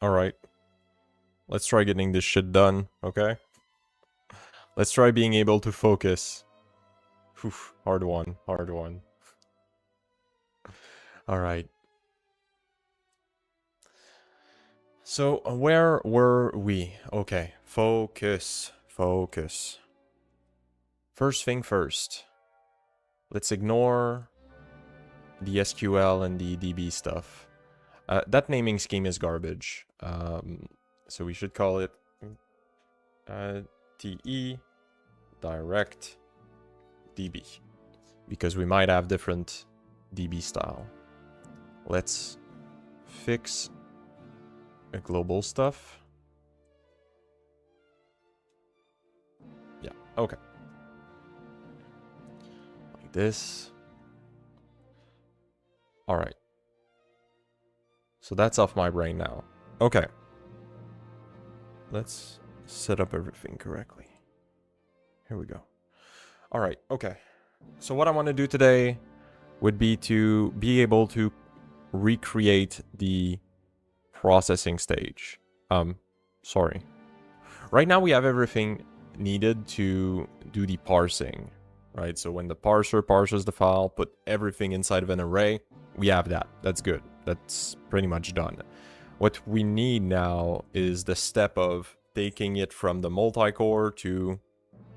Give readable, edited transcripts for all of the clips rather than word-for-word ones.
Alright. Let's try getting this shit done, okay? Let's try being able to focus. Oof, hard one, hard one. Alright. So, where were we? Okay, focus, focus. First thing first. Let's ignore the SQL and the DB stuff. That naming scheme is garbage. So we should call it TE direct DB, because we might have different DB style. Let's fix a global stuff. Yeah, okay. Like this. All right. So that's off my brain now. Okay. Let's set up everything correctly. Here we go. All right, okay. So what I want to do today would be to be able to recreate the processing stage. Sorry. Right now we have everything needed to do the parsing, right? So when the parser parses the file, put everything inside of an array, we have that. That's good. That's pretty much done. What we need now is the step of taking it from the multi-core to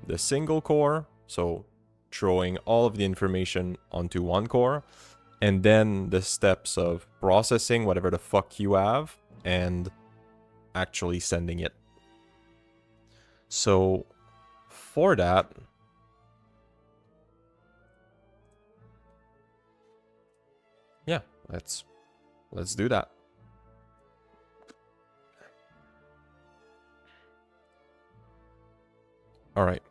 the single core. So throwing all of the information onto one core, and then the steps of processing whatever the fuck you have and actually sending it. So for that, yeah, let's do that. All right.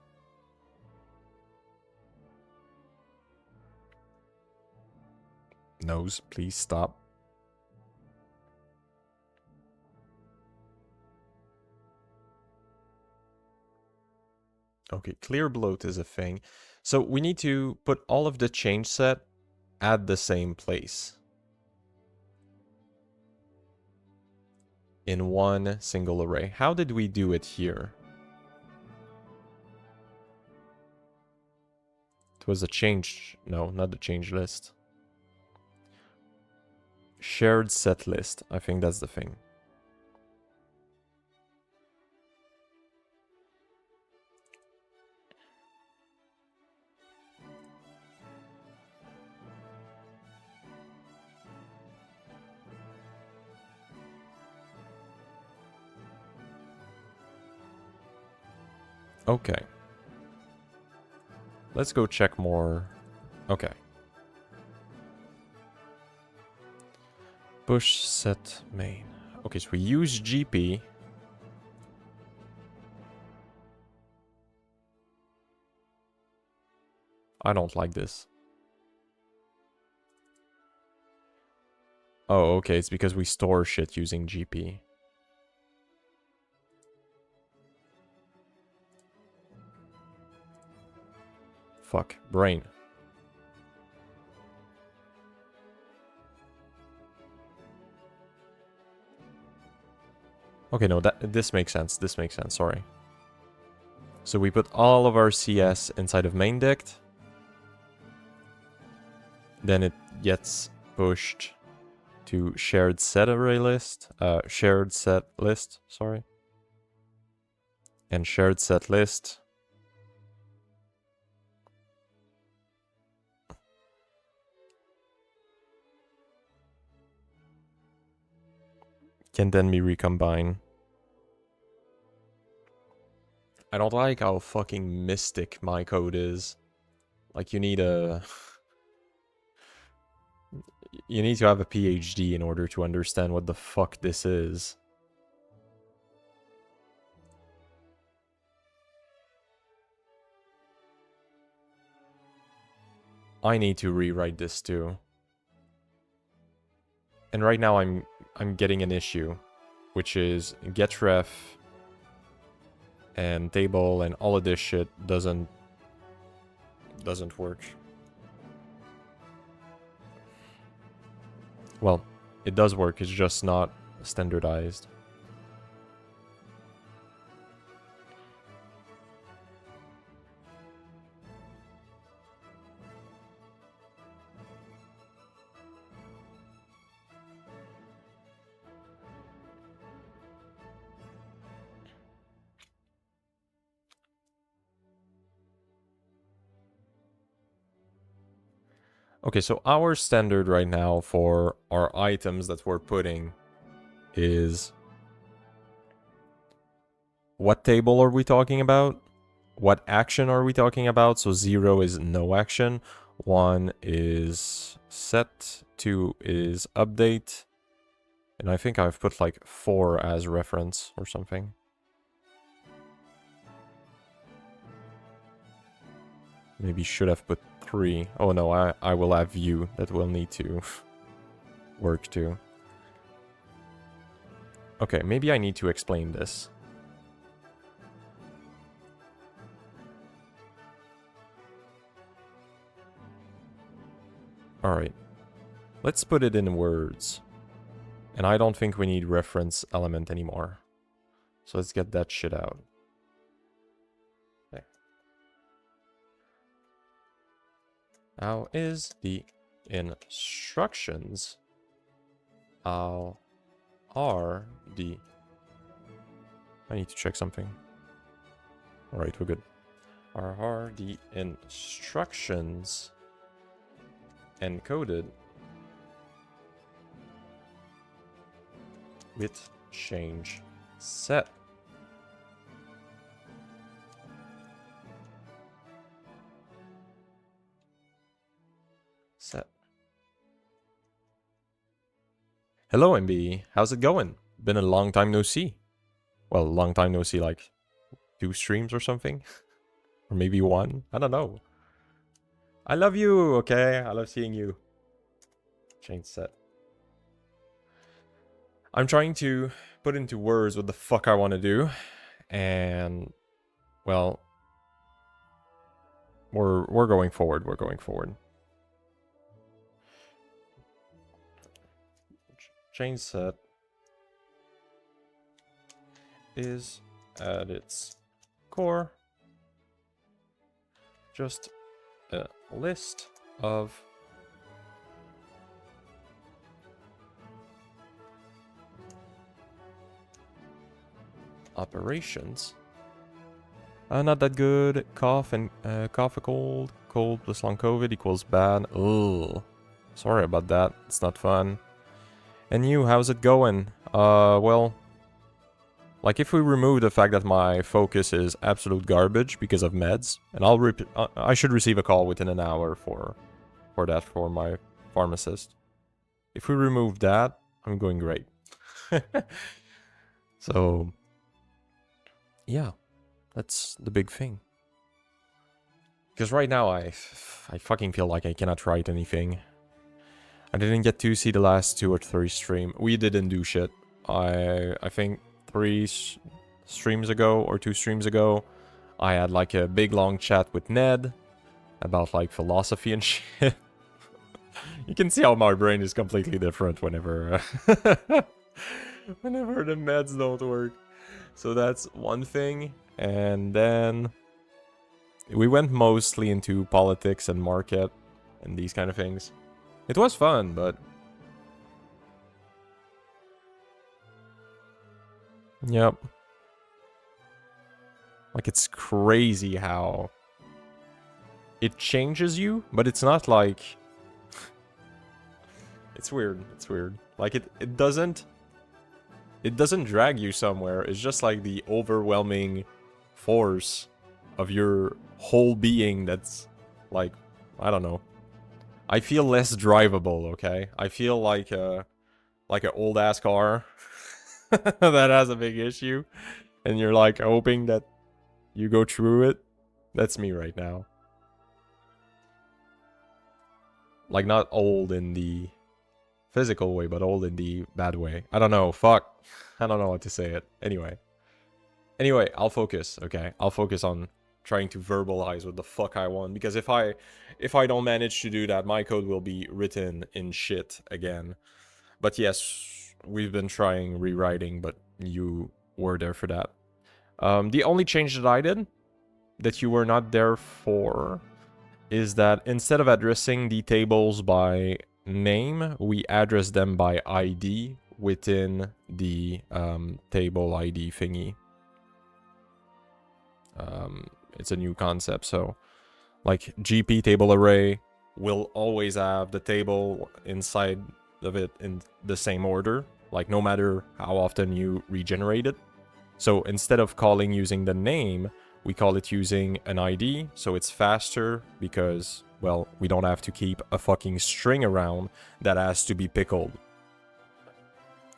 Nose, please stop. Okay, clear bloat is a thing. So we need to put all of the change set at the same place in one single array. How did we do it here? It was a change. No, not the change list. Shared set list. I think that's the thing. Okay. Let's go check more. Okay. Push set main. Okay, so we use GP. I don't like this. Oh, okay, it's because we store shit using GP. Fuck, brain. Okay, no, this makes sense. This makes sense, sorry. So we put all of our CS inside of main dict. Then it gets pushed to shared set array list. Shared set list, sorry. And shared set list. Can then be recombined. I don't like how fucking mystic my code is. Like, you need a... You need to have a PhD in order to understand what the fuck this is. I need to rewrite this too. And right now I'm getting an issue, which is getref and table and all of this shit doesn't work. Well, it does work, it's just not standardized. Okay, so our standard right now for our items that we're putting is... What table are we talking about? What action are we talking about? So 0 is no action, 1 is set, 2 is update, and I think I've put like 4 as reference or something. Maybe should have put 3. Oh no, I will have view that will need to work too. Okay, maybe I need to explain this. Alright, let's put it in words. And I don't think we need reference element anymore. So let's get that shit out. Okay. How is the instructions? How are the... I need to check something. Alright, we're good. How are the instructions encoded with change set? Set. Hello, MB. How's it going? Been a long time no see. Well, long time no see, like 2 streams or something. Or maybe 1. I don't know. I love you, okay? I love seeing you. Change set. I'm trying to put into words what the fuck I want to do. And, well, we're going forward. We're going forward. Change set is at its core just a list of operations. Not that good. Cough and cough a cold. Cold plus long COVID equals bad. Ugh. Sorry about that. It's not fun. And you, how's it going? Well, like if we remove the fact that my focus is absolute garbage because of meds, and I should receive a call within an hour for that for my pharmacist. If we remove that, I'm going great. So, yeah, that's the big thing. Because right now I fucking feel like I cannot write anything. I didn't get to see the last 2 or 3 stream. We didn't do shit. I think 3 streams ago or 2 streams ago, I had like a big long chat with Ned about like philosophy and shit. You can see how my brain is completely different whenever whenever the meds don't work. So that's one thing. And then we went mostly into politics and market and these kind of things. It was fun, but... Yep. Like, it's crazy how... it changes you, but it's not like... It's weird. It's weird. Like, it doesn't... It doesn't drag you somewhere. It's just like the overwhelming force of your whole being that's... like, I don't know. I feel less drivable, okay? I feel like an old-ass car that has a big issue. And you're like hoping that you go through it. That's me right now. Like not old in the physical way, but old in the bad way. I don't know, fuck. I don't know what to say it. Anyway, I'll focus, okay? I'll focus on trying to verbalize what the fuck I want, because if I don't manage to do that, my code will be written in shit again. But yes, we've been trying rewriting, but you were there for that. The only change that I did that you were not there for is that instead of addressing the tables by name, we address them by ID within the table ID thingy. It's a new concept, so like GP table array will always have the table inside of it in the same order, like no matter how often you regenerate it. So instead of calling using the name, we call it using an ID, so it's faster because, well, we don't have to keep a fucking string around that has to be pickled.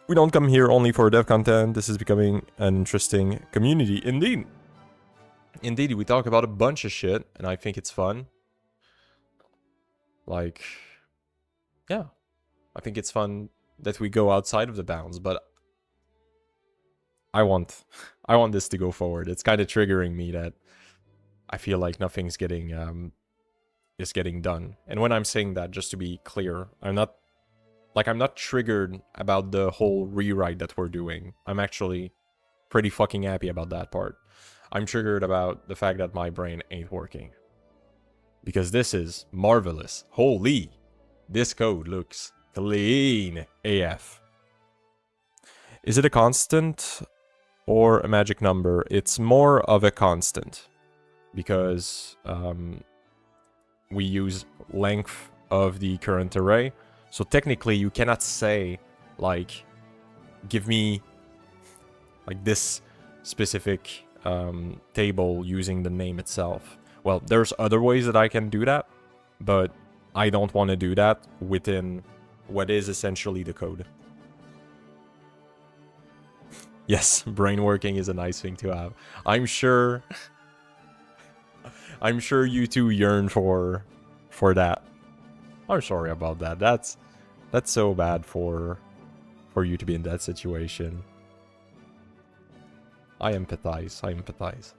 We don't come here only for dev content. This is becoming an interesting community. Indeed. Indeed, we talk about a bunch of shit, and I think it's fun. Like, yeah. I think it's fun that we go outside of the bounds, but I want this to go forward. It's kind of triggering me that I feel like nothing's getting is getting done. And when I'm saying that, just to be clear, I'm not triggered about the whole rewrite that we're doing. I'm actually pretty fucking happy about that part. I'm triggered about the fact that my brain ain't working. Because this is marvelous. Holy! This code looks clean AF. Is it a constant or a magic number? It's more of a constant. Because we use length of the current array. So technically you cannot say, like, give me like this specific table using the name itself. Well, there's other ways that I can do that, but I don't want to do that within what is essentially the code. Yes, brain working is a nice thing to have. I'm sure you two yearn for that. I'm sorry about that. That's so bad for you to be in that situation. I empathize.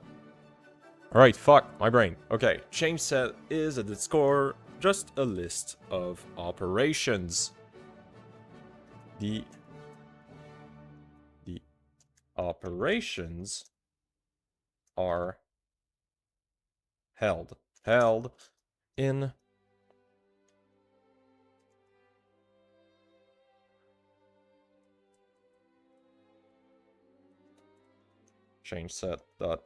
Alright, fuck, my brain. Okay, change set is at its core just a list of operations. The operations are held in change set.cs.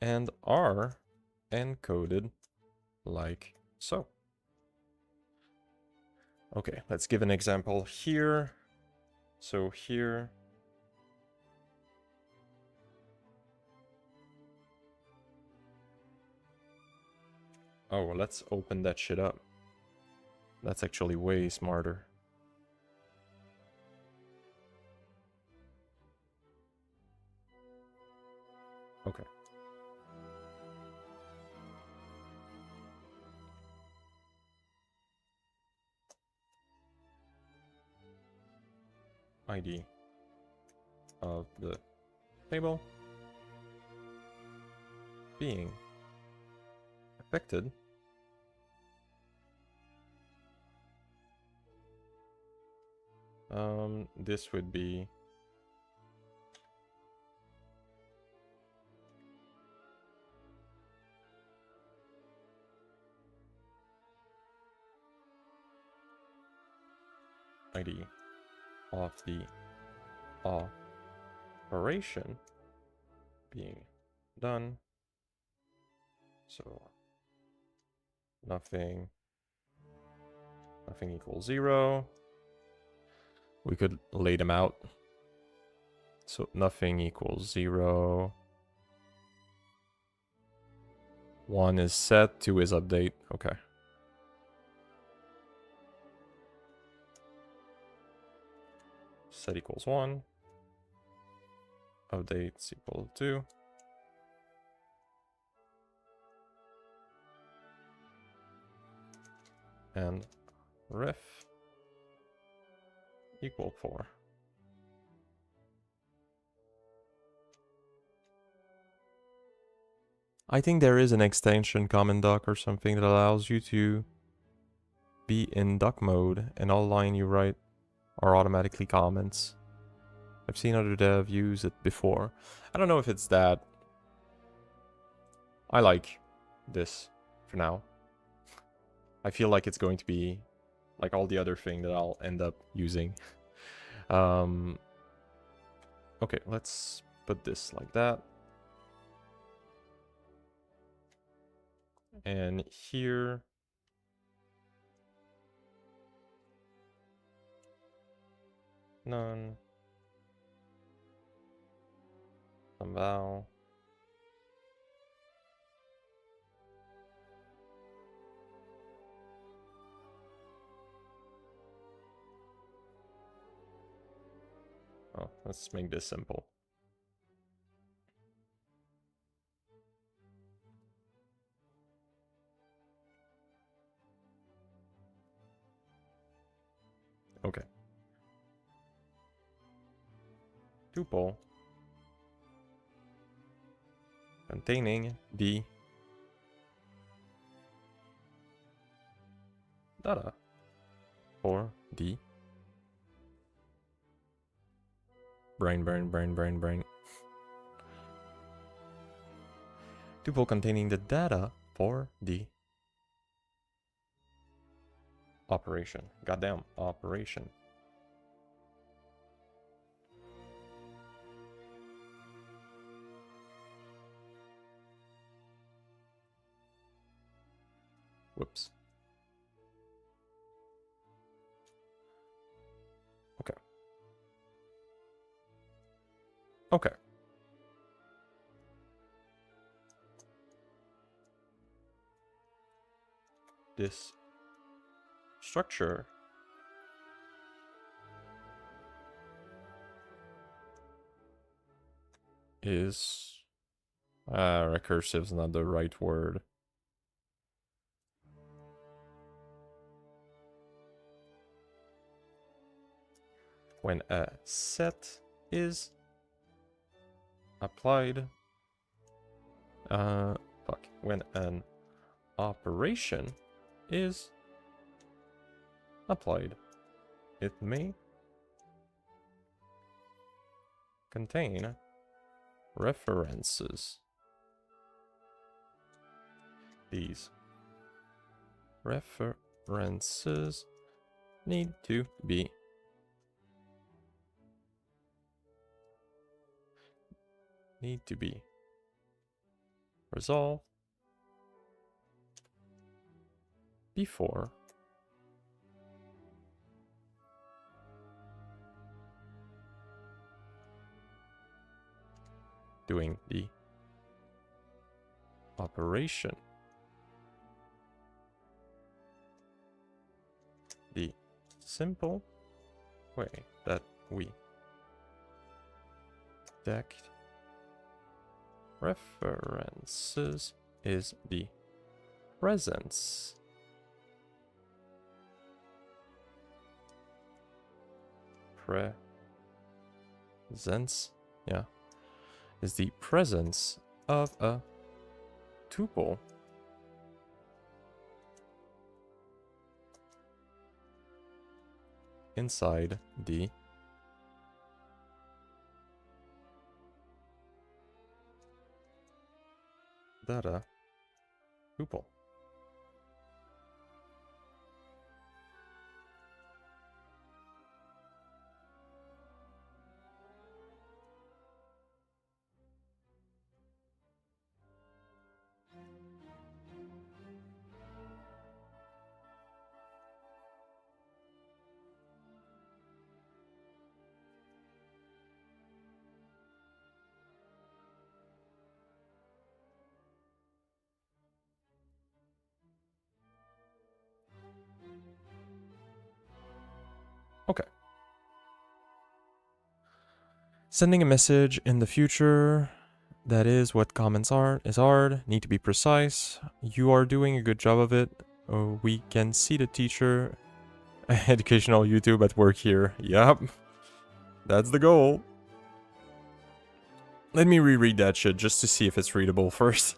And are encoded like so. Okay, let's give an example here. So here, oh, let's open that shit up. That's actually way smarter. Okay. ID of the table being affected this would be ID of the operation being done. So nothing equals 0. We could lay them out. So nothing equals 0. 1 is set, 2 is update. Okay. Set equals 1. Updates equal 2. And ref equal 4. I think there is an extension common doc or something that allows you to be in doc mode and all line you write are automatically comments. I've seen other dev use it before. I don't know if it's that. I like this for now. I feel like it's going to be like all the other thing that I'll end up using. Okay, let's put this like that. And here, none. Some vowel. Oh, let's make this simple. Okay. Tuple containing the data for the brain. Tuple containing the data for the operation. Goddamn operation. Whoops. Okay. Okay. This structure is recursive is not the right word. When a set is applied, when an operation is applied, it may contain references. These references need to be resolved before doing the operation. The simple way that we detect references is the presence is the presence of a tuple inside the data tuple. Okay. Sending a message in the future, that is what comments are, is hard, need to be precise. You are doing a good job of it. We can see the teacher, educational YouTube at work here. Yup, that's the goal. Let me reread that shit just to see if it's readable first.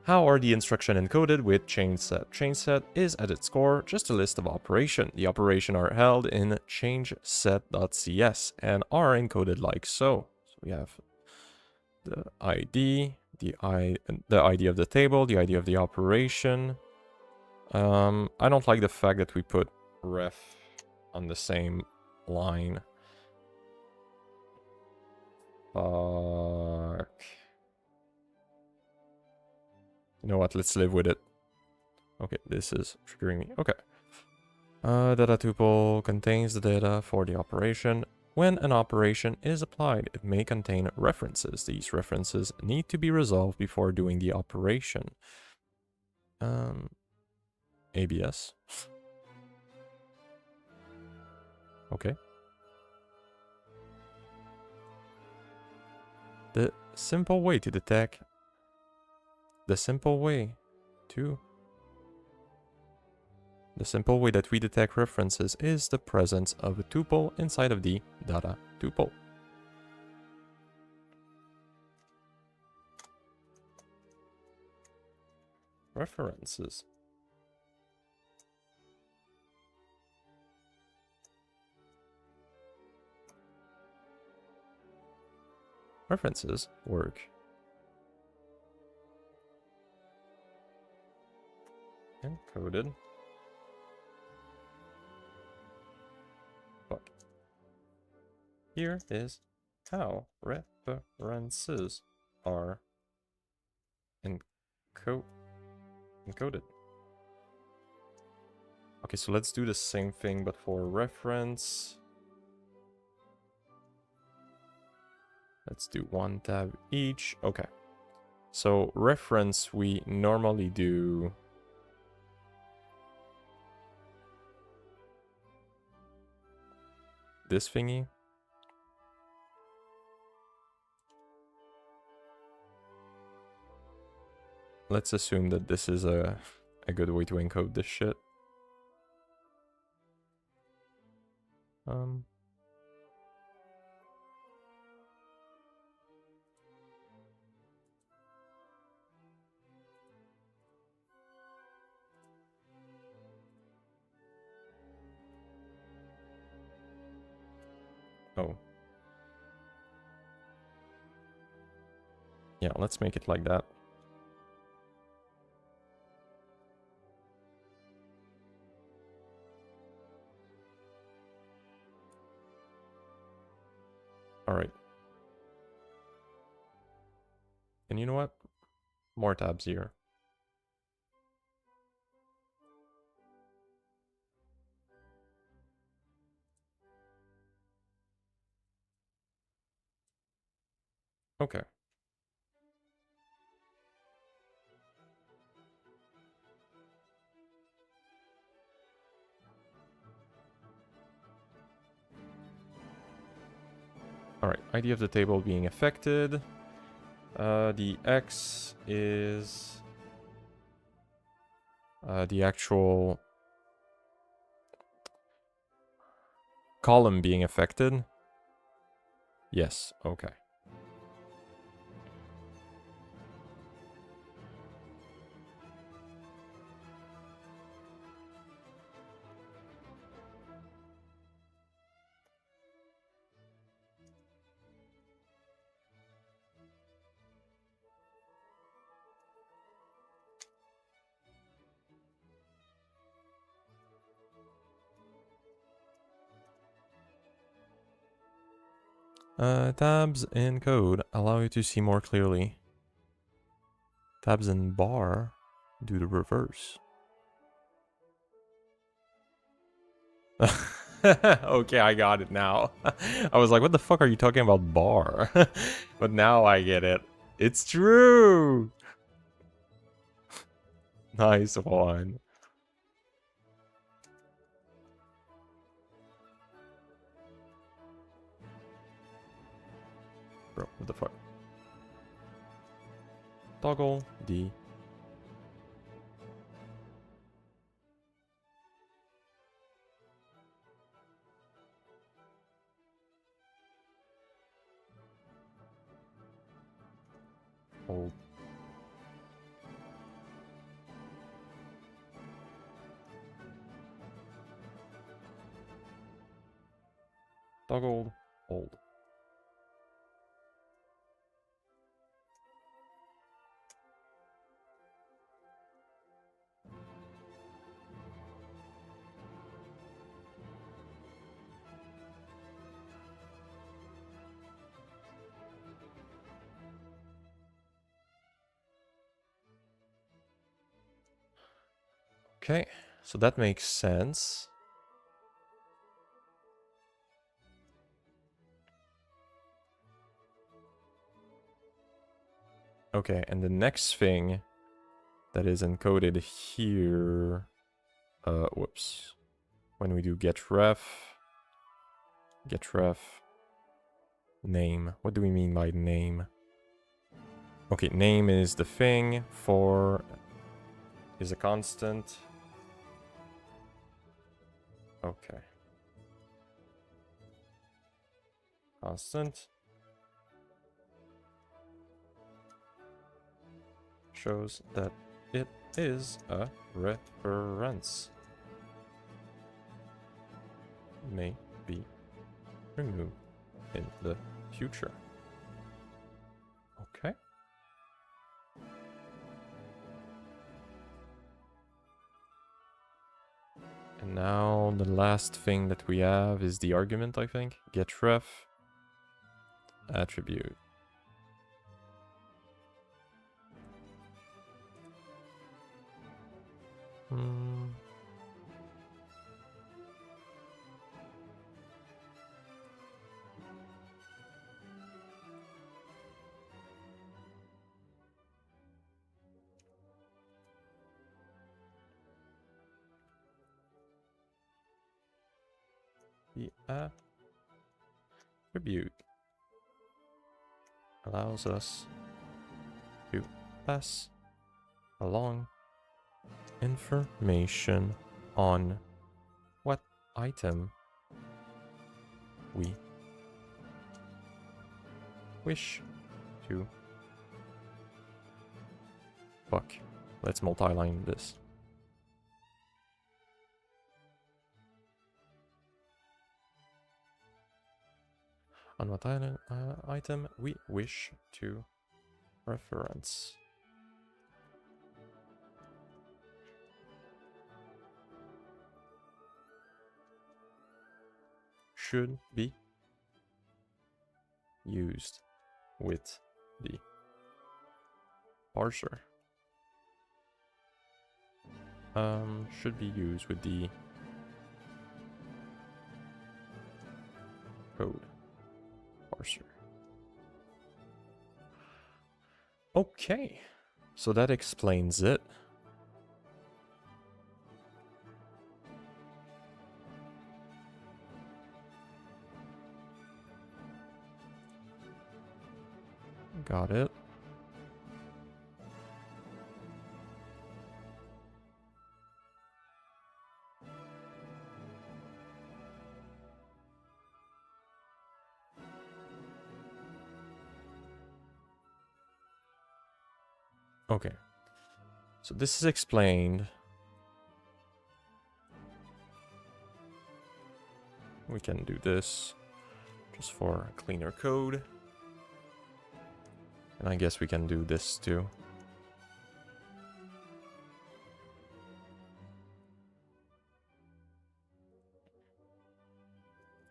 How are the instructions encoded with change set? Change set is at its core just a list of operations. The operations are held in changeset.cs and are encoded like so. So we have the ID, the ID of the table, the ID of the operation, I don't like the fact that we put ref on the same line. Fuck. You know what? Let's live with it. Okay, this is triggering me. Okay. Data tuple contains the data for the operation. When an operation is applied, it may contain references. These references need to be resolved before doing the operation. ABS. Okay. The simple way to detect... The simple way that we detect references is the presence of a tuple inside of the data tuple. References. References work. Encoded. Fuck. Here is how references are encoded. Okay, so let's do the same thing, but for reference. Let's do one tab each. Okay. So reference, we normally do... this thingy. Let's assume that this is a good way to encode this shit. Oh. Yeah, let's make it like that. Alright. And you know what? More tabs here. Okay. Alright, ID of the table being affected. The X is the actual column being affected. Yes, okay. Tabs in code allow you to see more clearly. Tabs in bar do the reverse. Okay, I got it now. I was like, what the fuck are you talking about bar? But now I get it. It's true! Nice one. Bro, what the fuck? Toggle D. Hold. Toggle hold. Okay, so that makes sense. Okay, and the next thing that is encoded here, whoops. When we do getref, name. What do we mean by name? Okay, name is the thing, for is a constant. Okay. Constant. Shows that it is a reference. May be removed in the future. Okay. And now the last thing that we have is the argument, I think. Getref attribute. The attribute allows us to pass along information on what item we wish to. Fuck. Let's multi-line this. On what item we wish to reference. Should be used with the parser. Should be used with the code parser. Okay, so that explains it. Got it. Okay. So this is explained. We can do this just for cleaner code. And I guess we can do this too.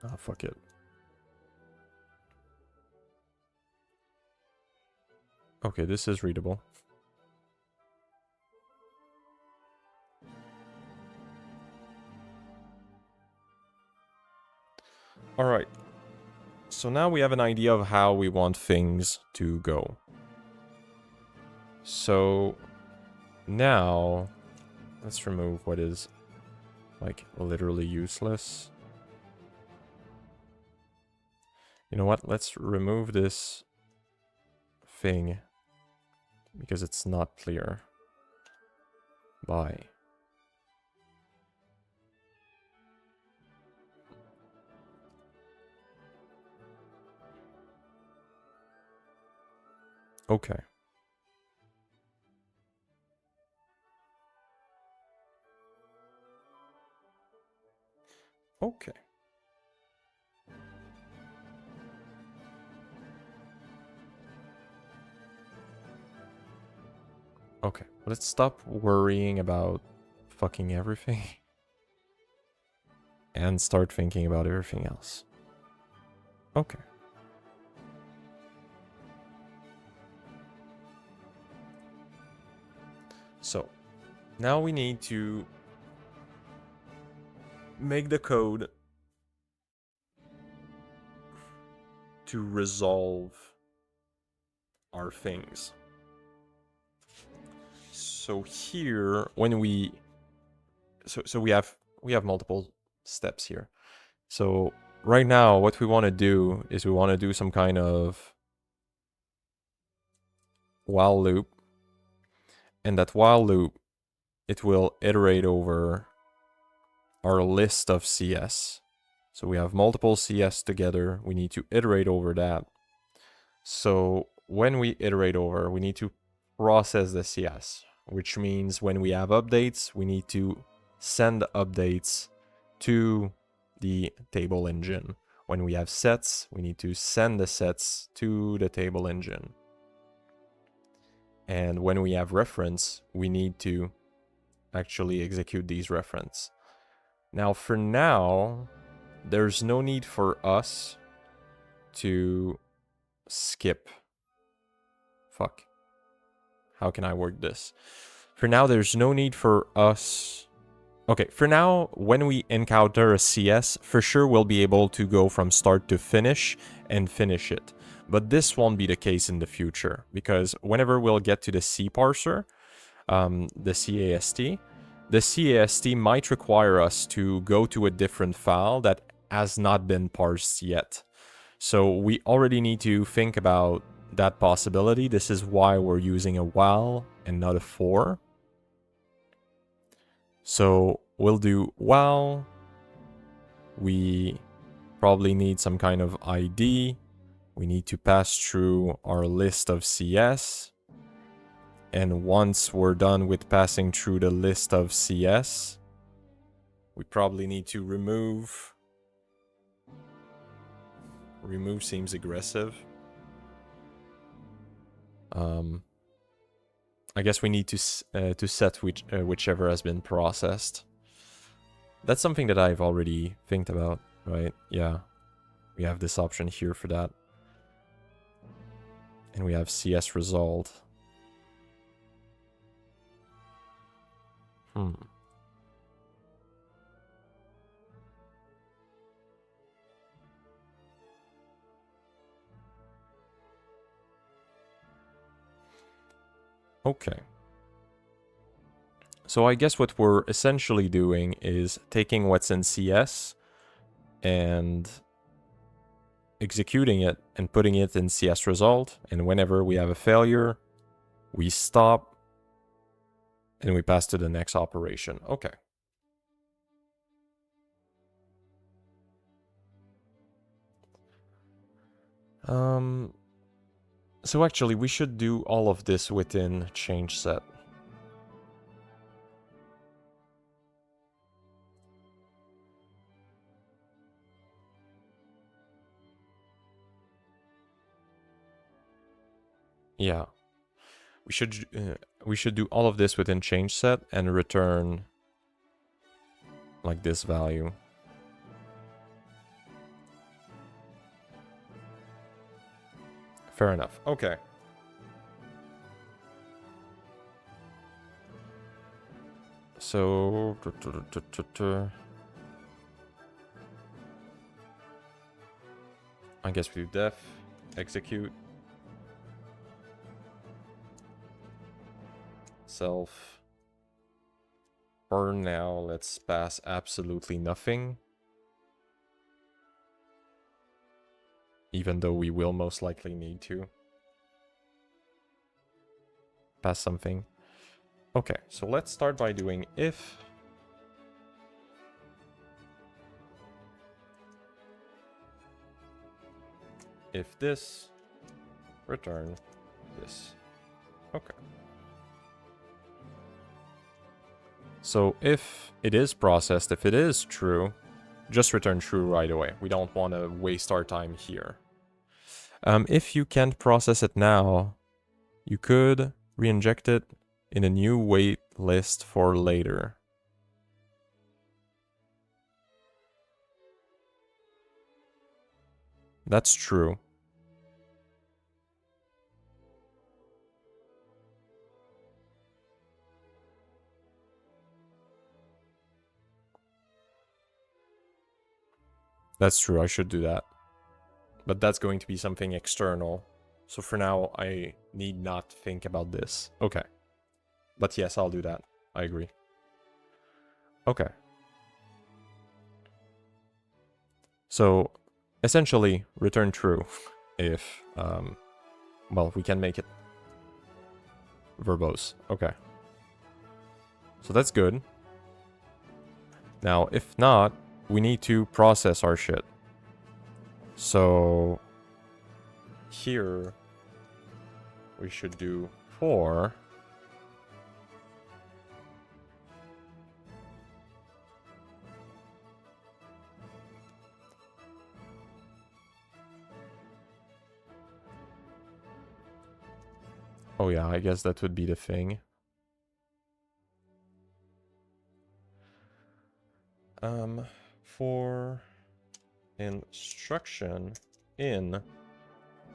Ah, fuck it. Okay, this is readable. Alright. So now we have an idea of how we want things to go. So now let's remove what is like literally useless. You know what? Let's remove this thing because it's not clear. By okay. Okay. Okay, let's stop worrying about fucking everything and start thinking about everything else. Okay. So, now we need to make the code to resolve our things. So here, when we we have multiple steps here. So right now, what we want to do is we want to do some kind of while loop, and that while loop, it will iterate over our list of CS. So we have multiple CS together. We need to iterate over that. So when we iterate over, we need to process the CS, which means when we have updates, we need to send updates to the table engine. When we have sets, we need to send the sets to the table engine. And when we have reference, we need to actually execute these reference. Now, for now, there's no need for us to skip. Fuck. How can I word this? For now, there's no need for us. Okay, for now, when we encounter a CS, for sure we'll be able to go from start to finish and finish it. But this won't be the case in the future, because whenever we'll get to the C parser, the CAST might require us to go to a different file that has not been parsed yet. So we already need to think about that possibility. This is why we're using a while and not a for. So we'll do while. We probably need some kind of ID. We need to pass through our list of CS. And once we're done with passing through the list of CS, we probably need to remove. Remove seems aggressive. I guess we need to set whichever has been processed. That's something that I've already think about, right? Yeah, we have this option here for that. And we have CS result. Okay. So I guess what we're essentially doing is taking what's in CS and executing it and putting it in CS result. And whenever we have a failure, we stop and we pass to the next operation. Okay. So actually, we should do all of this within change set. Yeah. We should do all of this within change set and return like this value. Fair enough. Okay. So I guess we do def execute self. For now, let's pass absolutely nothing. Even though we will most likely need to pass something. Okay, so let's start by doing if this, return this. Okay. So if it is processed, if it is true, just return true right away. We don't want to waste our time here. If you can't process it now, you could re-inject it in a new wait list for later. That's true. That's true, I should do that. But that's going to be something external. So for now, I need not think about this. Okay. But yes, I'll do that. I agree. Okay. So, essentially, return true if, well, we can make it verbose. Okay. So that's good. Now, if not, we need to process our shit. So, here, we should do for... Oh yeah, I guess that would be the thing. For instruction in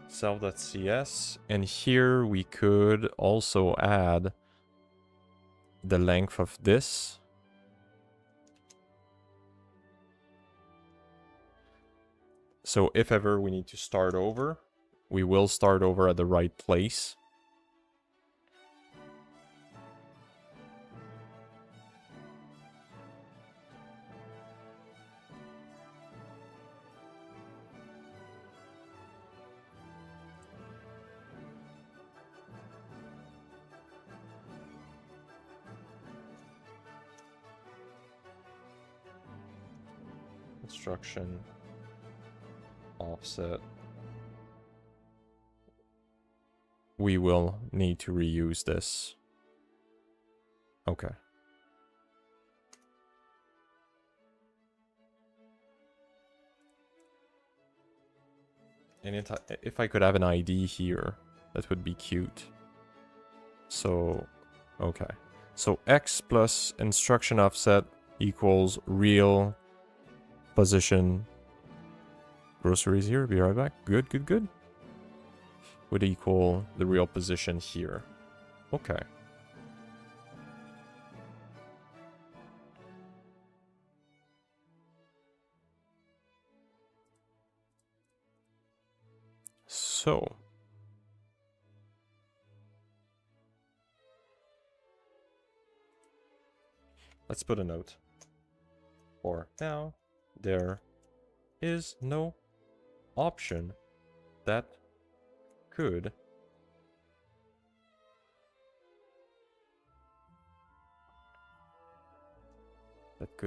self.cs, and here we could also add the length of this. So if ever we need to start over, we will start over at the right place. Instruction offset. We will need to reuse this. Okay. And if I could have an ID here, that would be cute. So, okay. So x plus instruction offset equals real position groceries here. Be right back. Good, good, good. Would equal the real position here. Okay. So. Let's put a note. For now, there is no option that could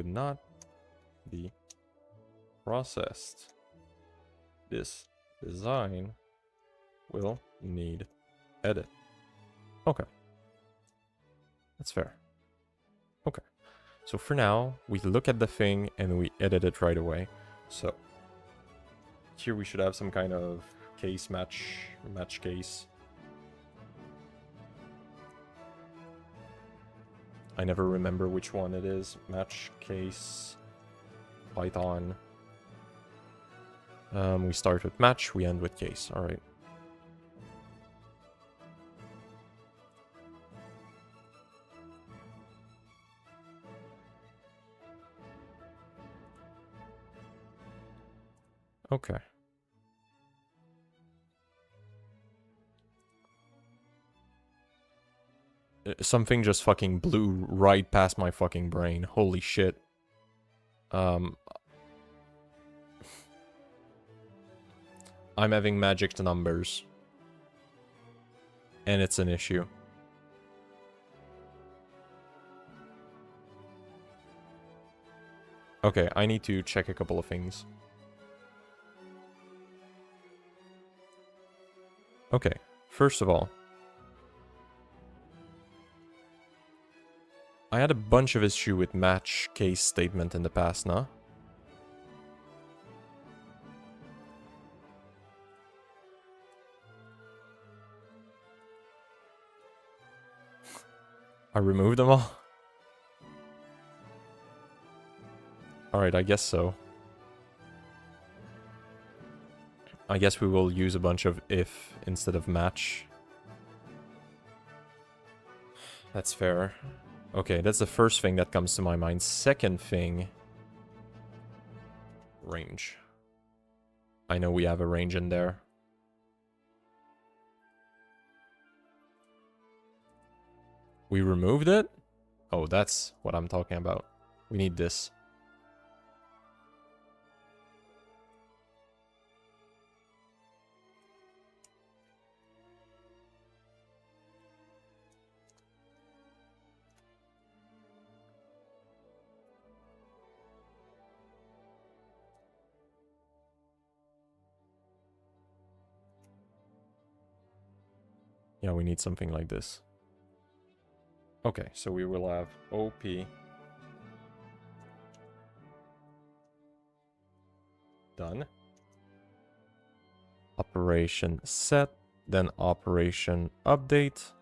not be processed. This design will need edit. Okay. That's fair. Okay. So for now, we look at the thing and we edit it right away. So here we should have some kind of case match case. I never remember which one it is. Match case, Python. We start with match, we end with case. All right. Okay. Something just fucking blew right past my fucking brain. Holy shit. I'm having magic numbers. And it's an issue. Okay, I need to check a couple of things. Okay, first of all, I had a bunch of issue with match case statement in the past, nah? I removed them all? Alright, I guess so. I guess we will use a bunch of if instead of match. That's fair. Okay, that's the first thing that comes to my mind. Second thing... range. I know we have a range in there. We removed it? Oh, that's what I'm talking about. We need this. Yeah, we need something like this. Okay, so we will have OP done. Operation set, then operation update.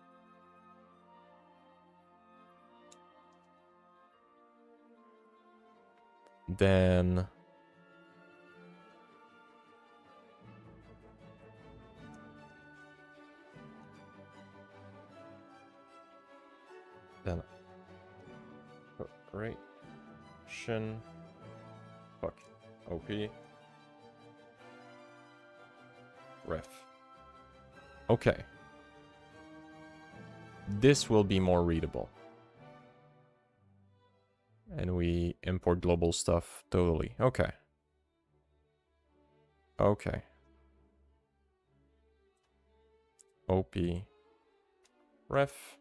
Then operation fuck OP ref. Okay. This will be more readable. And we import global stuff totally. Okay. Okay. OP ref.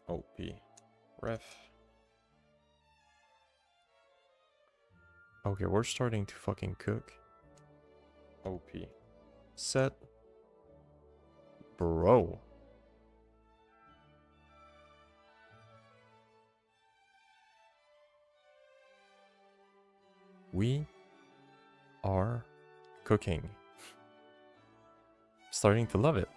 OP ref. Okay, we're starting to fucking cook. OP set. Bro. We are cooking. Starting to love it.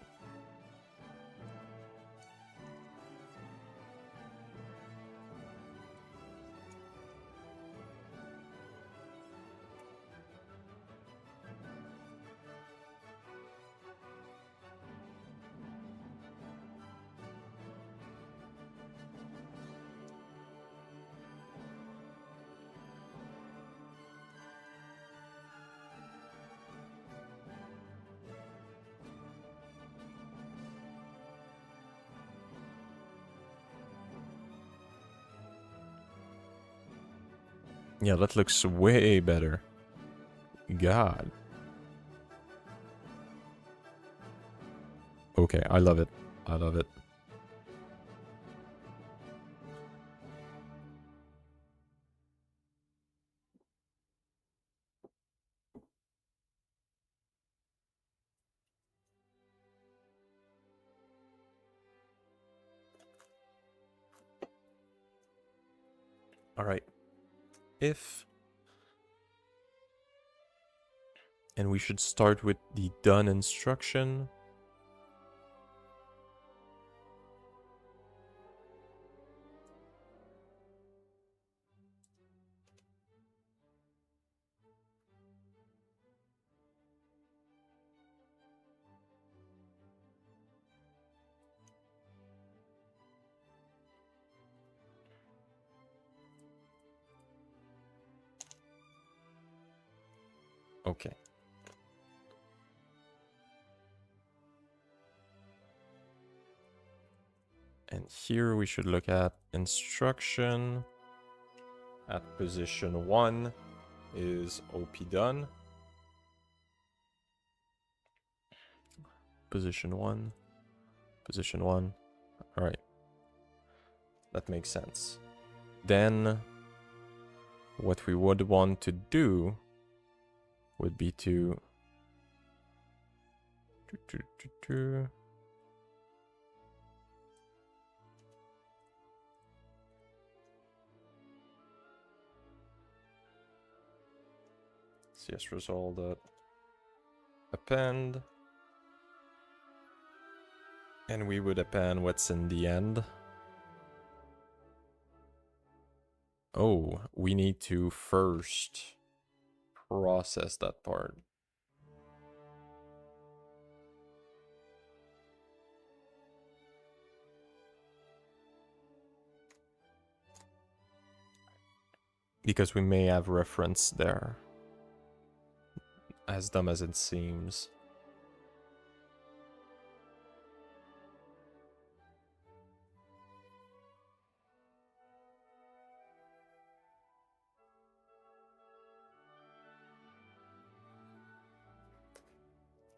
Yeah, that looks way better. God. Okay, I love it. I love it. All right. If... And we should start with the done instruction. Okay. And here we should look at instruction. At position 1 is OP done. Position 1. Position 1. All right. That makes sense. Then what we would want to do would be to... CS result append. And we would append what's in the end. Oh, we need to first process that part. because we may have reference there. As dumb as it seems.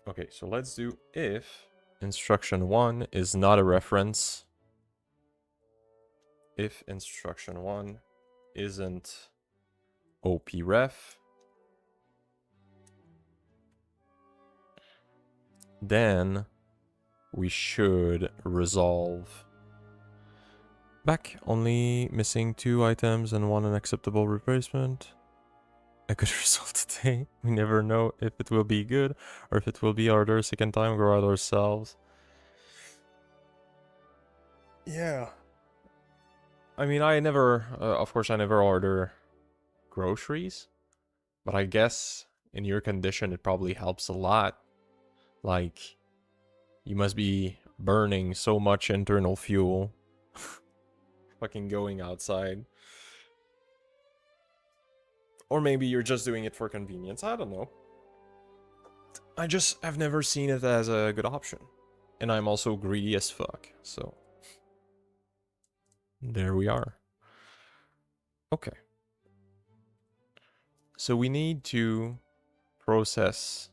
Okay, so let's do if instruction 1 is not a reference. If instruction 1 isn't OPREF, then we should resolve back. Only missing 2 items and 1 unacceptable replacement. A good result today. We never know if it will be good or if it will be harder second time. Grow out ourselves. Yeah. I mean, I never, of course, I never order groceries, but I guess in your condition, it probably helps a lot. Like, you must be burning so much internal fuel. Fucking going outside. Or maybe you're just doing it for convenience. I don't know. I've never seen it as a good option. And I'm also greedy as fuck, so. There we are. Okay. So we need to process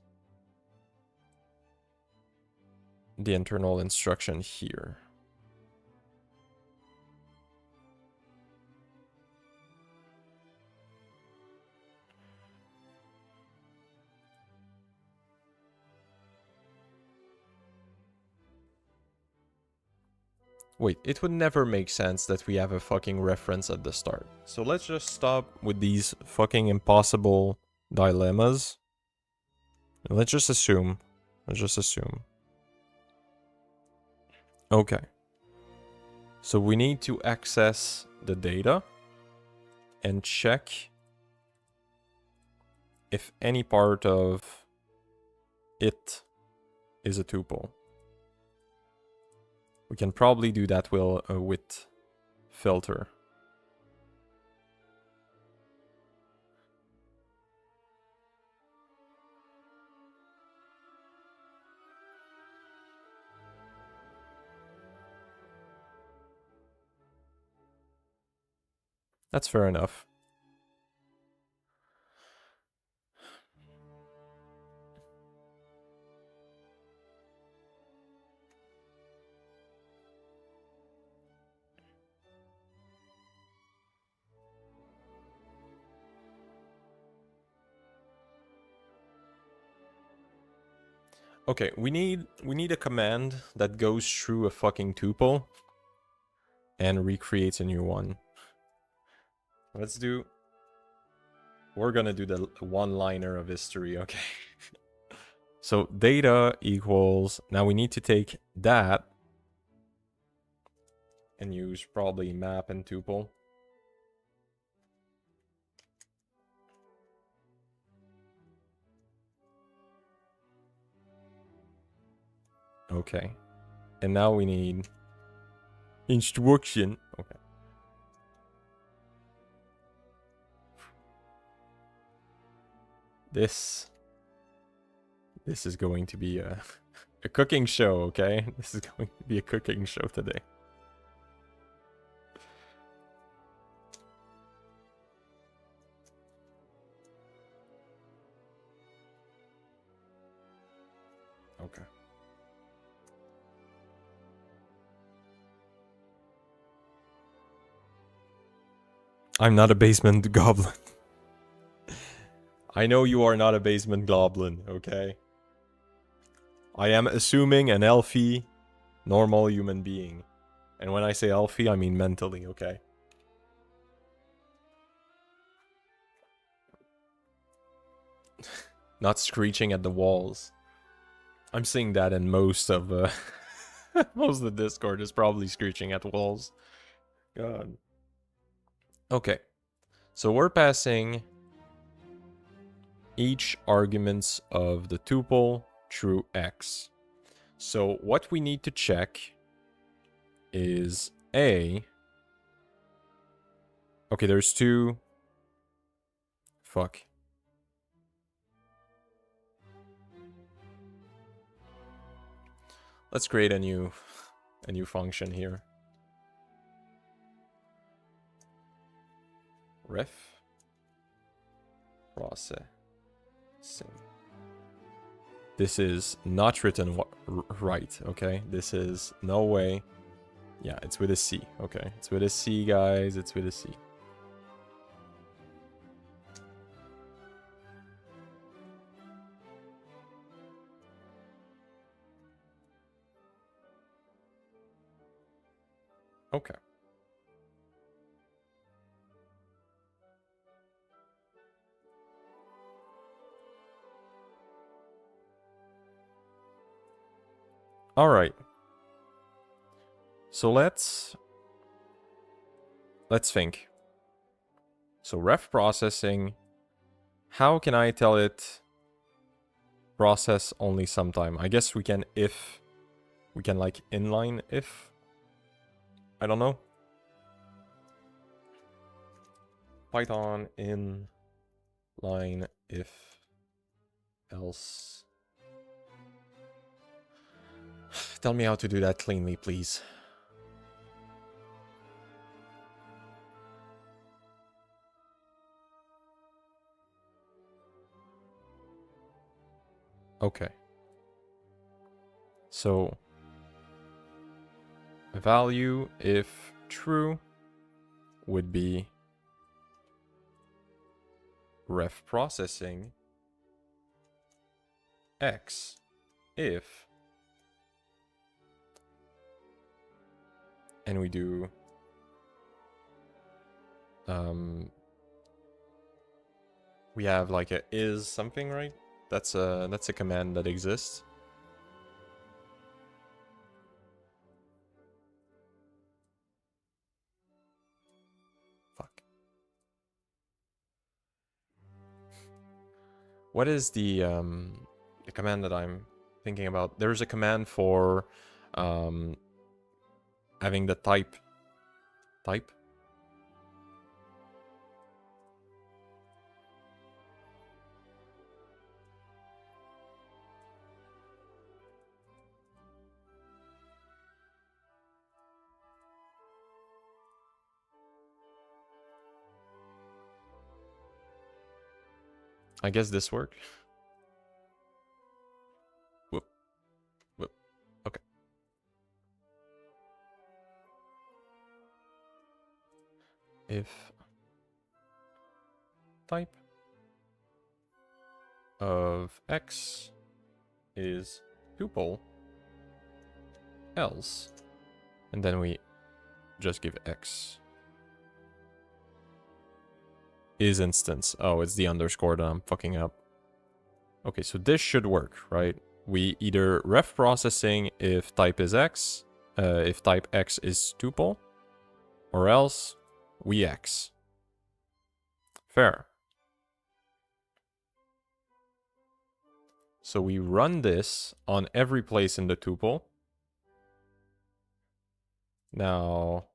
the internal instruction here. Wait, it would never make sense that we have a fucking reference at the start. So let's just stop with these fucking impossible dilemmas. And let's just assume. Okay. So we need to access the data and check if any part of it is a tuple. We can probably do that with filter. That's fair enough. Okay, we need a command that goes through a fucking tuple and recreates a new one. We're gonna do the one-liner of history, okay? So data equals, now we need to take that and use probably map and tuple. Okay. And now we need instruction. Okay. This is going to be a cooking show, okay? This is going to be a cooking show today. Okay. I'm not a basement goblin. I know you are not a basement goblin, okay? I am assuming an healthy, normal human being. And when I say healthy, I mean mentally, okay? Not screeching at the walls. I'm seeing that in most of most of the Discord is probably screeching at walls. God. Okay. So we're passing each arguments of the tuple through X. So what we need to check is A. Okay, there's two Fuck. Let's create a new function here. Ref processing. This is not written right, okay? This is no way. Yeah, it's with a C, okay? It's with a C, guys. It's with a C. Okay. All right. So let's think. So ref processing, how can I tell it process only sometime? I guess we can like inline if. I don't know. Python inline if else. Tell me how to do that cleanly, please. Okay. So value if true would be ref processing x if, and we do we have like a is something, right? That's a command that exists. Fuck. What is the command that I'm thinking about? There's a command for having the type. I guess this work. Whoop. Okay. If type of x is tuple, else, and then we just give x is instance. Oh, it's the underscore that I'm fucking up. Okay, so this should work, right? We either ref processing if type is x, if type x is tuple, or else we x. Fair. So we run this on every place in the tuple. Now,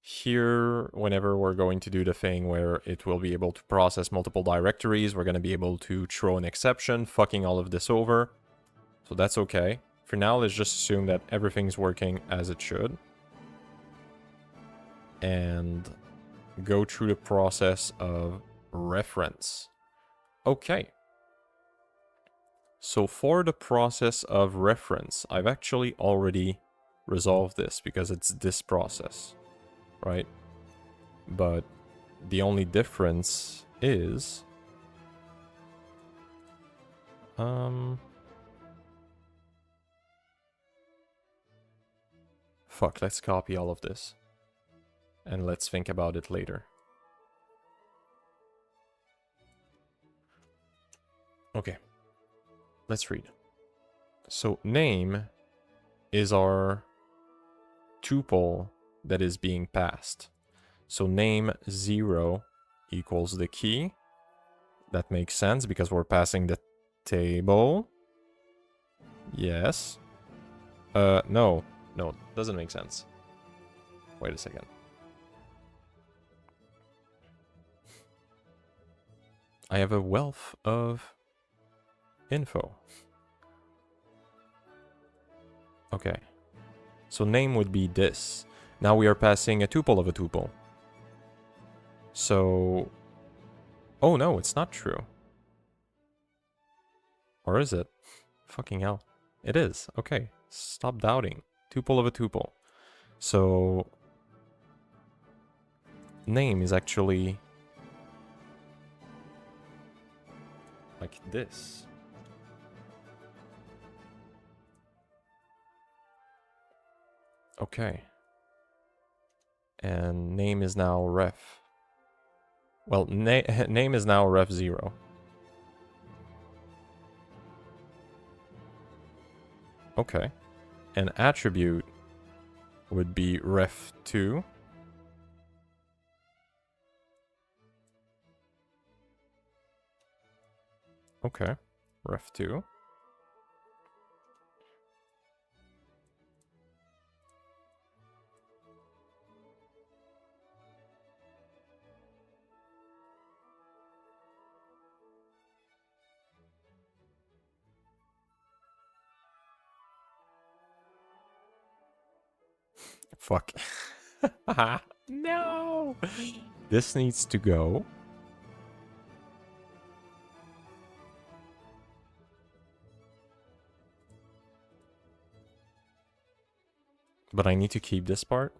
here, whenever we're going to do the thing where it will be able to process multiple directories, we're going to be able to throw an exception, fucking all of this over. So that's okay. For now, let's just assume that everything's working as it should. And go through the process of reference. Okay. So for the process of reference, I've actually already resolved this because it's this process. Right? But the only difference is fuck, let's copy all of this and let's think about it later. Okay, let's read. So name is our tuple that is being passed. So name 0 equals the key. That makes sense because we're passing the table. Yes. No, doesn't make sense. Wait a second. I have a wealth of info. Okay. So name would be this. Now we are passing a tuple of a tuple. So... Oh no, it's not true. Or is it? Fucking hell. It is. Okay. Stop doubting. Tuple of a tuple. So... Name is actually... like this. Okay. And name is now ref. Well, name is now ref 0. Okay. And attribute would be ref 2. Okay. Ref 2. Fuck. No! This needs to go. But I need to keep this part.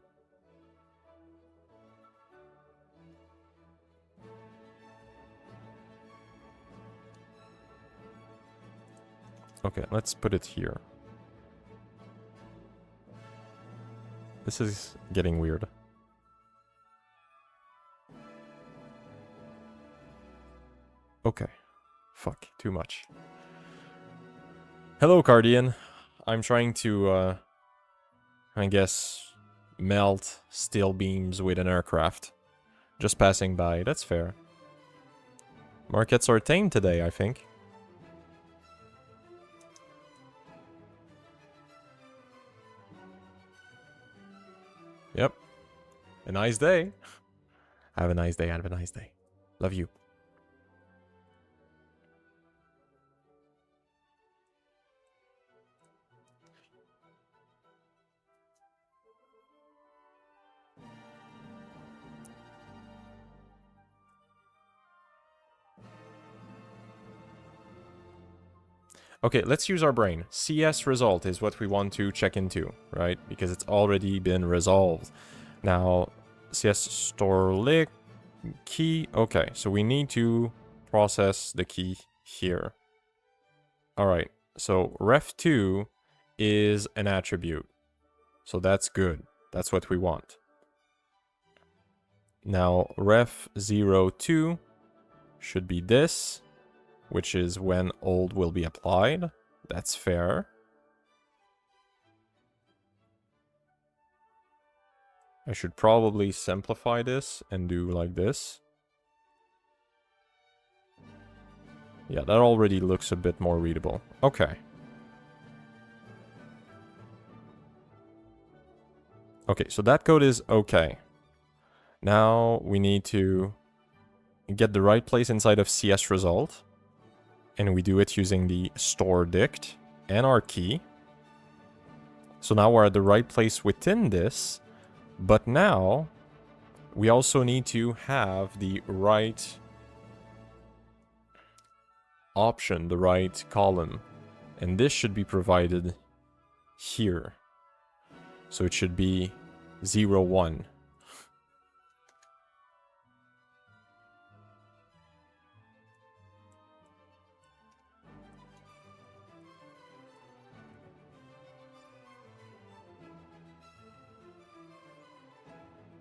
Okay, let's put it here. This is getting weird. Okay. Fuck, too much. Hello, Cardian. I'm trying to, I guess, melt steel beams with an aircraft. Just passing by, that's fair. Markets are tame today, I think. Yep. A nice day. Have a nice day, have a nice day. Love you. Okay, let's use our brain. CS result is what we want to check into, right? Because it's already been resolved. Now, CS store lick key. Okay, so we need to process the key here. All right, so ref2 is an attribute. So that's good. That's what we want. Now, ref02 should be this, which is when old will be applied. That's fair. I should probably simplify this and do like this. Yeah, that already looks a bit more readable. Okay. Okay, so that code is okay. Now we need to get the right place inside of CS result. And we do it using the store dict and our key. So now we're at the right place within this. But now we also need to have the right option, the right column. And this should be provided here. So it should be 0, 1.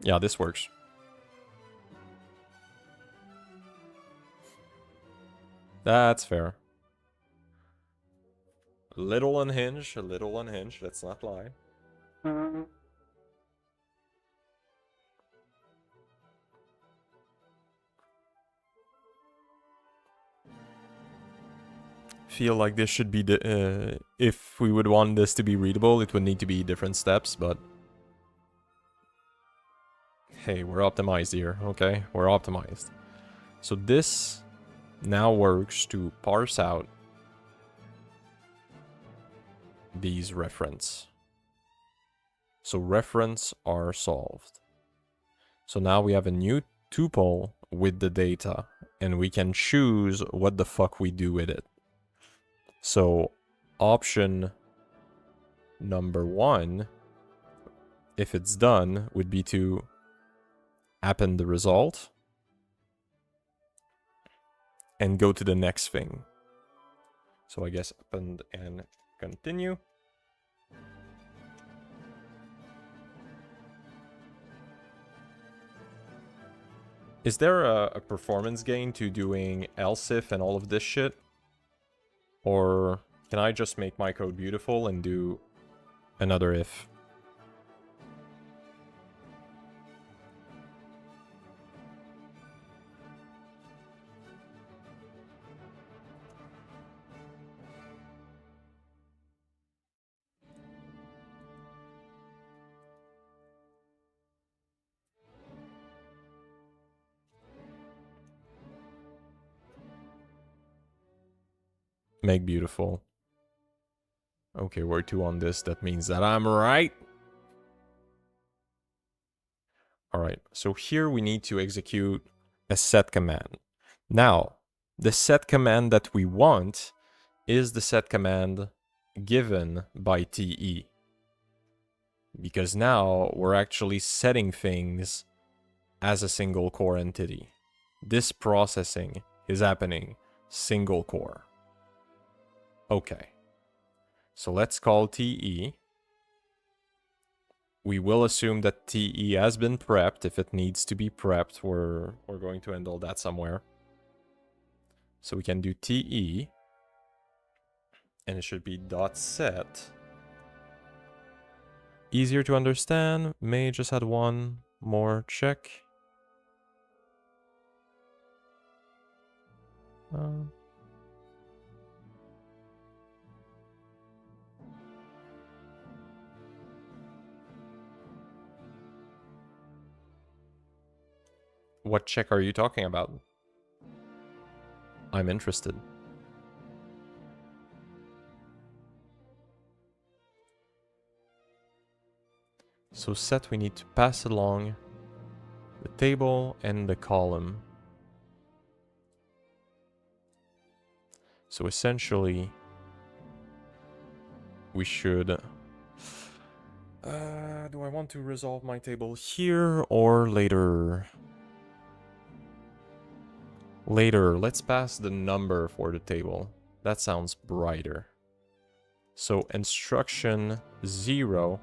Yeah, this works. That's fair. A little unhinged, let's not lie. Feel like this should be the... if we would want this to be readable, it would need to be different steps, but... Hey, we're optimized here, okay? We're optimized. So this now works to parse out these reference. So reference are solved. So now we have a new tuple with the data, and we can choose what the fuck we do with it. So option number 1, if it's done, would be to append the result and go to the next thing. So I guess append and continue. Is there a performance gain to doing else if and all of this shit? Or can I just make my code beautiful and do another if? Make beautiful. Okay, we're 2 on this. That means that I'm right. Alright, so here we need to execute a set command. Now, the set command that we want is the set command given by TE. Because now we're actually setting things as a single core entity. This processing is happening single core. Okay. So let's call TE. We will assume that TE has been prepped. If it needs to be prepped, we're going to handle that somewhere. So we can do TE. And it should be .set. Easier to understand. May just had one more check. What check are you talking about? I'm interested. So set, we need to pass along the table and the column. So essentially, we should... do I want to resolve my table here or later? Later, let's pass the number for the table. That sounds brighter. So instruction 0.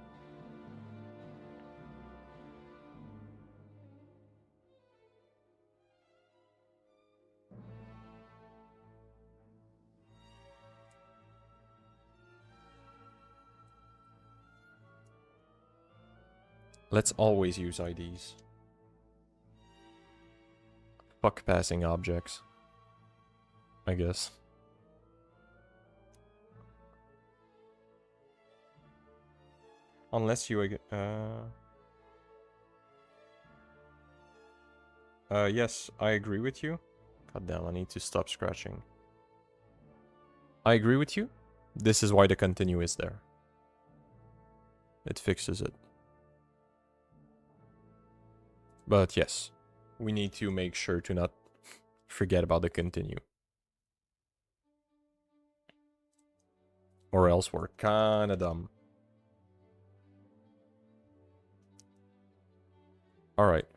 Let's always use IDs. Fuck passing objects, I guess. Unless you... yes, I agree with you. God damn, I need to stop scratching. I agree with you. This is why the continue is there. It fixes it. But yes, we need to make sure to not forget about the continue. Or else we're kinda dumb. Alright.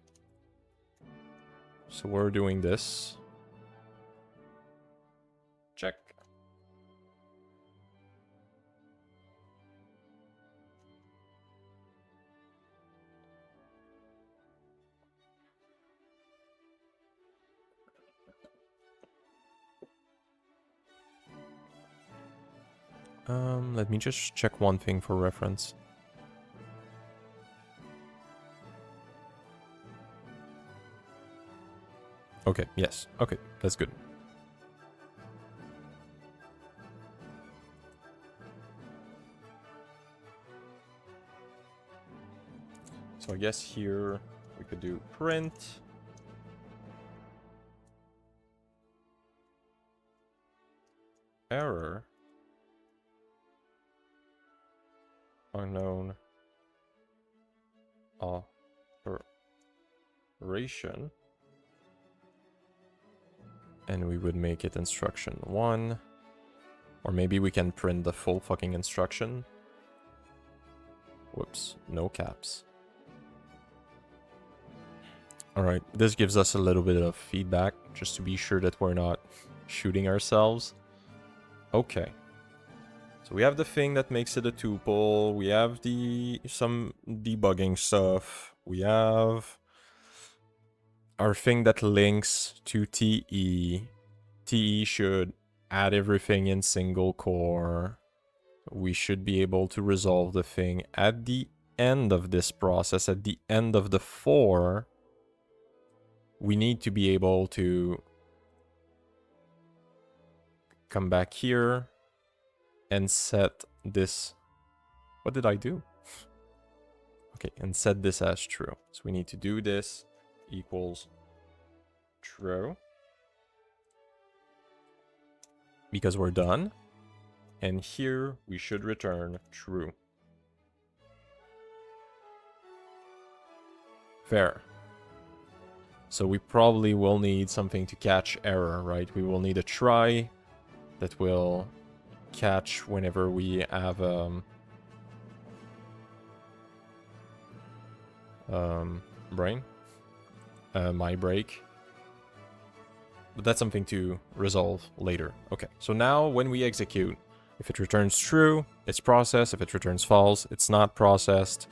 So we're doing this. Check. Let me just check one thing for reference. Okay, yes. Okay, that's good. So I guess here we could do print. error unknown operation, and we would make it instruction 1, or maybe we can print the full fucking instruction. Whoops, no caps. Alright, this gives us a little bit of feedback, just to be sure that we're not shooting ourselves. Okay. So we have the thing that makes it a tuple, we have some debugging stuff, we have our thing that links to TE. TE should add everything in single core. We should be able to resolve the thing at the end of this process, at the end of the 4. We need to be able to come back here and set this. What did I do? Okay, and set this as true. So we need to do this equals true, because we're done. And here we should return true. Fair. So we probably will need something to catch error, right? We will need a try that will catch whenever we have brain, my break. But that's something to resolve later. Okay, so now when we execute, if it returns true, it's processed. If it returns false, it's not processed.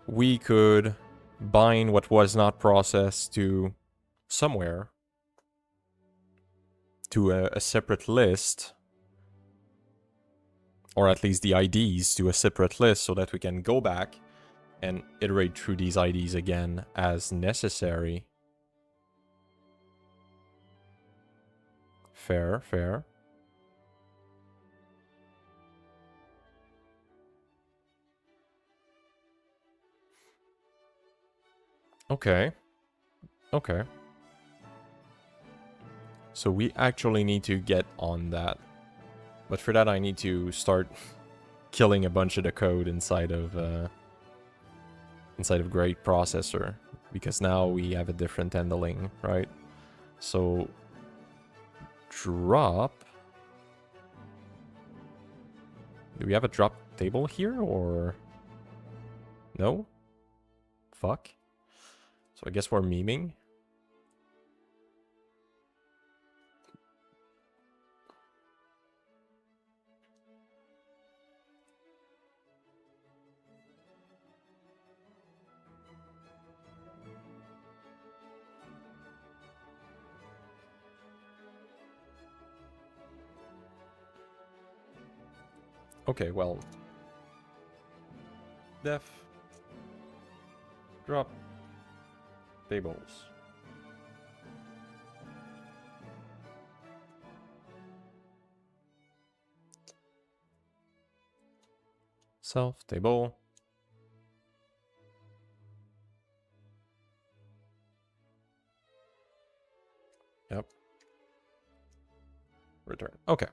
We could bind what was not processed to somewhere, to a separate list, or at least the IDs to a separate list, so that we can go back and iterate through these IDs again as necessary. Fair, fair. Okay. Okay. So we actually need to get on that. But for that I need to start killing a bunch of the code inside of Great Processor, because now we have a different handling, right? So drop. Do we have a drop table here, or no? Fuck. So I guess we're memeing. Okay, well, def drop tables. Self table. Yep. Return. Okay.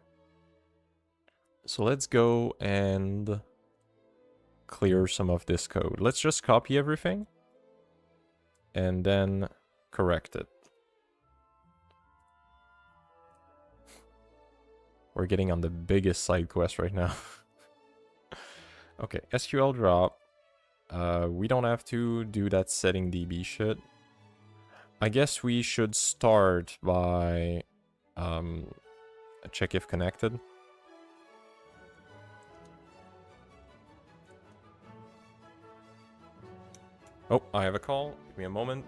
So let's go and clear some of this code. Let's just copy everything and then correct it. We're getting on the biggest side quest right now. Okay, SQL drop. We don't have to do that setting DB shit. I guess we should start by check if connected. Oh, I have a call. Give me a moment.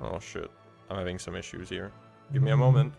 Oh shit, I'm having some issues here. Give me a moment.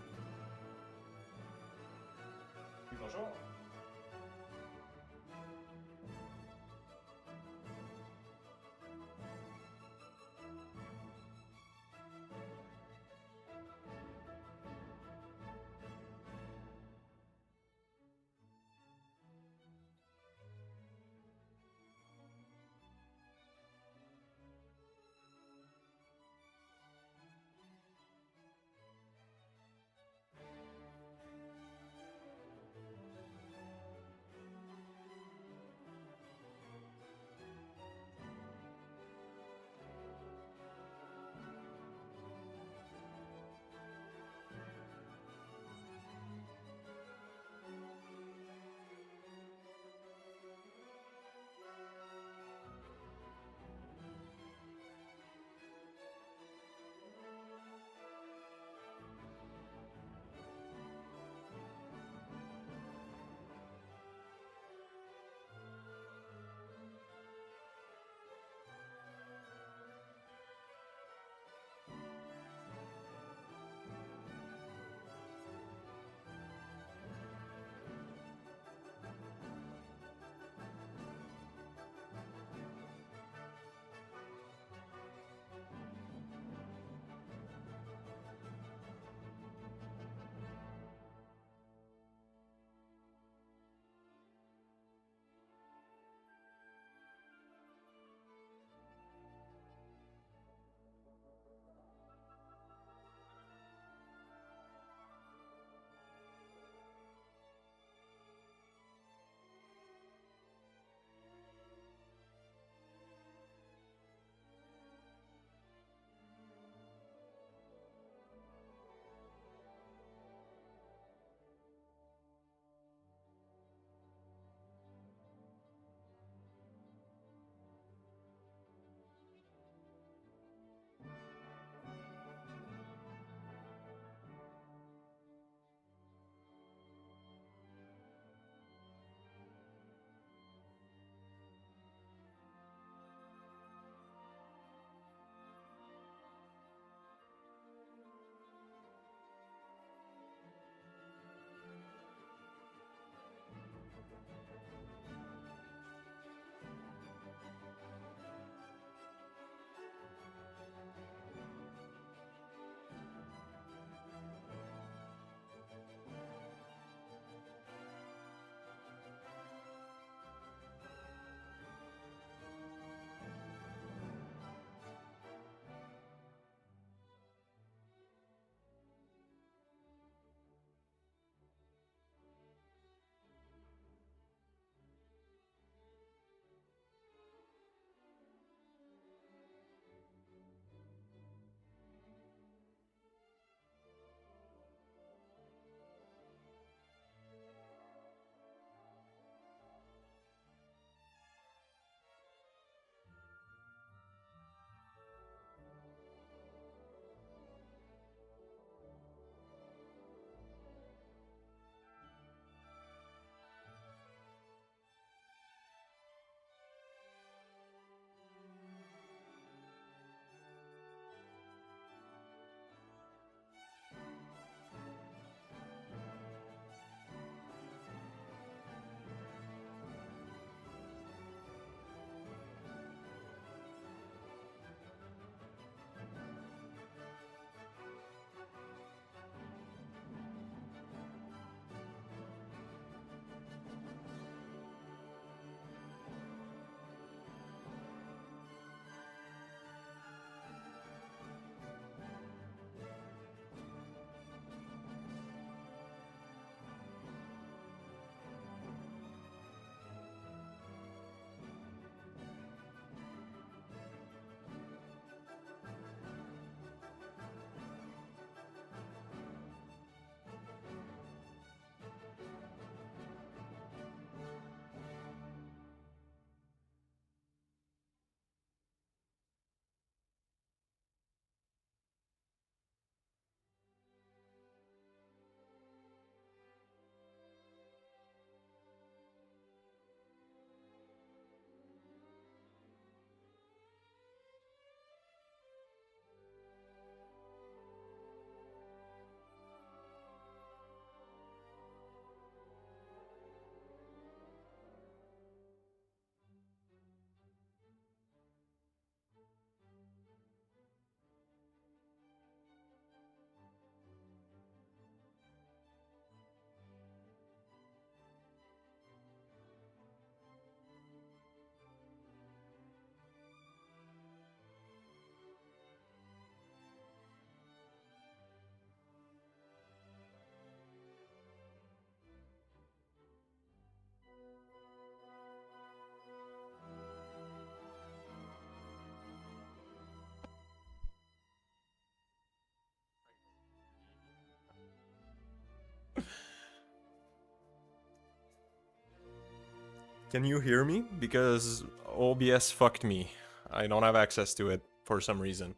Can you hear me? Because OBS fucked me. I don't have access to it for some reason.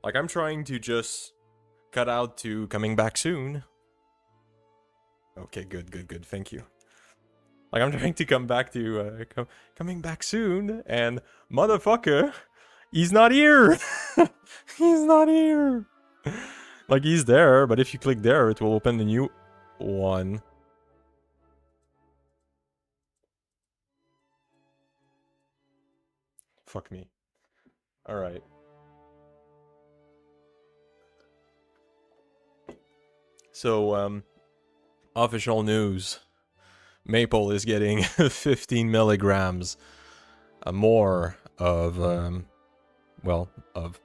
Like, I'm trying to just cut out to coming back soon. Okay, good, thank you. Like, I'm trying to come back to coming back soon, and motherfucker, he's not here! He's not here! Like, he's there, but if you click there, it will open the new one. Fuck me. Alright. So, official news. Maple is getting 15 milligrams more of, well, of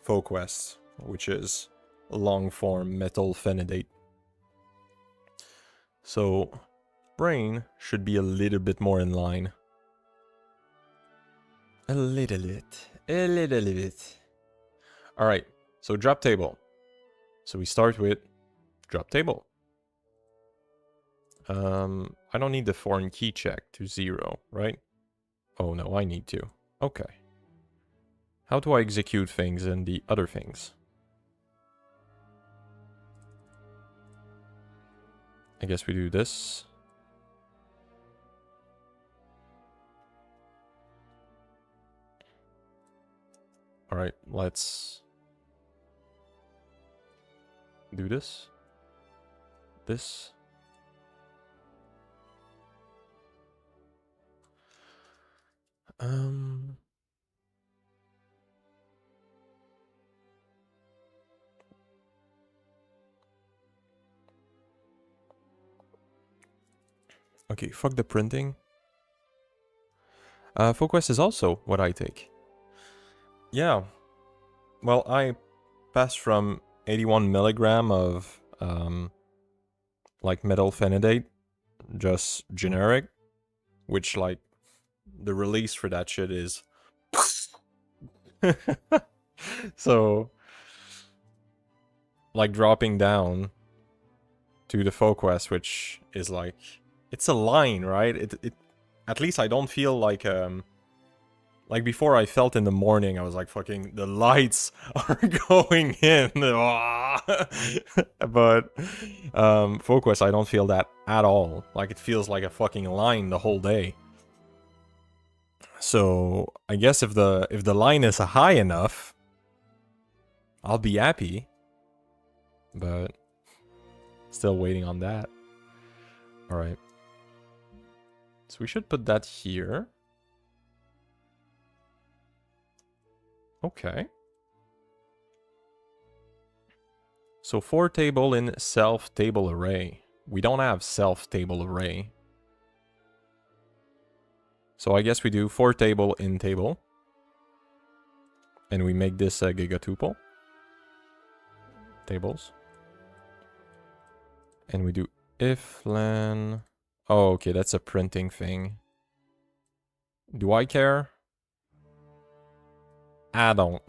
Foquest, which is long-form methylphenidate. So, brain should be a little bit more in line. A little bit. Alright, so drop table. So we start with drop table. I don't need the foreign key check to 0, right? Oh no, I need to. Okay. How do I execute things in the other things? I guess we do this. Alright, let's do this. This. Okay, fuck the printing. Foquest is also what I take. Yeah. Well, I passed from 81 milligram of, like, methylphenidate, just generic, which, like, the release for that shit is... So, like, dropping down to the Foquest, which is, like, it's a line, right? It at least I don't feel like before I felt in the morning, I was like, fucking, the lights are going in. But Foquest, I don't feel that at all. Like, it feels like a fucking line the whole day. So I guess if the line is high enough, I'll be happy. But still waiting on that. Alright. So we should put that here. Okay. So 4 table in self table array. We don't have self table array. So I guess we do 4 table in table. And we make this a gigatuple. Tables. And we do if len. Oh, okay, that's a printing thing. Do I care? I don't.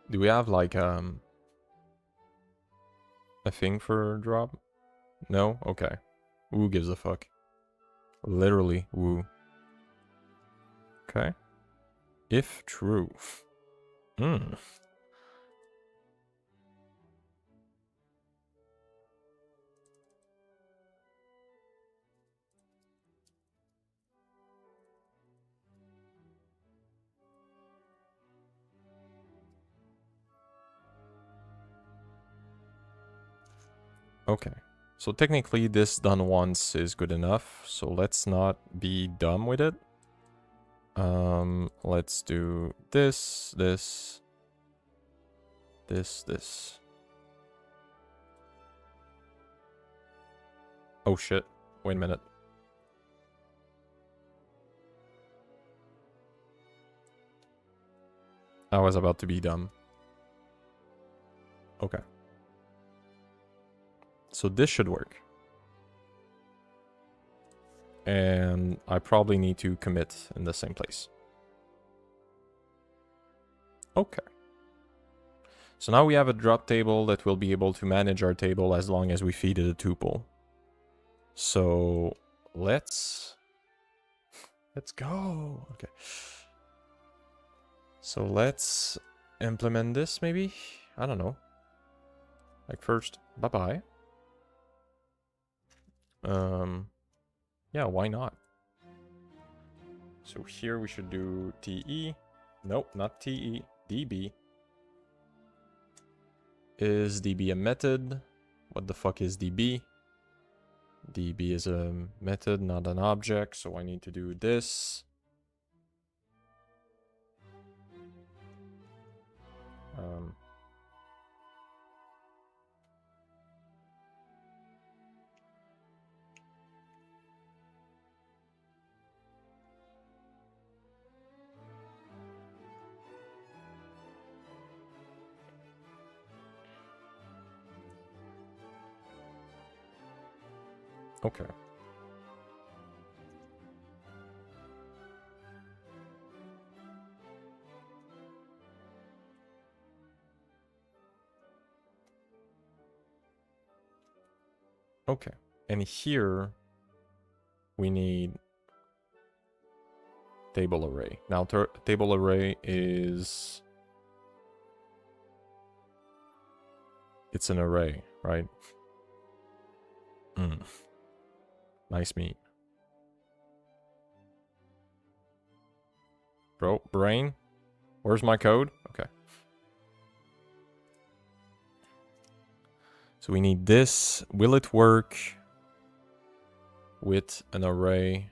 Do we have like a thing for drop? No? Okay. Who gives a fuck? Literally, woo. Okay. If true. Hmm. Okay. So technically this done once is good enough. So let's not be dumb with it. Let's do this, this, this. Oh shit. Wait a minute. I was about to be dumb. Okay. So this should work. And I probably need to commit in the same place. Okay. So now we have a drop table that will be able to manage our table as long as we feed it a tuple. So let's go. Okay. So let's implement this maybe. I don't know. Like first, bye-bye. Yeah, why not? So here we should do TE. Nope, not TE. DB. Is DB a method? What the fuck is DB? DB is a method, not an object, so I need to do this. Okay. Okay. And here we need table array. Now table array is... It's an array, right? Nice meat. Bro, brain? Where's my code? Okay. So we need this. Will it work with an array?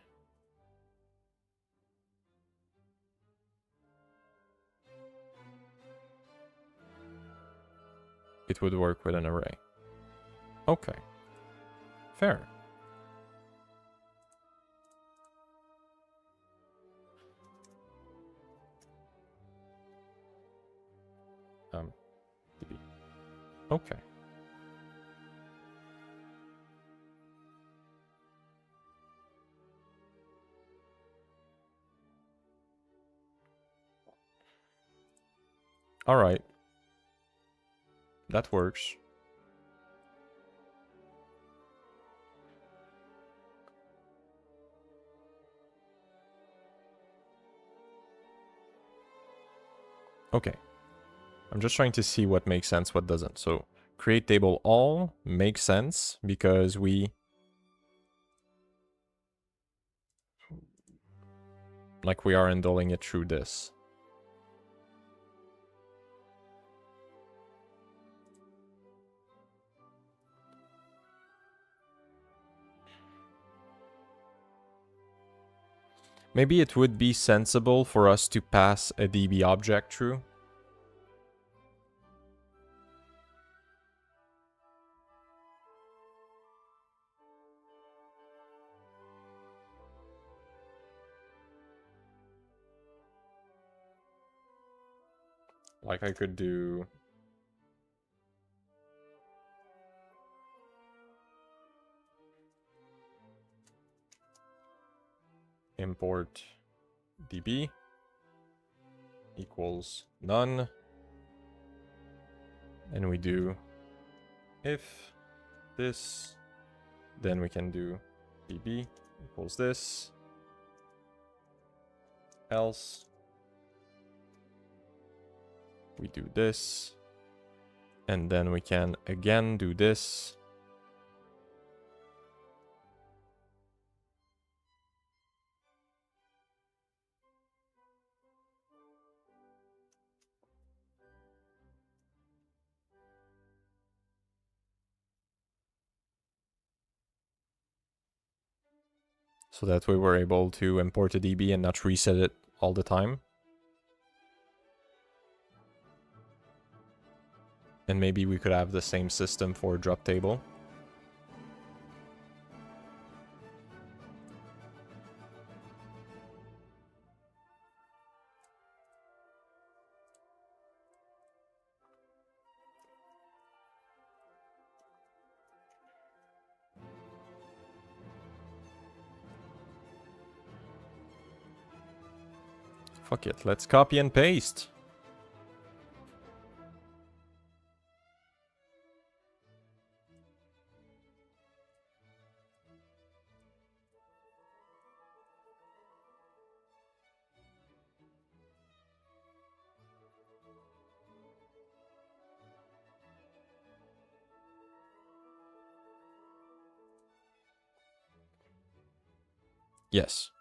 It would work with an array. Okay. Fair. DB. Okay. All right. That works. Okay. I'm just trying to see what makes sense, what doesn't. So create table all makes sense because we are handling it through this. Maybe it would be sensible for us to pass a DB object through. Like I could do... import DB equals none. And we do if this, then we can do DB equals this, else we do this, and then we can again do this. So that way we're able to import a DB and not reset it all the time. And maybe we could have the same system for drop table. Fuck it, let's copy and paste. Yes,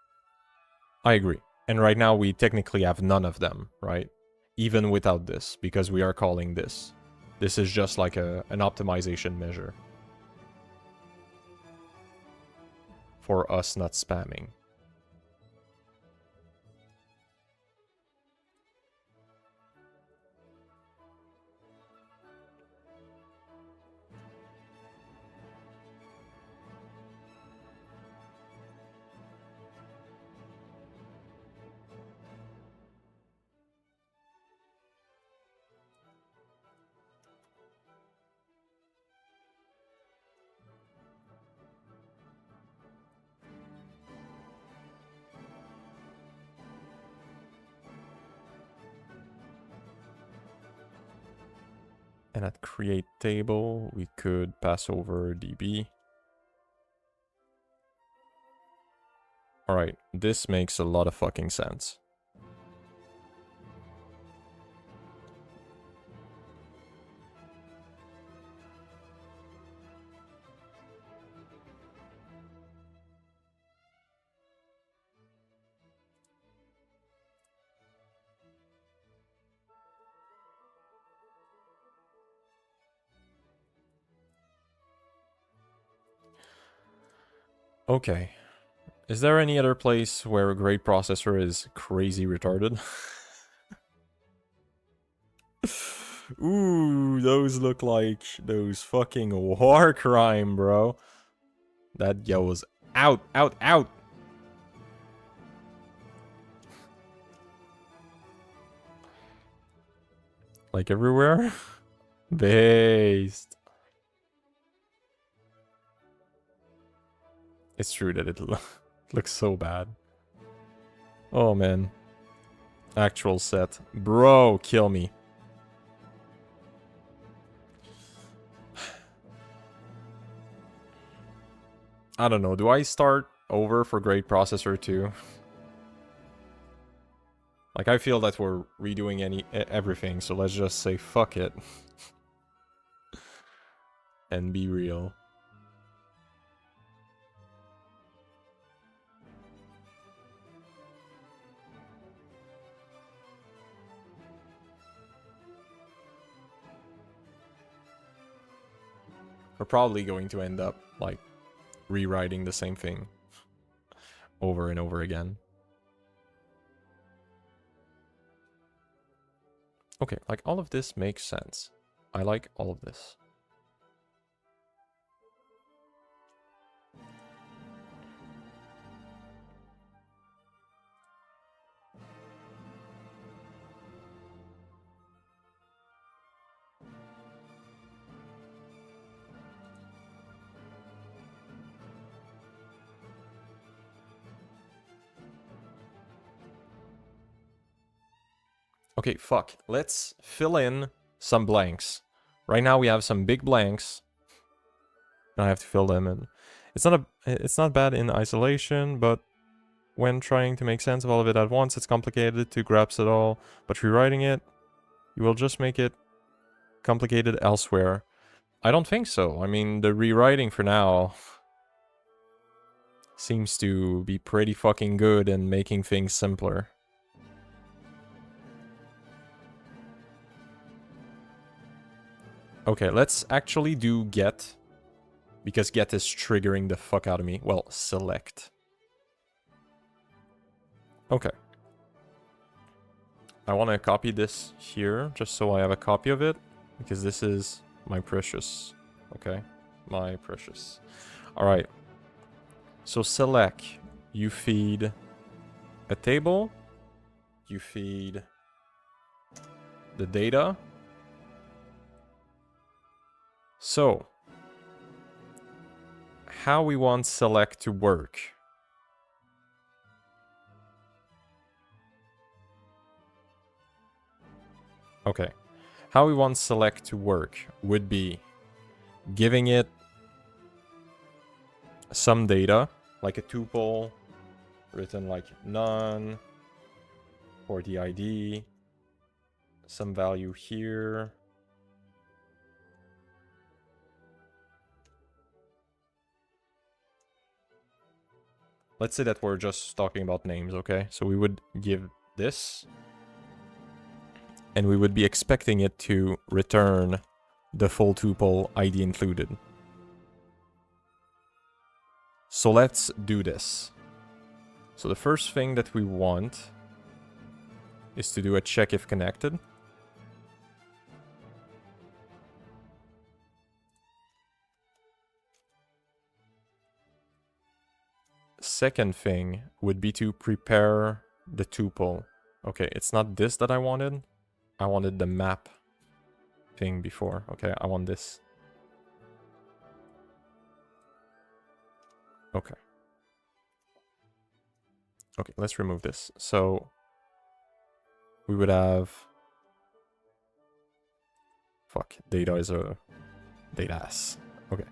I agree. And right now we technically have none of them, right? Even without this, because we are calling this. This is just like an optimization measure for us not spamming. And at create table, we could pass over DB. Alright, this makes a lot of fucking sense. Okay. Is there any other place where a great processor is crazy retarded? Ooh, those look like those fucking war crime, bro. That goes out, out, out. Like everywhere? Based. It's true that it looks so bad. Oh, man. Actual set. Bro, kill me. I don't know. Do I start over for great processor too? Like, I feel that we're redoing everything, so let's just say fuck it. And be real. We're probably going to end up, like, rewriting the same thing over and over again. Okay, like, all of this makes sense. I like all of this. Okay, fuck. Let's fill in some blanks. Right now we have some big blanks. And I have to fill them in. It's not bad in isolation, but when trying to make sense of all of it at once, it's complicated to grasp it all. But rewriting it, you will just make it complicated elsewhere. I don't think so. I mean, the rewriting for now seems to be pretty fucking good in making things simpler. Okay, let's actually do get, because get is triggering the fuck out of me. Well, select. Okay. I want to copy this here, just so I have a copy of it, because this is my precious. Okay, my precious. All right. So select, you feed a table, you feed the data. So, how we want select to work. Okay. How we want select to work would be giving it some data, like a tuple, written like none, for the ID, some value here. Let's say that we're just talking about names, okay? So we would give this, and we would be expecting it to return the full tuple ID included. So let's do this. So the first thing that we want is to do a check if connected. Second thing would be to prepare the tuple. Okay, it's not this that I wanted. I wanted the map thing before. Okay, I want this. Okay. Okay, let's remove this. So we would have... Fuck, data is a... data ass. Okay.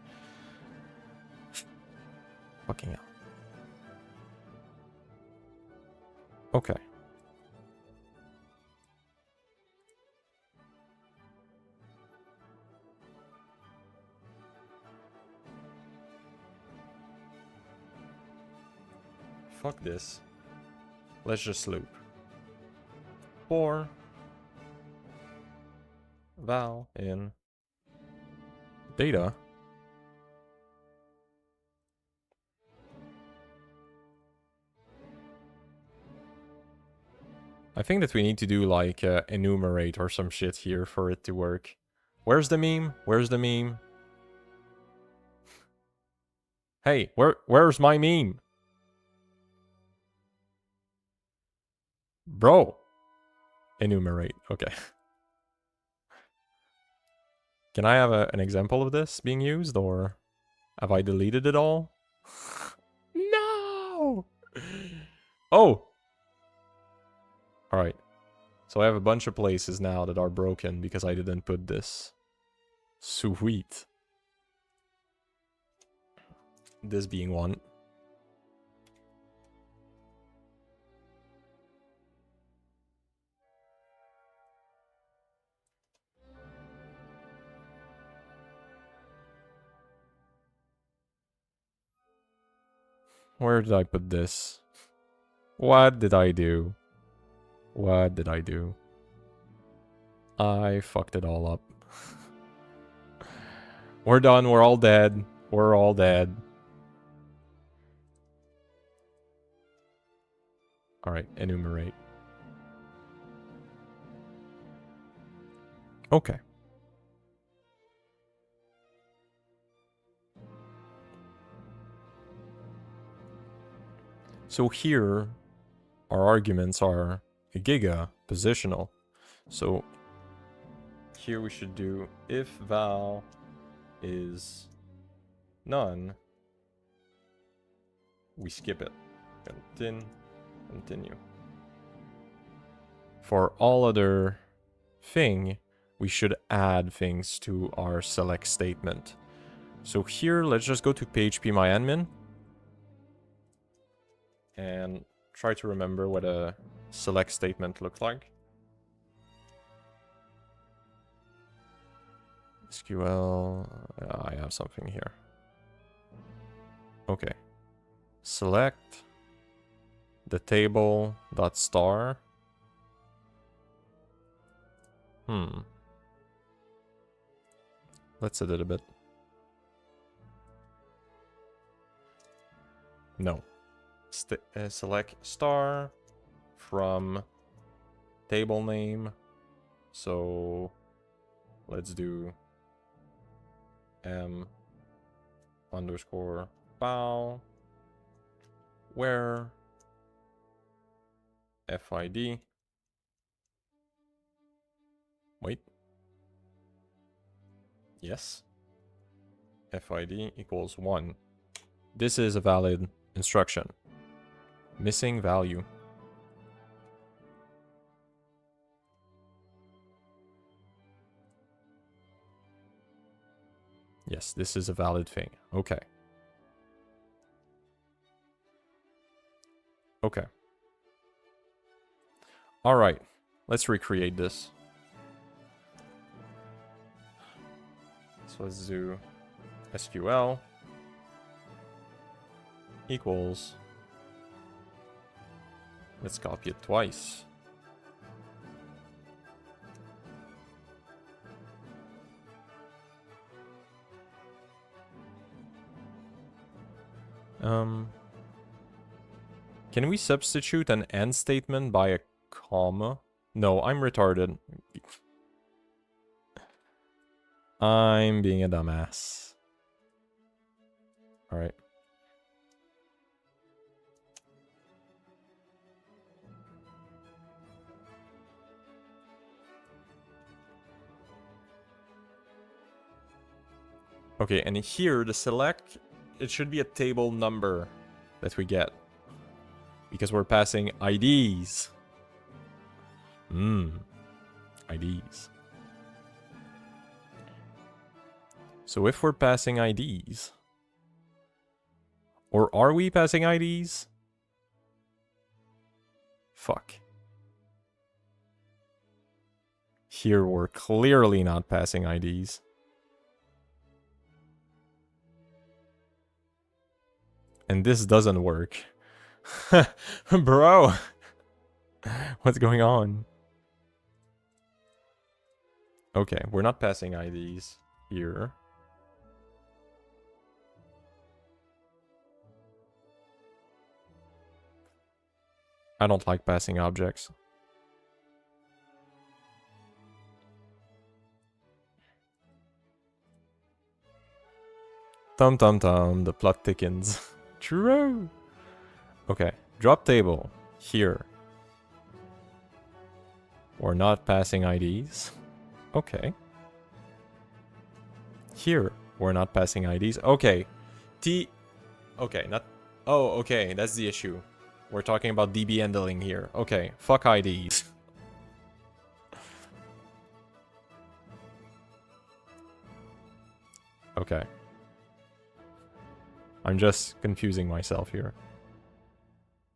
Fucking hell. Okay. Fuck this. Let's just loop. For val in data. I think that we need to do like enumerate or some shit here for it to work. Where's the meme? Where's the meme? Hey, where's my meme? Bro. Enumerate. Okay. Can I have an example of this being used, or have I deleted it all? No! Oh! Alright. So I have a bunch of places now that are broken because I didn't put this. Sweet. This being one. Where did I put this? What did I do? What did I do? I fucked it all up. We're done. We're all dead. We're all dead. Alright, enumerate. Okay. So here, our arguments are a giga positional. So here we should do if val is none, we skip it. Continue. For all other thing, we should add things to our select statement. So here, let's just go to phpMyAdmin and try to remember what a select statement looked like. SQL, I have something here. Okay. Select the table dot star. Let's edit a bit. No. Select star from table name. So let's do m underscore bow where FID. Wait. Yes. FID equals 1. This is a valid instruction. Missing value. Yes, this is a valid thing. Okay. Okay. All right. Let's recreate this. So let's do SQL equals. Let's copy it twice. Can we substitute an end statement by a comma? No, I'm retarded. I'm being a dumbass. All right. Okay, and here the select, it should be a table number that we get. Because we're passing IDs. IDs. So if we're passing IDs, or are we passing IDs? Fuck. Here we're clearly not passing IDs. And this doesn't work. Bro. What's going on? Okay, we're not passing IDs here. I don't like passing objects. Tum tum tum, the plot thickens. True. Okay, drop table here. We're not passing IDs. Okay. Here, we're not passing IDs. Okay. Okay, not... Oh, okay, that's the issue. We're talking about DB handling here. Okay, fuck IDs. Okay. I'm just confusing myself here.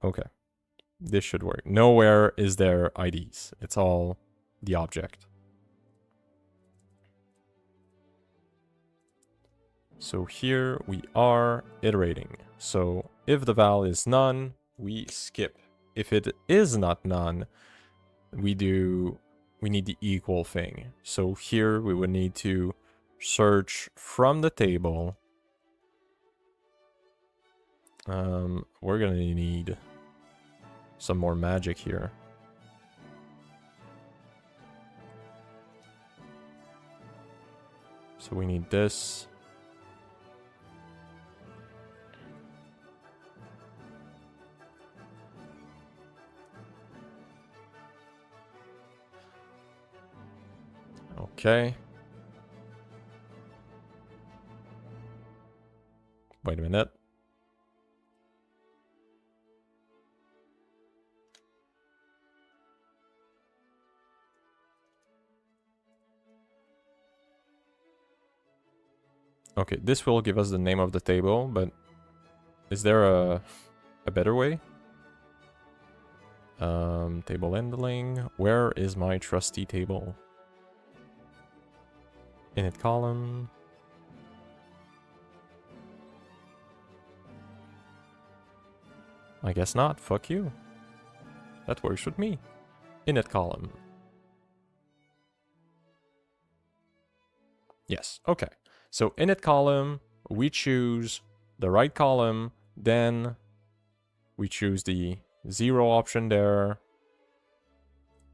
Okay. This should work. Nowhere is there IDs. It's all the object. So here we are iterating. So if the val is none, we skip. If it is not none, we need the equal thing. So here we would need to search from the table. We're gonna need some more magic here. So we need this. Okay. Wait a minute. Okay, this will give us the name of the table, but is there a better way? Table handling. Where is my trusty table? Init column. I guess not. Fuck you. That works with me. Init column. Yes, okay. So init column, we choose the right column, then we choose the 0 option there.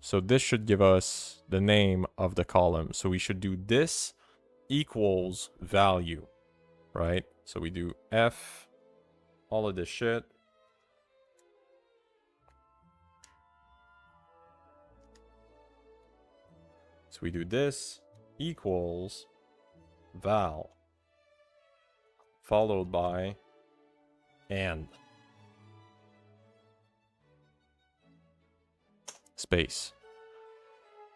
So this should give us the name of the column. So we should do this equals value, right? So we do F, all of this shit. So we do this equals val, followed by and. Space.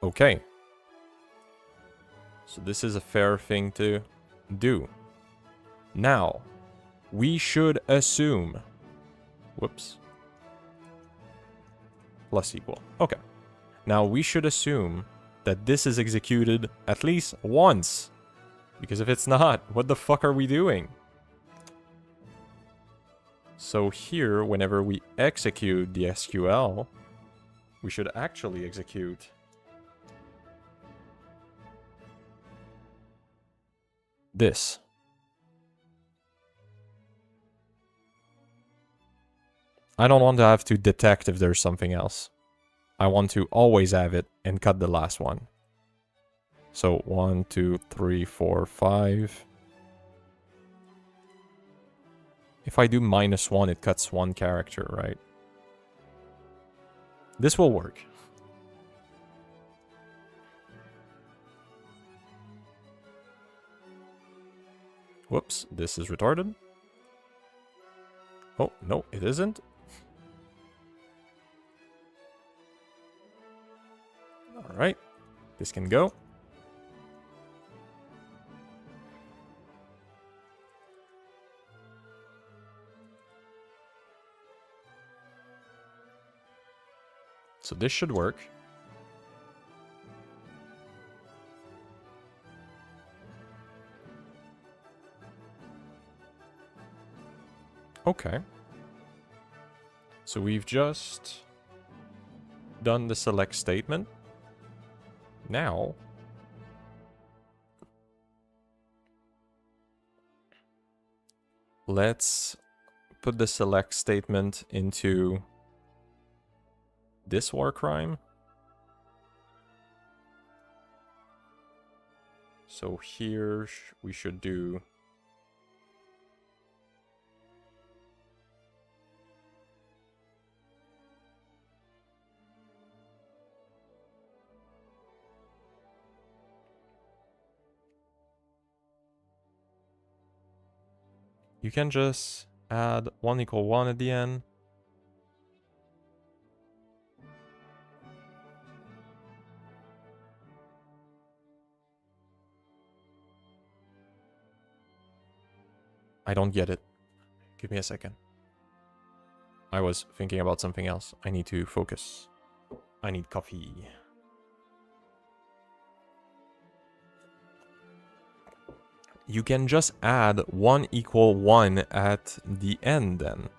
Okay. So this is a fair thing to do. Now, we should assume... Whoops. Plus equal. Okay. Now, we should assume that this is executed at least once. Because if it's not, what the fuck are we doing? So here, whenever we execute the SQL, we should actually execute this. I don't want to have to detect if there's something else. I want to always have it and cut the last one. So 1, 2, 3, 4, 5. If I do -1, it cuts one character, right? This will work. Whoops, this is retarded. Oh, no, it isn't. Alright, this can go. So this should work. Okay. So we've just done the select statement. Now, let's put the select statement into this war crime. So here we should do you can just add 1 = 1 at the end. I don't get it. Give me a second. I was thinking about something else. I need to focus. I need coffee. You can just add 1 = 1 at the end then.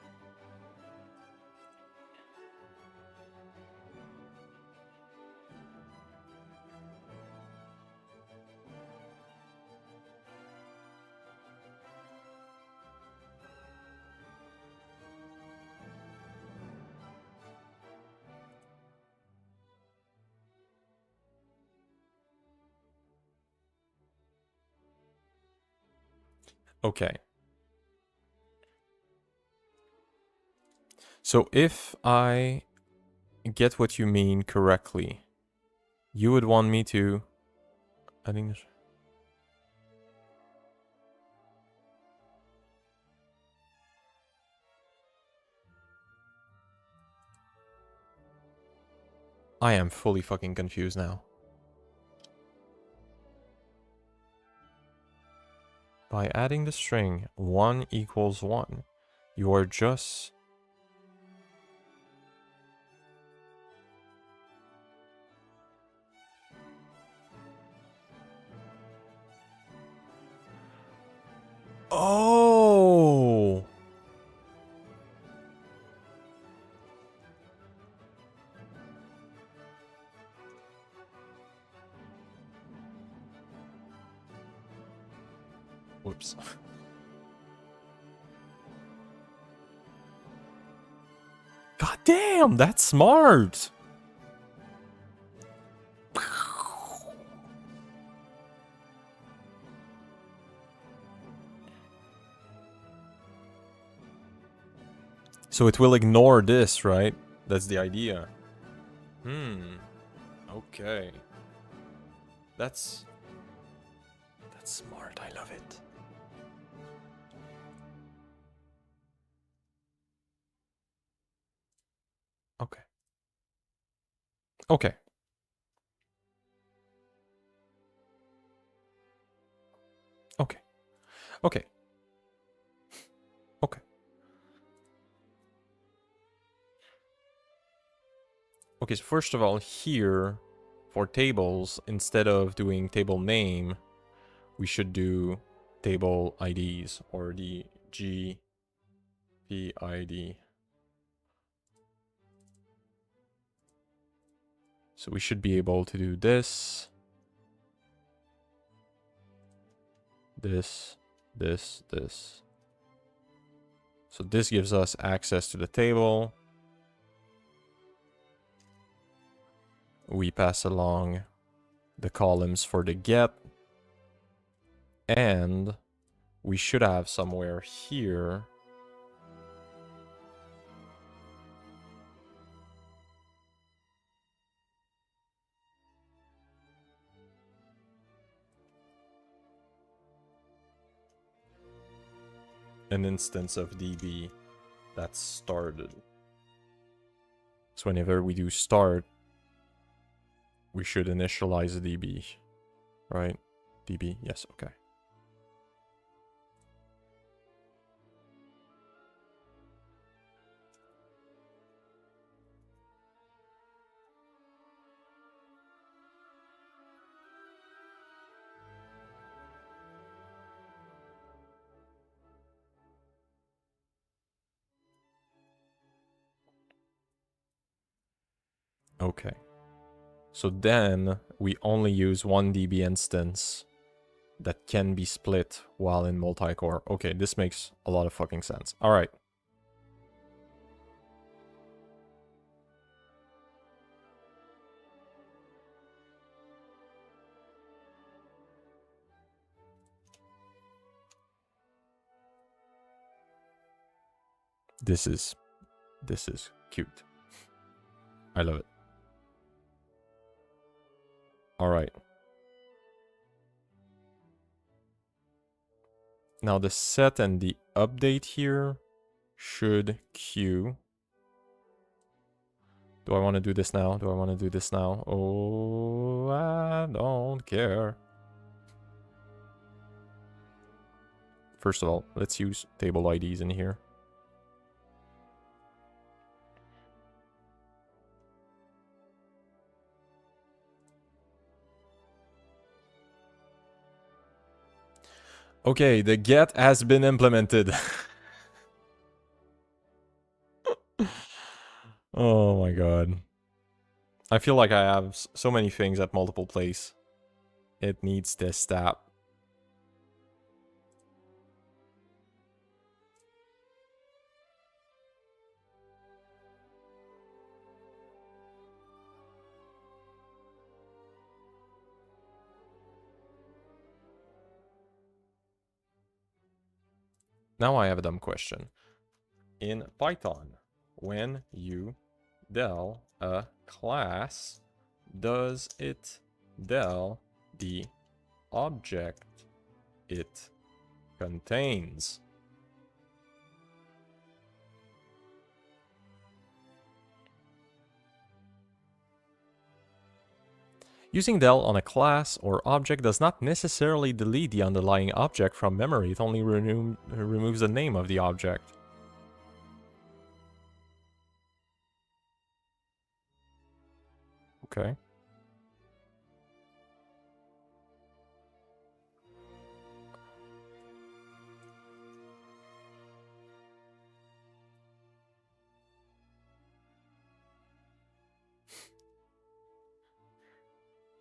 Okay. So if I get what you mean correctly, you would want me to... I think there's... I am fully fucking confused now. By adding the string 1 = 1, you are just... Oh! Whoops. God damn, that's smart! So it will ignore this, right? That's the idea. Okay. That's smart. I love it. Okay. Okay. Okay. Okay. Okay. Okay, so first of all, here, for tables, instead of doing table name, we should do table IDs, or the GPID. So we should be able to do this, this, this. So this gives us access to the table. We pass along the columns for the get. And we should have somewhere here an instance of DB that's started. So whenever we do start, we should initialize the DB, right? DB, yes, okay. Okay. So then we only use one DB instance that can be split while in multi-core. Okay, this makes a lot of fucking sense. All right. This is cute. I love it. All right. Now the set and the update here should queue. Do I want to do this now? Do I want to do this now? Oh, I don't care. First of all, let's use table IDs in here. Okay, the get has been implemented. Oh my god. I feel like I have so many things at multiple places. It needs this step. Now I have a dumb question. In Python, when you del a class, does it del the object it contains? Using del on a class or object does not necessarily delete the underlying object from memory, it only removes the name of the object. Okay.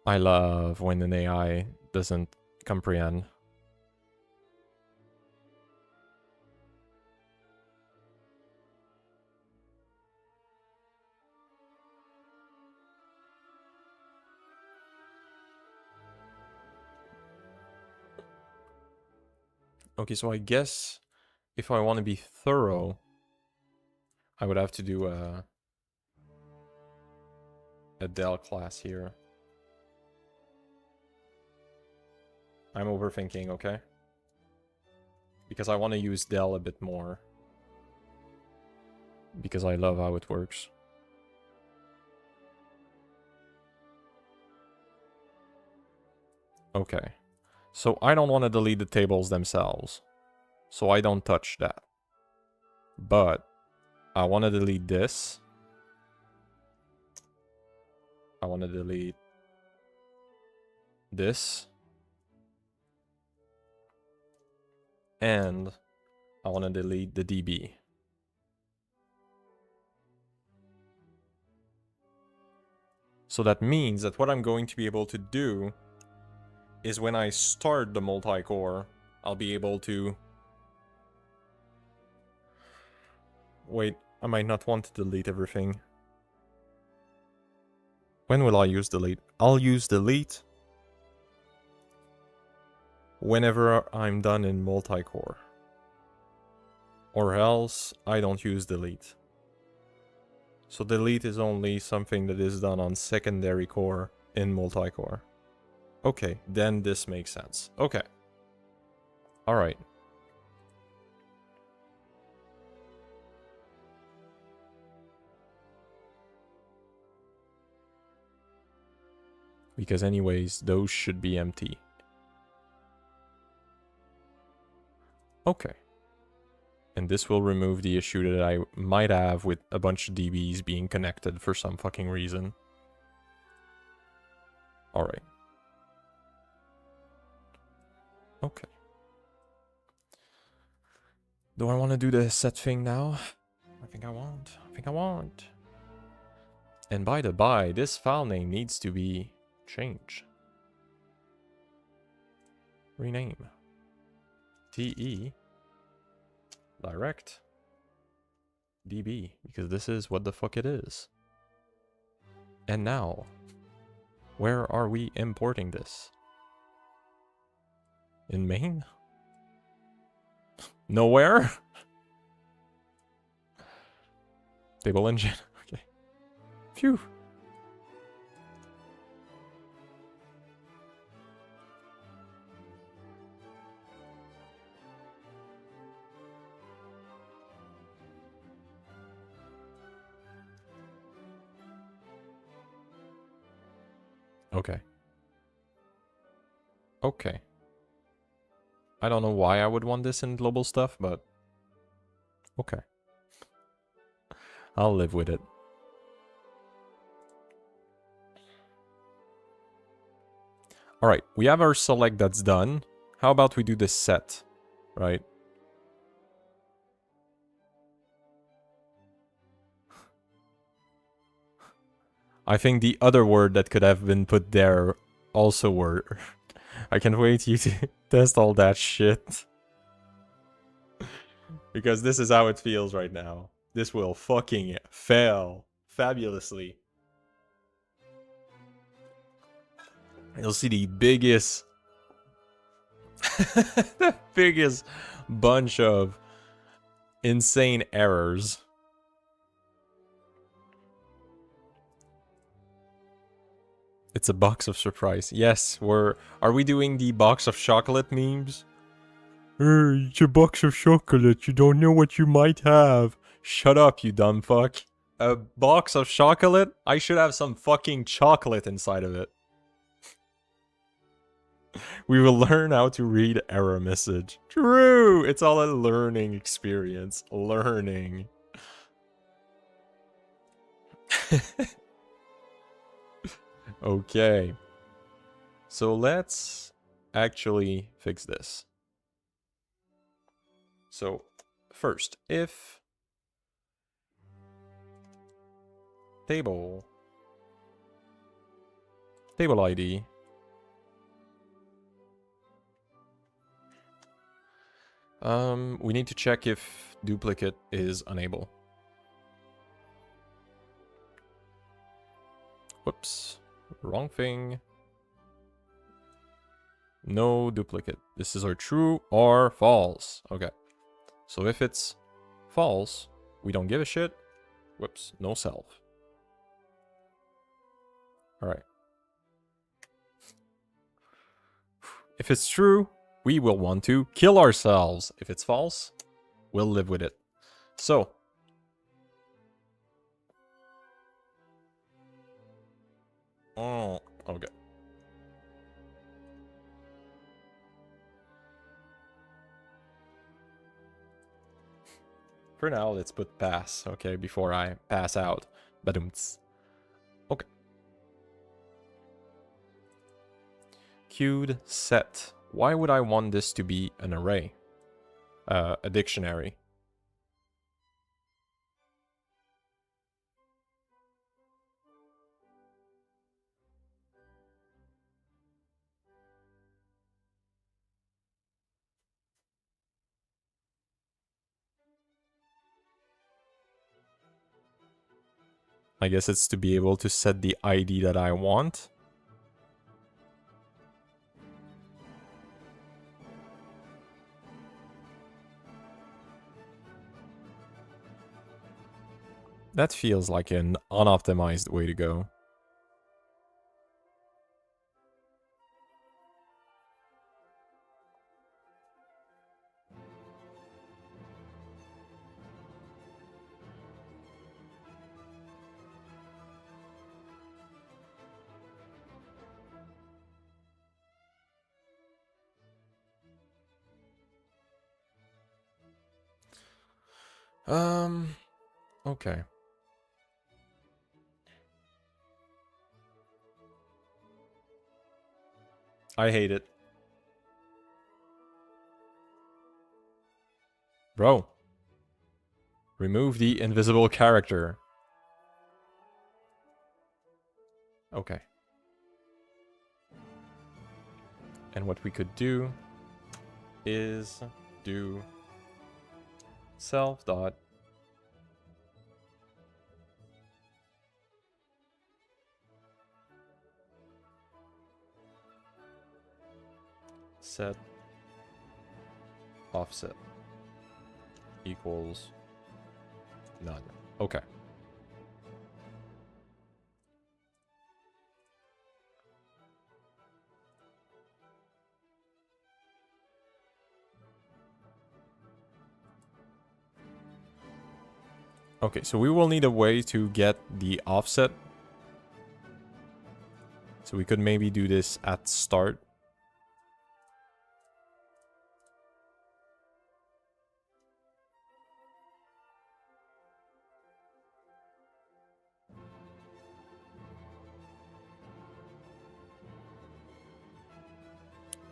I love when an AI doesn't comprehend. Okay, so I guess if I want to be thorough, I would have to do a del class here. I'm overthinking, okay? Because I want to use del a bit more. Because I love how it works. Okay. So I don't want to delete the tables themselves. So I don't touch that. But I want to delete this. I want to delete this. And I want to delete the DB. So that means that what I'm going to be able to do is when I start the multi-core, I'll be able to... Wait, I might not want to delete everything. When will I use delete? I'll use delete whenever I'm done in multi-core. Or else, I don't use delete. So delete is only something that is done on secondary core in multi-core. Okay, then this makes sense. Okay. Alright. Because anyways, those should be empty. Okay. And this will remove the issue that I might have with a bunch of DBs being connected for some fucking reason. Alright. Okay. Do I want to do the set thing now? I think I want. And by the by, this file name needs to be changed. Rename. TE direct DB, because this is what the fuck it is. And now, where are we importing this? In main? Nowhere? Table engine. Okay. Phew. Okay. Okay. I don't know why I would want this in global stuff, but okay. I'll live with it. Alright, we have our select that's done. How about we do the set, right? I think the other word that could have been put there also were. I can't wait you to test all that shit. Because this is how it feels right now. This will fucking fail fabulously. You'll see the biggest... the biggest bunch of insane errors. It's a box of surprise. Yes, are we doing the box of chocolate memes? It's a box of chocolate. You don't know what you might have. Shut up, you dumb fuck. A box of chocolate? I should have some fucking chocolate inside of it. We will learn how to read error message. True! It's all a learning experience. Learning. Okay. So let's actually fix this. So, first, if table ID we need to check if duplicate is unable. Whoops, wrong thing. No duplicate. This is our true or false. Okay. So if it's false, we don't give a shit. Whoops, no self. Alright. If it's true, we will want to kill ourselves. If it's false, we'll live with it. So. Oh, okay. For now, let's put pass, okay, before I pass out. Badumts. Okay. Queued set. Why would I want this to be an array? A dictionary. I guess it's to be able to set the ID that I want. That feels like an unoptimized way to go. Okay. I hate it. Bro. Remove the invisible character. Okay. And what we could do is do self dot set offset equals none. Okay. Okay, so we will need a way to get the offset. So we could maybe do this at start.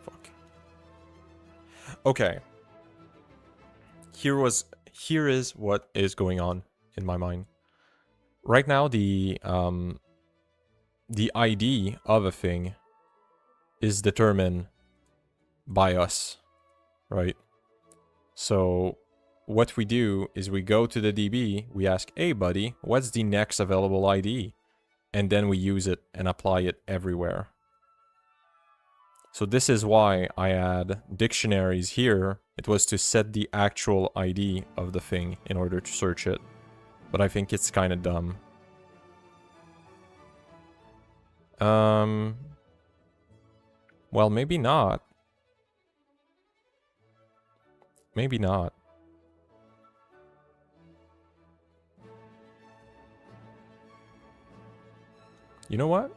Fuck. Okay. Here is what is going on in my mind. Right now the ID of a thing is determined by us, right? So what we do is we go to the DB, we ask, hey buddy, what's the next available ID? And then we use it and apply it everywhere. So this is why I add dictionaries here. It was to set the actual ID of the thing in order to search it. But I think it's kind of dumb. Well, maybe not. Maybe not. You know what?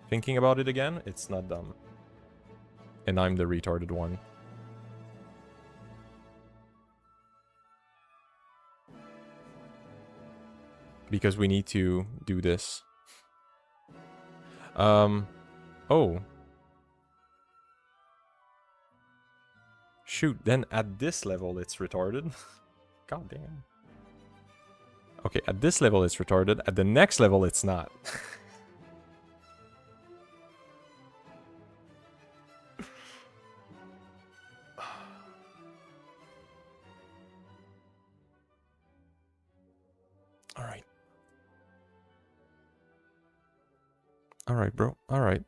Thinking about it again, it's not dumb. And I'm the retarded one. Because we need to do this. Oh. Shoot, then at this level it's retarded. God damn. Okay, at this level it's retarded. At the next level it's not. Alright. Alright, bro. Alright.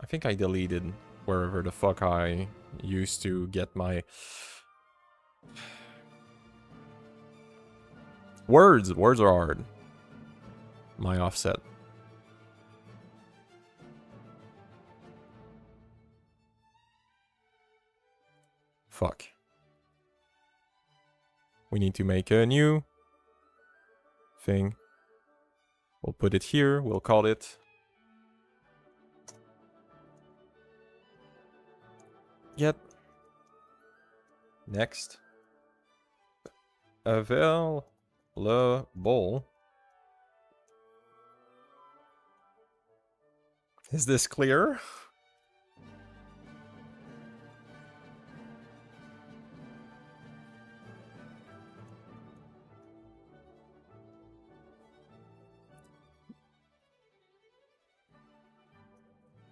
I think I deleted wherever the fuck I used to get my... Words! Words are hard. My offset. Fuck. We need to make a new thing. We'll put it here. We'll call it Yet. Next. Available. Is this clear?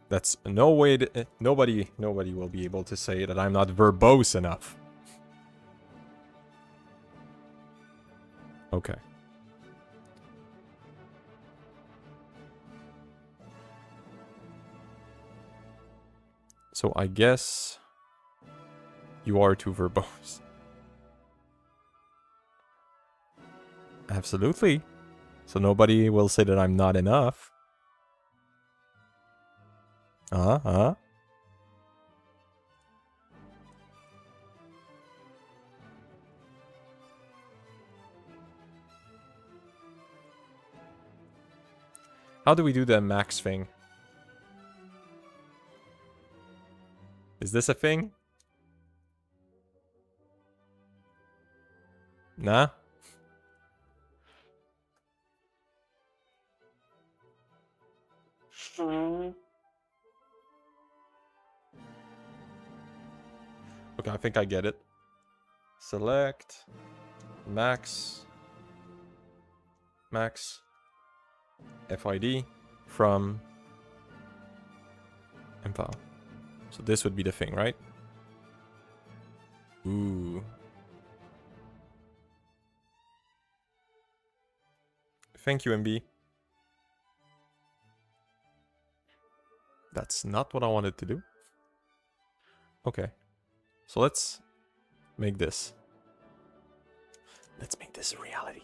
That's no way to, nobody will be able to say that I'm not verbose enough. Okay. So I guess you are too verbose. Absolutely. So nobody will say that I'm not enough. Uh-huh. How do we do the max thing? Is this a thing? Nah? Okay, I think I get it. Select max FID from info. So this would be the thing, right? Ooh. Thank you, MB. That's not what I wanted to do. Okay. So let's make this. Let's make this a reality.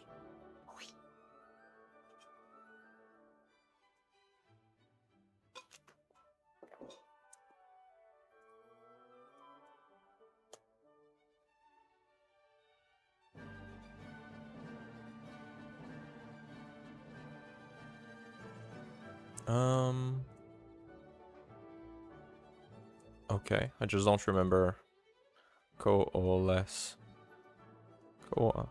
Okay, I just don't remember. Coalesce. Well.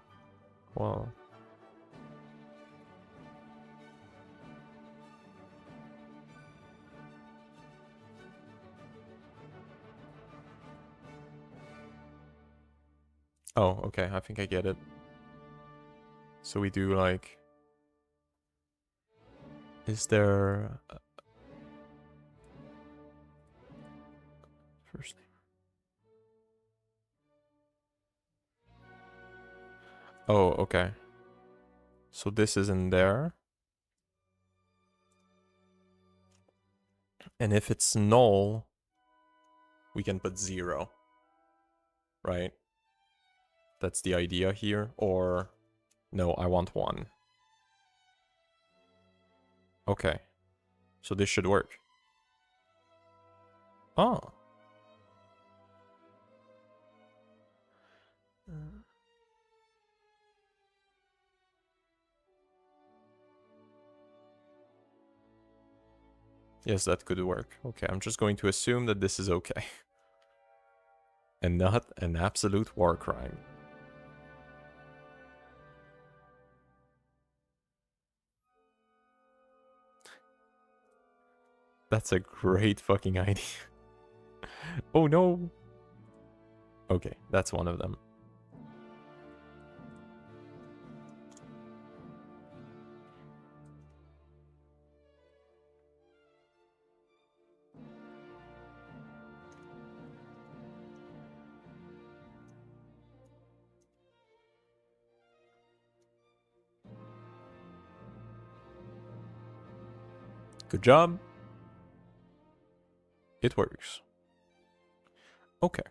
Oh, okay, I think I get it. So we do like... Is there... First name. Oh, okay. So this is in there. And if it's null, we can put 0. Right? That's the idea here. Or... No, I want 1. Okay. So this should work. Oh. Yes, that could work. Okay, I'm just going to assume that this is okay. And not an absolute war crime. That's a great fucking idea. Oh no! Okay, that's one of them. Good job. It works. Okay.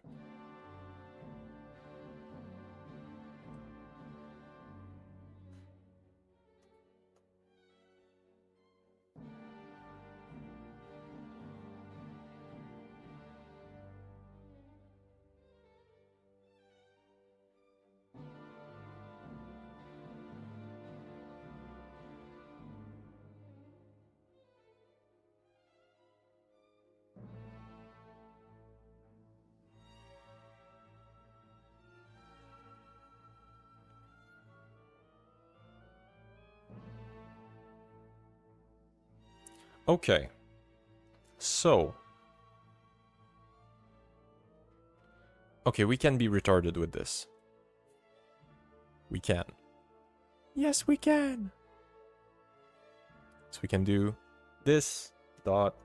Okay. So. Okay, we can be retarded with this. We can. Yes, we can. So we can do this dot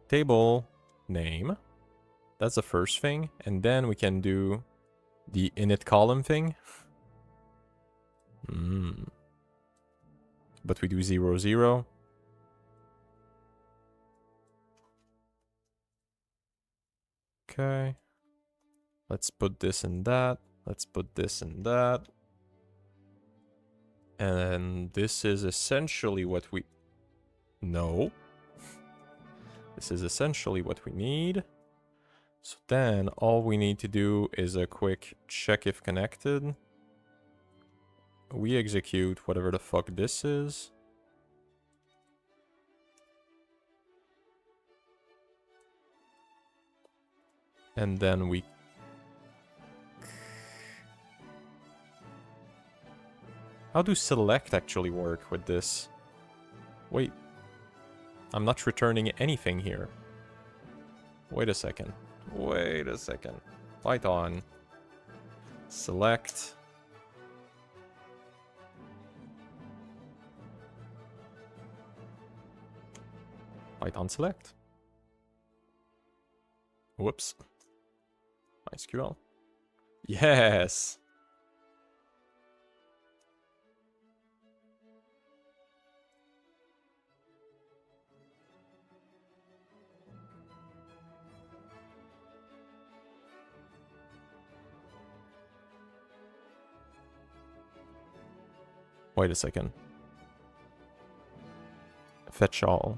table name. That's the first thing. And then we can do the init column thing. But we do 0, 0. Okay. Let's put this in that. Let's put this in that. And this is essentially what we... No. This is essentially what we need. So then all we need to do is a quick check if connected. We execute whatever the fuck this is. And then we... How do select actually work with this? Wait. I'm not returning anything here. Wait a second. Wait a second. Python. Select. Python select. Whoops. MySQL. Yes! Wait a second. Fetch all.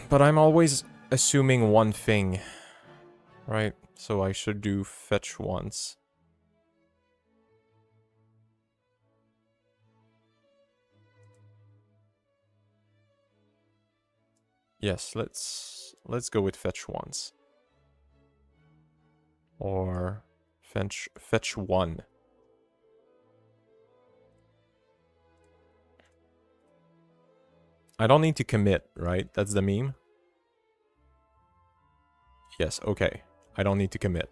But I'm always assuming one thing, right? So I should do fetch once. Yes, let's go with fetch once. Or fetch one. I don't need to commit, right? That's the meme. Yes, okay. I don't need to commit.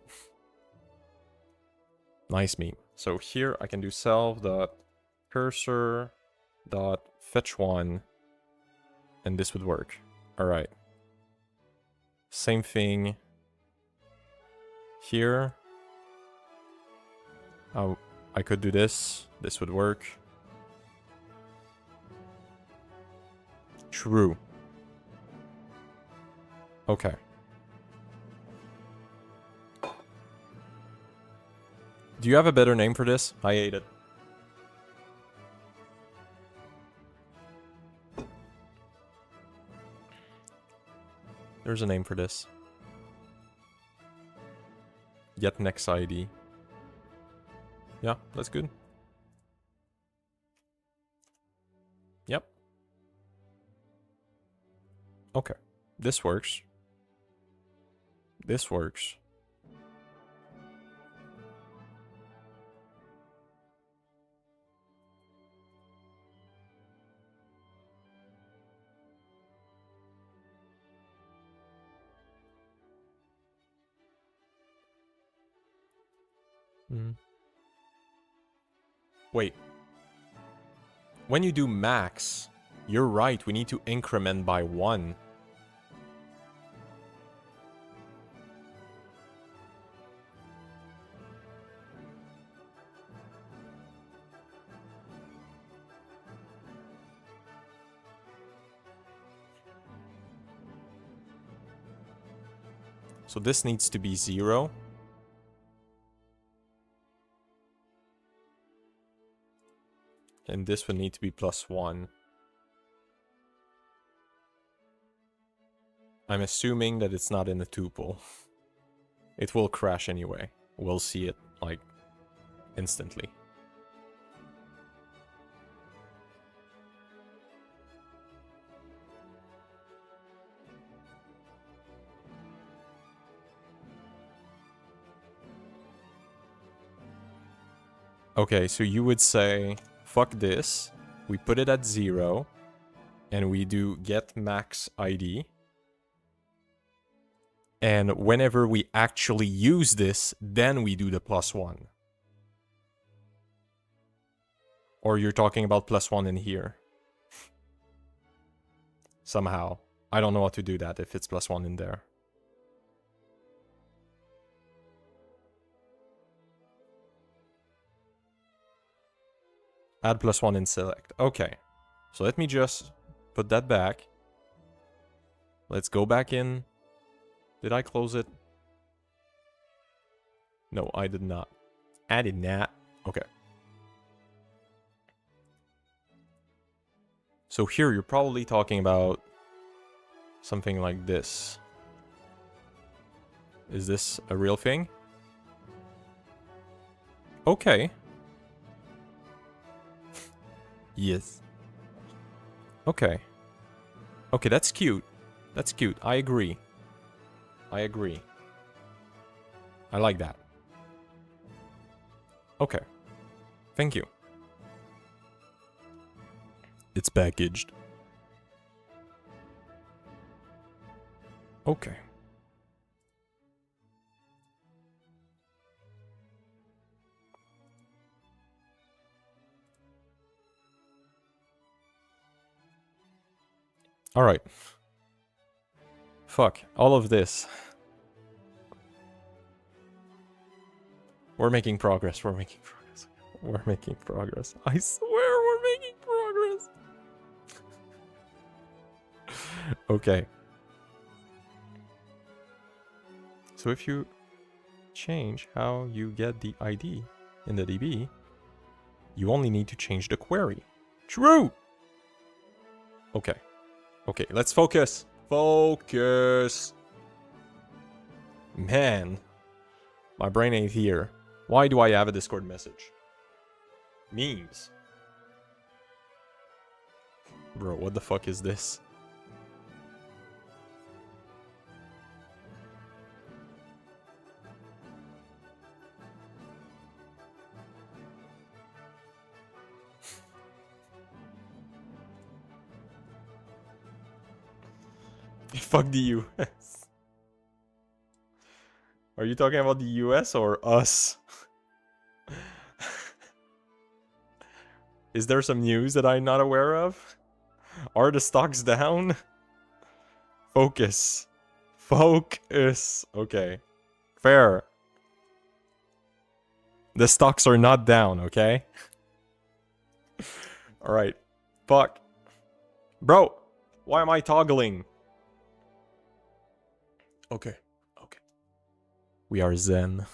Nice meme. So here I can do self.cursor.fetch1, and this would work. All right. Same thing here. Oh, I could do this. This would work. True. Okay. Do you have a better name for this? I ate it. There's a name for this. Get next ID. Yeah, that's good. Yep. Okay. This works. This works. Wait. When you do max, you're right, we need to increment by 1. So this needs to be 0. And this would need to be +1. I'm assuming that it's not in the tuple. It will crash anyway. We'll see it, like, instantly. Okay, so you would say, fuck this. We put it at 0. And we do get max ID. And whenever we actually use this, then we do the +1. Or you're talking about +1 in here. Somehow. I don't know how to do that if it's +1 in there. Add +1 in select. Okay. So let me just put that back. Let's go back in. Did I close it? No, I did not. I did not. Okay. So here you're probably talking about something like this. Is this a real thing? Okay. Yes. Okay. Okay, that's cute. That's cute. I agree. I agree. I like that. Okay. Thank you. It's packaged. Okay. All right. Fuck. All of this. We're making progress. We're making progress. We're making progress. I swear we're making progress. Okay. So if you change how you get the ID in the DB, you only need to change the query. True! Okay. Okay, let's focus. Focus. Man. My brain ain't here. Why do I have a Discord message? Memes. Bro, what the fuck is this? Fuck the US. Are you talking about the US or us? Is there some news that I'm not aware of? Are the stocks down? Focus. Focus. Okay. Fair. The stocks are not down, okay? Alright. Fuck. Bro, why am I toggling? Okay. Okay. We are zen.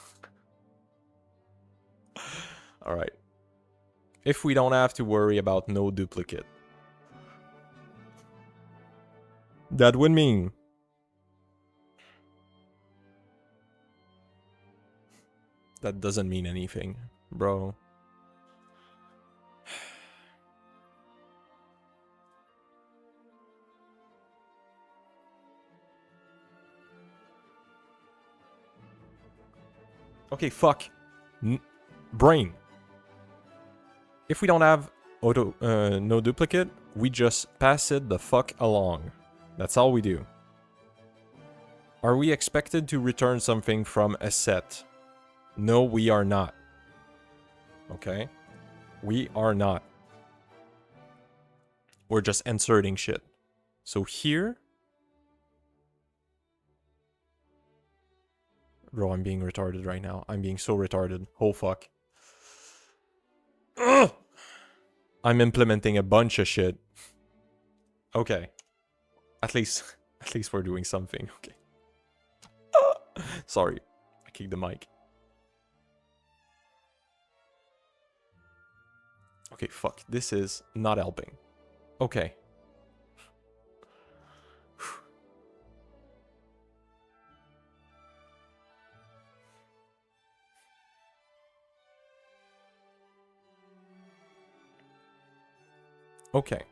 Alright. If we don't have to worry about no duplicate. That would mean... That doesn't mean anything, bro. Okay, fuck. Brain. If we don't have no duplicate, we just pass it the fuck along. That's all we do. Are we expected to return something from a set? No, we are not. Okay? We are not. We're just inserting shit. So here... Bro, I'm being retarded right now. I'm being so retarded. Oh, fuck. Ugh! I'm implementing a bunch of shit. Okay. At least we're doing something. Okay. Sorry. I kicked the mic. Okay, fuck. This is not helping. Okay. Okay.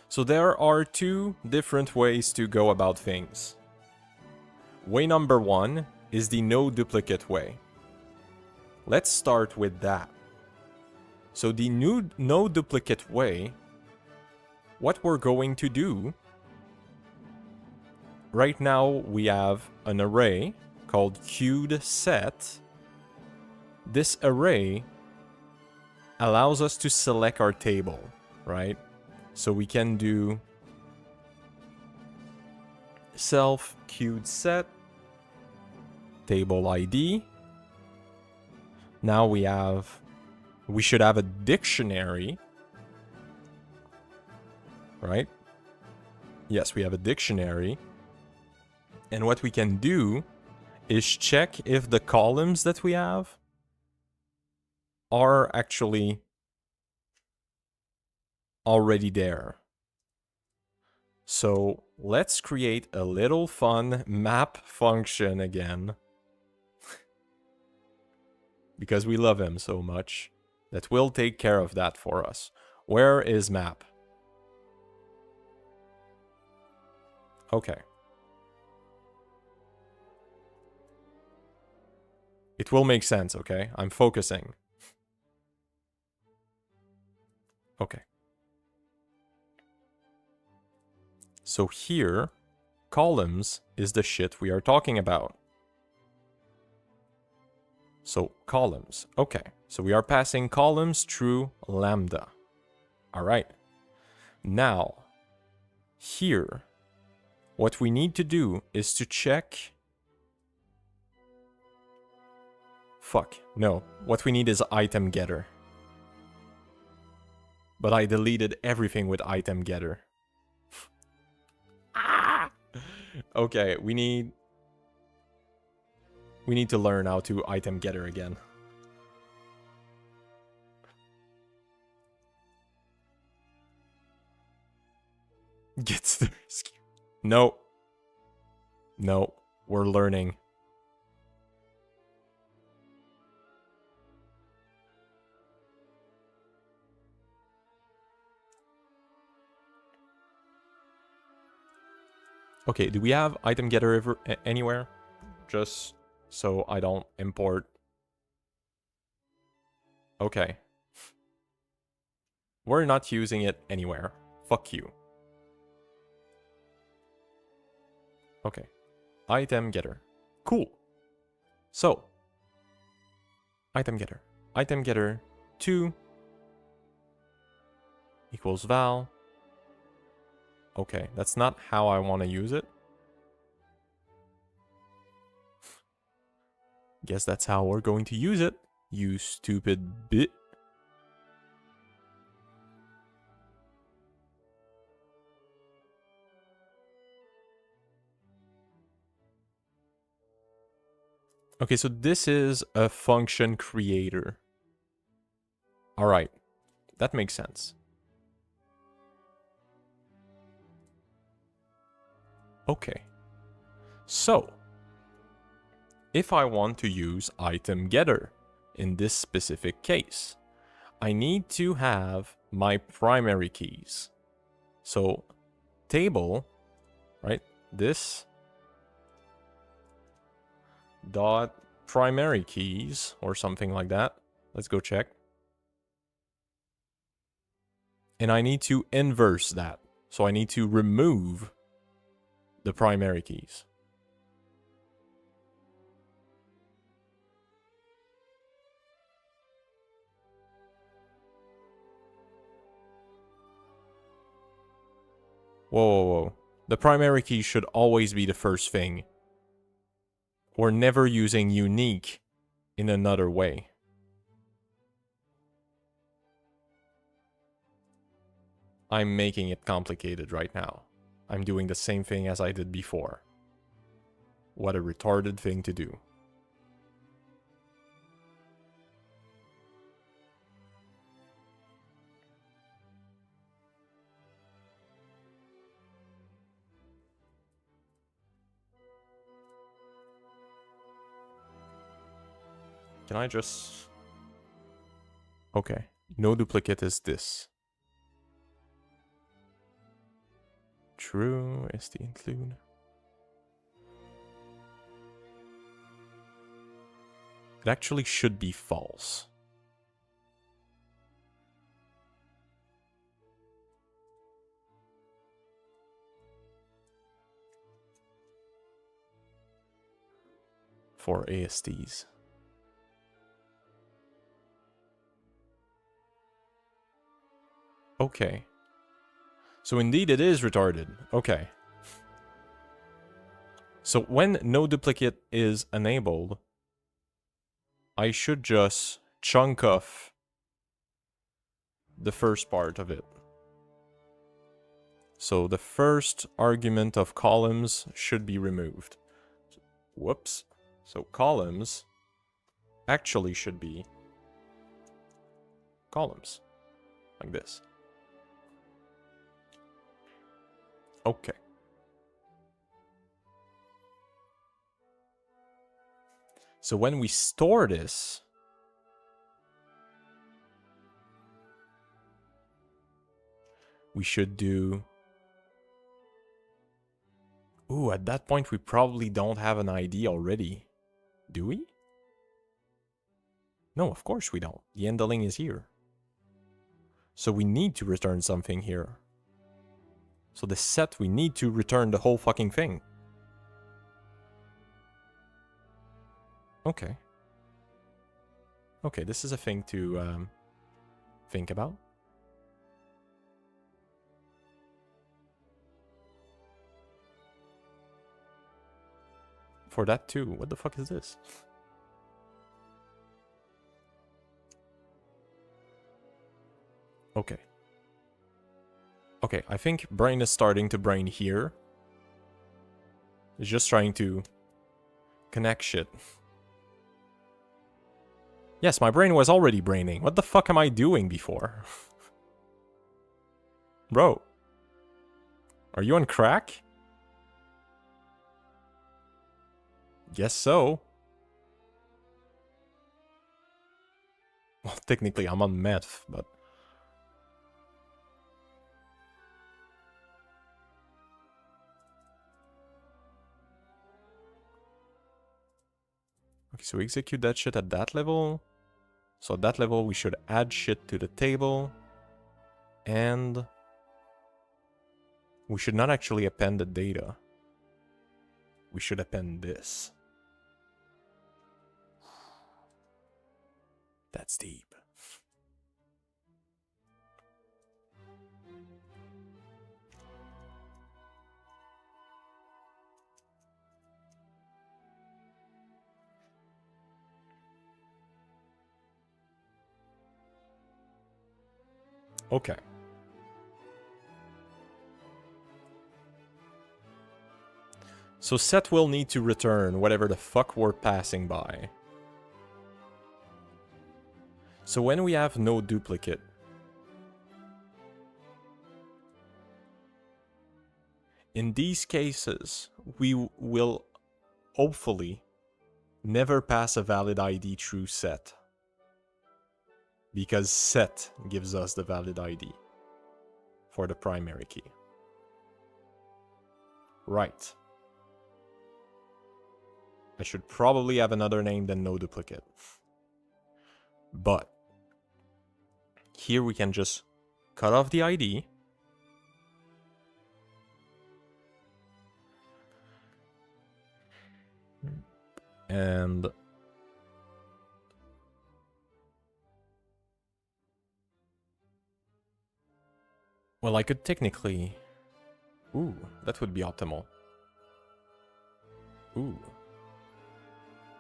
So there are two different ways to go about things. Way number one is the no duplicate way. let's start with that. So the new no duplicate way, what we're going to do, right now we have an array called queued set. This array allows us to select our table, right? So we can do self queued set table ID. Now we should have a dictionary, right? Yes, we have a dictionary. And what we can do is check if the columns that we have are actually already there. So let's create a little fun map function again. Because we love him so much that will take care of that for us. Where is map? Okay. It will make sense, okay? I'm focusing. Okay. So here, columns is the shit we are talking about. So columns. Okay. So we are passing columns through lambda. All right. Now, here, what we need to do is to check... Fuck, no. What we need is item getter. But I deleted everything with item getter. Ah! Okay, we need to learn how to item getter again. Gets the rescue. No. No, we're learning. Okay, do we have item getter anywhere? Just so I don't import. Okay. We're not using it anywhere. Fuck you. Okay. Item getter. Cool. So. Item getter. Item getter 2 equals val. Okay, that's not how I want to use it. Guess that's how we're going to use it, you stupid bit. Okay, so this is a function creator. All right, that makes sense. Okay, so if I want to use item getter in this specific case, I need to have my primary keys. So table, right? This dot primary keys or something like that. Let's go check. And I need to inverse that. So I need to remove the primary keys. Whoa, whoa, whoa. The primary key should always be the first thing. We're never using unique in another way. I'm making it complicated right now. I'm doing the same thing as I did before. What a retarded thing to do. Can I just... Okay. No duplicate is this. True, st include. It actually should be false. For ASTs. Okay. So indeed it is retarded. Okay. So when no duplicate is enabled, I should just chunk off the first part of it. So the first argument of columns should be removed. Whoops. So columns actually should be columns. Like this. Okay. So when we store this, we should do... Ooh, at that point we probably don't have an ID already. Do we? No, of course we don't. The endling is here. So we need to return something here. So the set, we need to return the whole fucking thing. Okay. Okay, this is a thing to think about. For that too. What the fuck is this? Okay. Okay, I think brain is starting to brain here. It's just trying to connect shit. Yes, my brain was already braining. What the fuck am I doing before? Bro. Are you on crack? Guess so. Well, technically I'm on meth, but... Okay, so we execute that shit at that level. So at that level, we should add shit to the table. And we should not actually append the data. We should append this. That's deep. Okay. So set will need to return whatever the fuck we're passing by. So when we have no duplicate, in these cases, we will hopefully never pass a valid ID through set. Because set gives us the valid ID for the primary key. Right. I should probably have another name than no duplicate. But here we can just cut off the ID. And well, I could technically... Ooh, that would be optimal. Ooh.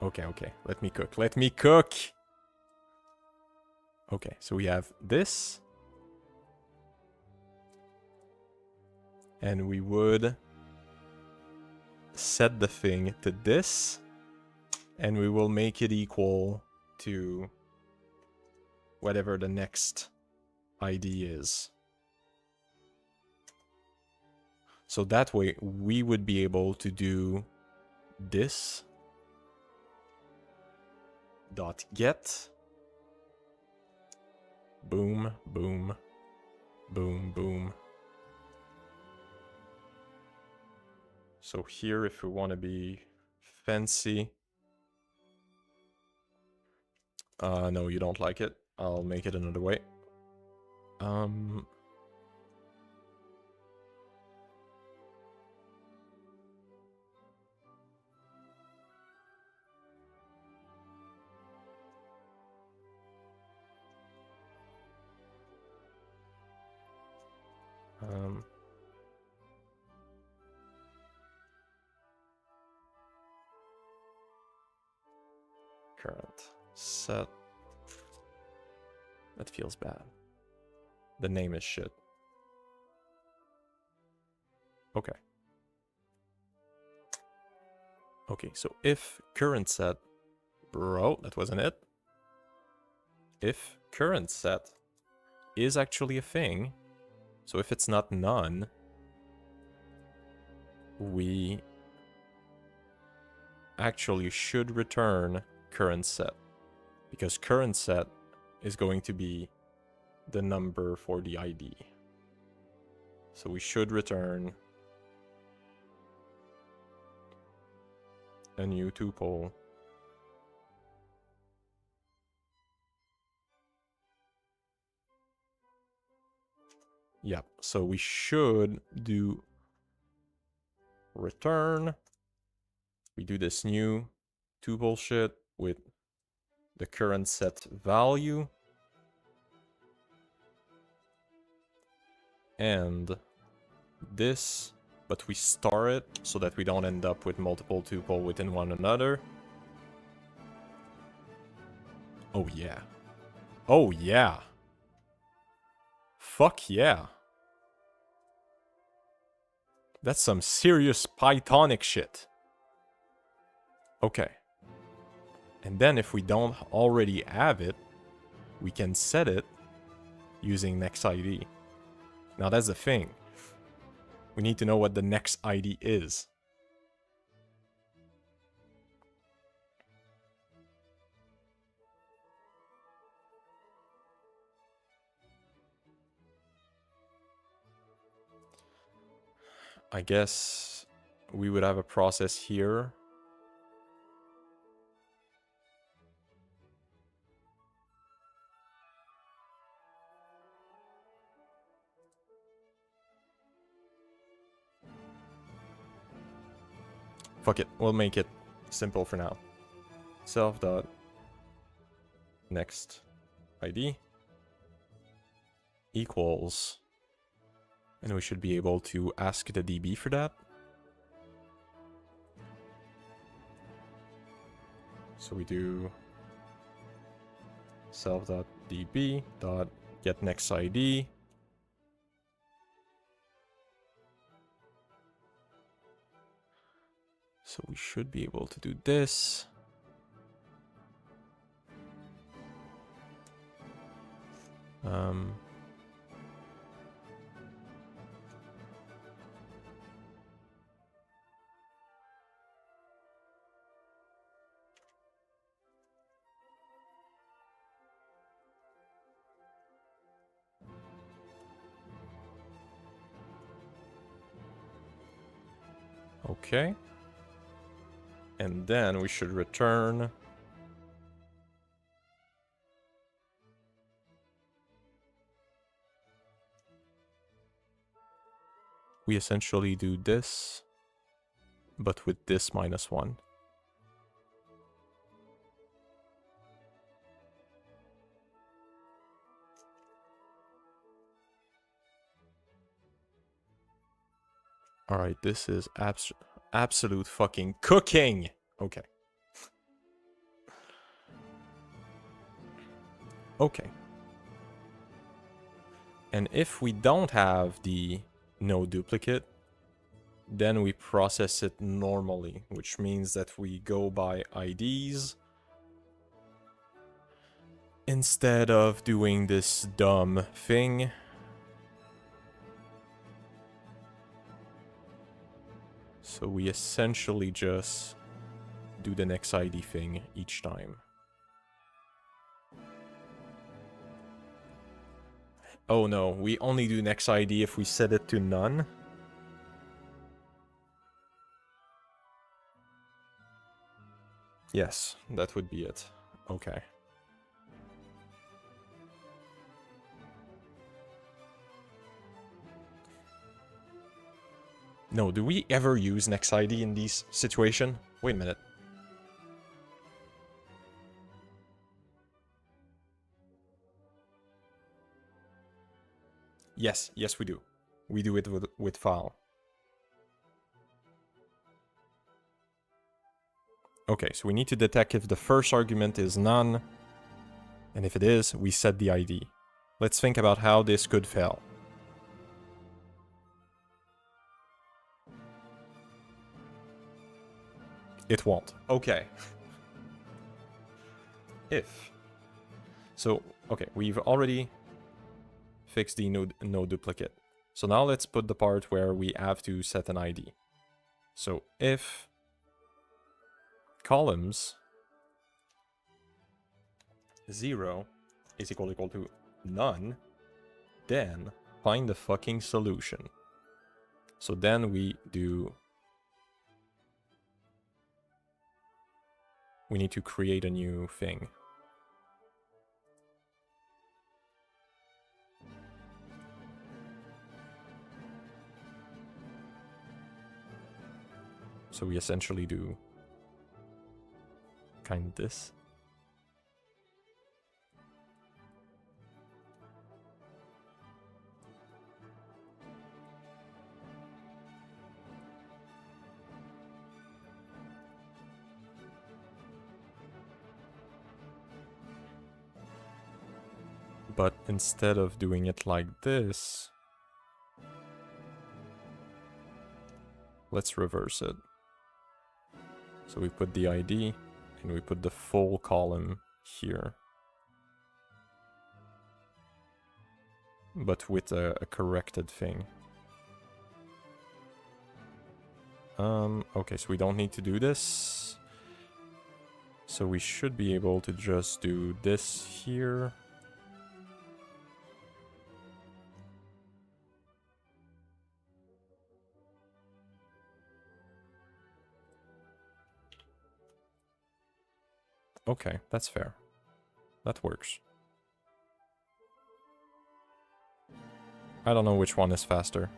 Okay, okay. Let me cook. Let me cook! Okay, so we have this. And we would set the thing to this. And we will make it equal to whatever the next ID is. So that way we would be able to do this dot get boom, boom, boom, boom. So here, if we want to be fancy, No, you don't like it. I'll make it another way. Current set. That feels bad. The name is shit. Okay. Okay, so if current set... Bro, that wasn't it. If current set is actually a thing, so if it's not none, we actually should return current set, because current set is going to be the number for the ID. So we should return a new tuple . Yep, so we should do return. We do this new tuple shit with the current set value. And this, but we star it so that we don't end up with multiple tuple within one another. Oh yeah. Oh yeah. Fuck yeah. That's some serious Pythonic shit. Okay. And then if we don't already have it, we can set it using next ID. Now that's the thing. We need to know what the next ID is. I guess we would have a process here. Fuck it, we'll make it simple for now. Self dot next ID equals, and we should be able to ask the DB for that. So we do self.db.getNextID. So we should be able to do this. Okay. And then we should return we essentially do this, but with this -1. Alright, this is absolute fucking cooking! Okay. Okay. And if we don't have the no duplicate, then we process it normally, which means that we go by IDs instead of doing this dumb thing. So we essentially just do the next ID thing each time. Oh no, we only do next ID if we set it to none. Yes, that would be it. Okay. No, do we ever use next ID in these situation? Wait a minute. Yes, yes we do. We do it with file. Okay, so we need to detect if the first argument is none, and if it is, we set the ID. Let's think about how this could fail. It won't. Okay. If. So, okay, we've already fixed the no duplicate. So now let's put the part where we have to set an ID. So if columns 0 is equal to none, then find the fucking solution. So then we need to create a new thing. So we essentially do kind of this. But instead of doing it like this, let's reverse it. So we put the ID and we put the full column here. But with a corrected thing. Okay, so we don't need to do this. So we should be able to just do this here. Okay, that's fair. That works. I don't know which one is faster.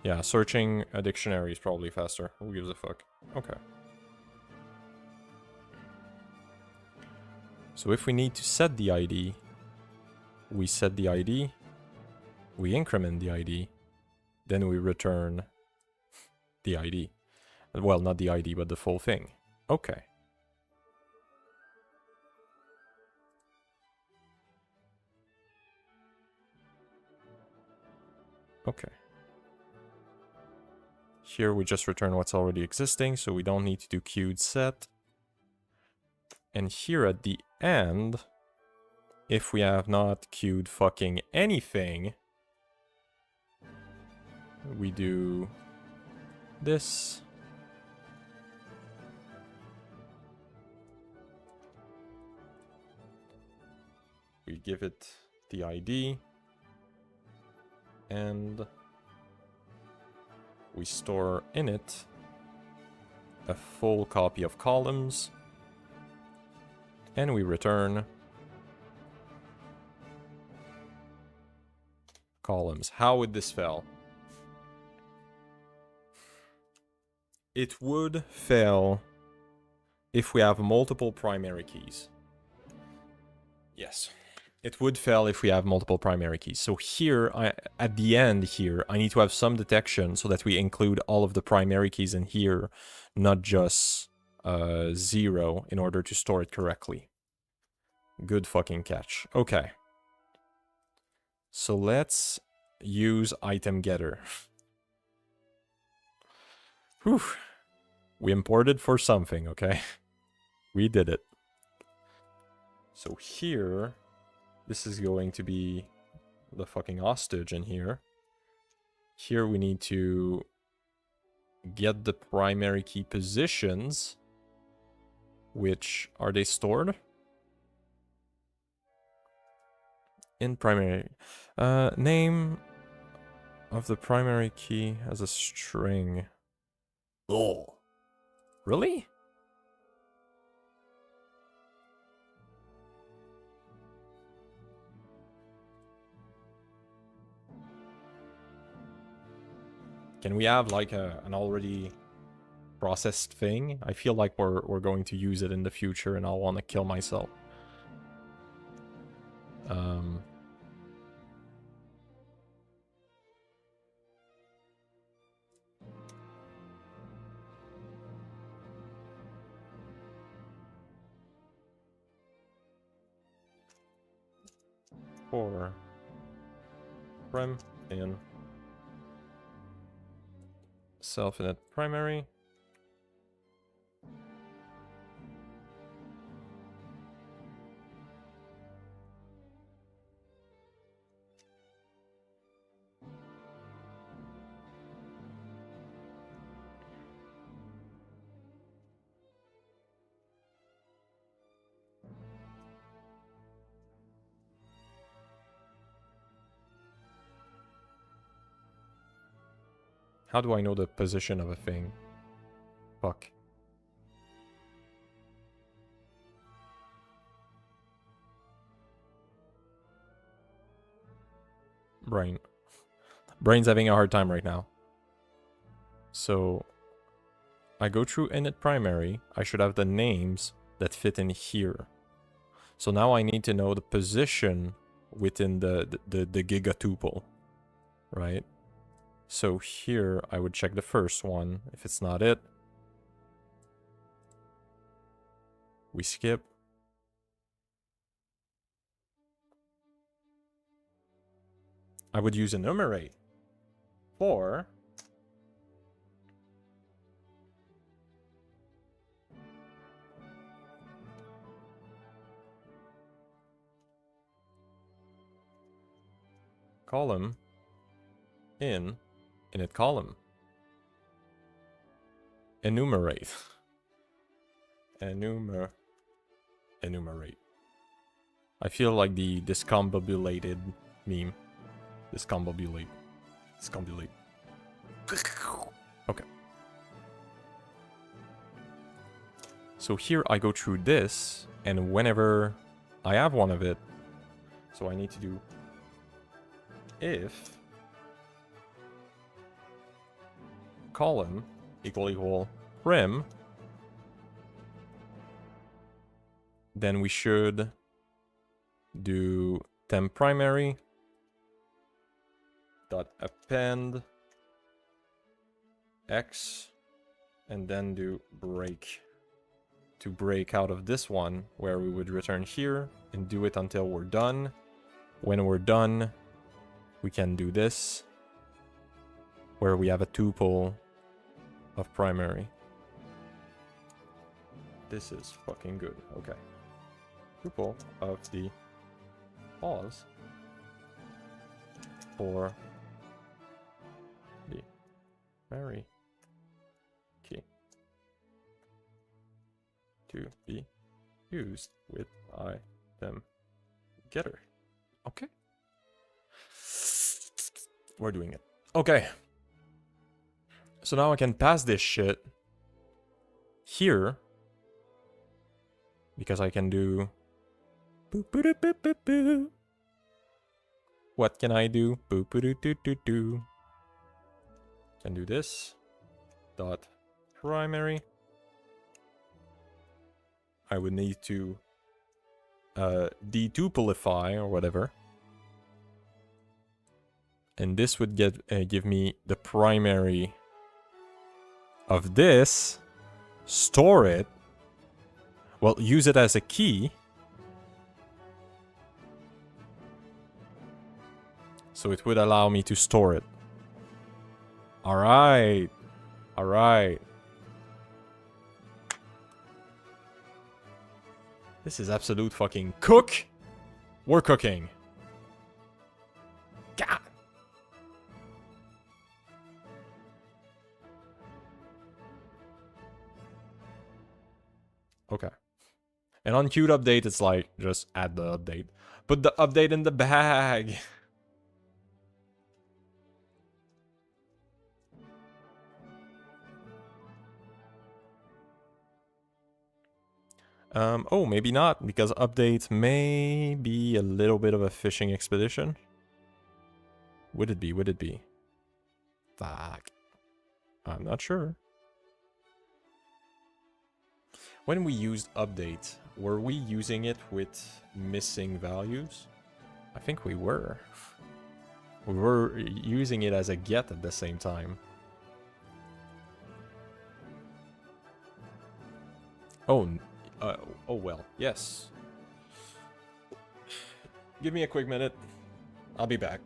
Yeah, searching a dictionary is probably faster. Who gives a fuck? Okay. So if we need to set the ID, we set the ID, we increment the ID, then we return the ID. Well, not the ID, but the full thing. Okay. Okay. Here we just return what's already existing, so we don't need to do queued set. And here at the end, if we have not queued fucking anything, we do this. We give it the ID, and we store in it a full copy of columns, and we return columns. How would this fail? It would fail if we have multiple primary keys. Yes. It would fail if we have multiple primary keys. So here, at the end here, I need to have some detection so that we include all of the primary keys in here, not just 0 in order to store it correctly. Good fucking catch. Okay. So let's use item getter. Whew. We imported for something, okay? We did it. So here, this is going to be the fucking hostage in here. Here we need to get the primary key positions. Which, are they stored? In primary. Name of the primary key as a string. Oh. Really? Can we have like an already processed thing? I feel like we're going to use it in the future and I'll want to kill myself. For prem in self-init primary. How do I know the position of a thing? Fuck. Brain's having a hard time right now. So I go through init primary. I should have the names that fit in here. So now I need to know the position within the giga tuple, right? So here I would check the first one. If it's not it, we skip. I would use enumerate for column in init column. Enumerate. Enumerate. I feel like the discombobulated meme. Discombobulate. Discombobulate. Okay. So here I go through this, and whenever I have one of it, so I need to do if column equal prim, then we should do temp primary dot append x and then do break to break out of this one where we would return here and do it until we're done. When we're done, we can do this where we have a tuple of primary. This is fucking good. Okay. Tuple of the pause for the primary key to be used with item getter. Okay. We're doing it. Okay. So now I can pass this shit here because I can do boop boop boop boop boop. What can I do? Boop boop doo doo doo. Can do this. Dot primary. I would need to detupleify or whatever. And this would give me the primary of this, store it, well, use it as a key. So it would allow me to store it. Alright. Alright. This is absolute fucking cook. We're cooking. God. Okay. An unqueued update, it's like, just add the update. Put the update in the bag. Oh, maybe not, because update may be a little bit of a fishing expedition. Would it be? Would it be? Fuck. I'm not sure. When we used update, were we using it with missing values? I think we were. We were using it as a get at the same time. Oh, oh well, yes. Give me a quick minute. I'll be back.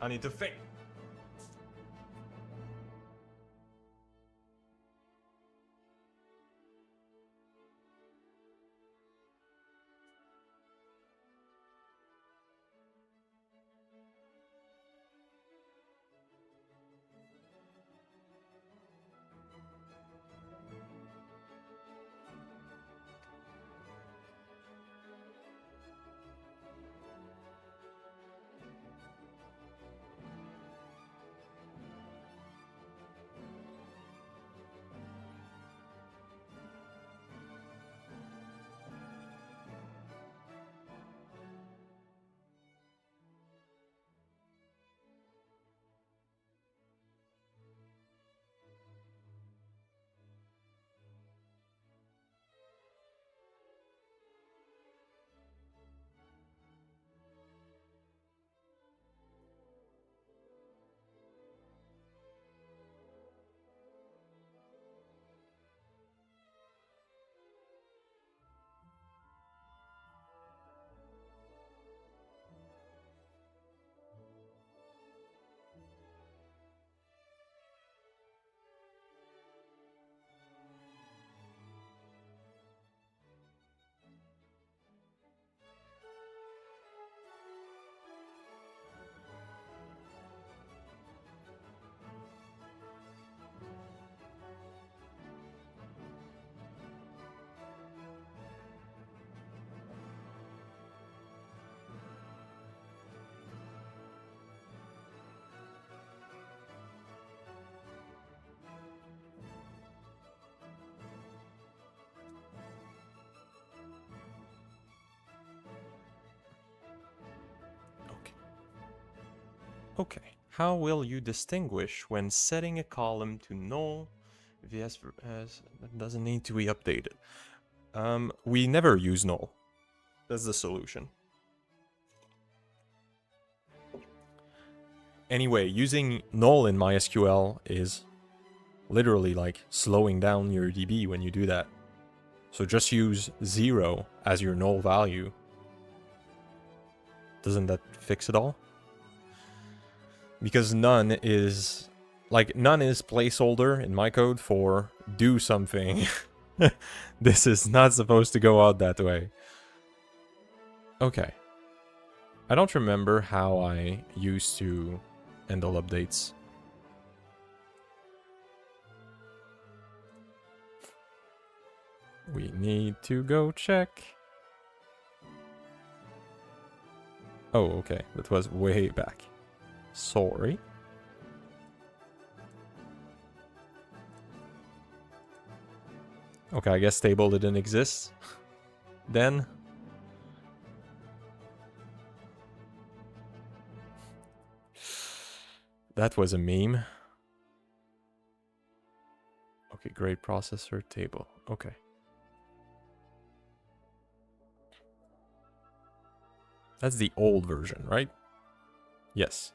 I need to think. Okay. How will you distinguish when setting a column to null if yes that doesn't need to be updated? We never use null. That's the solution. Anyway, using null in MySQL is literally like slowing down your DB when you do that. So just use 0 as your null value. Doesn't that fix it all? Because none is placeholder in my code for do something. This is not supposed to go out that way. Okay. I don't remember how I used to handle updates. We need to go check. Oh, okay. That was way back. Sorry. Okay, I guess table didn't exist then. That was a meme. Okay, great processor table. Okay. That's the old version, right? Yes.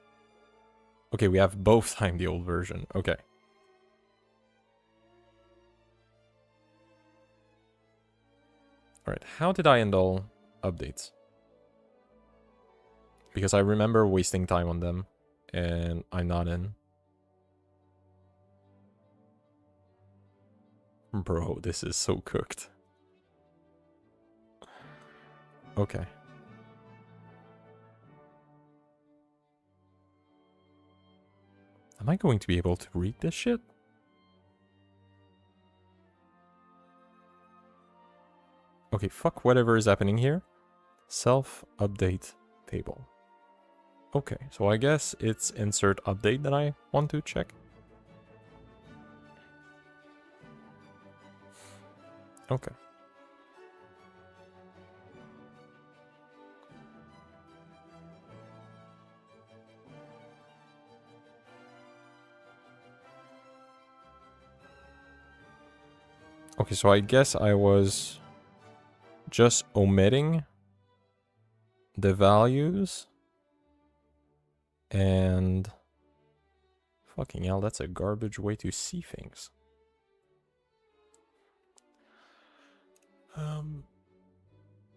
Okay, we have both time the old version. Okay. Alright, how did I handle updates? Because I remember wasting time on them, and I'm not in. Bro, this is so cooked. Okay. Am I going to be able to read this shit? Okay, fuck whatever is happening here. Self-update table. Okay, so I guess it's insert update that I want to check. Okay. Okay, so I guess I was just omitting the values. And fucking hell, that's a garbage way to see things.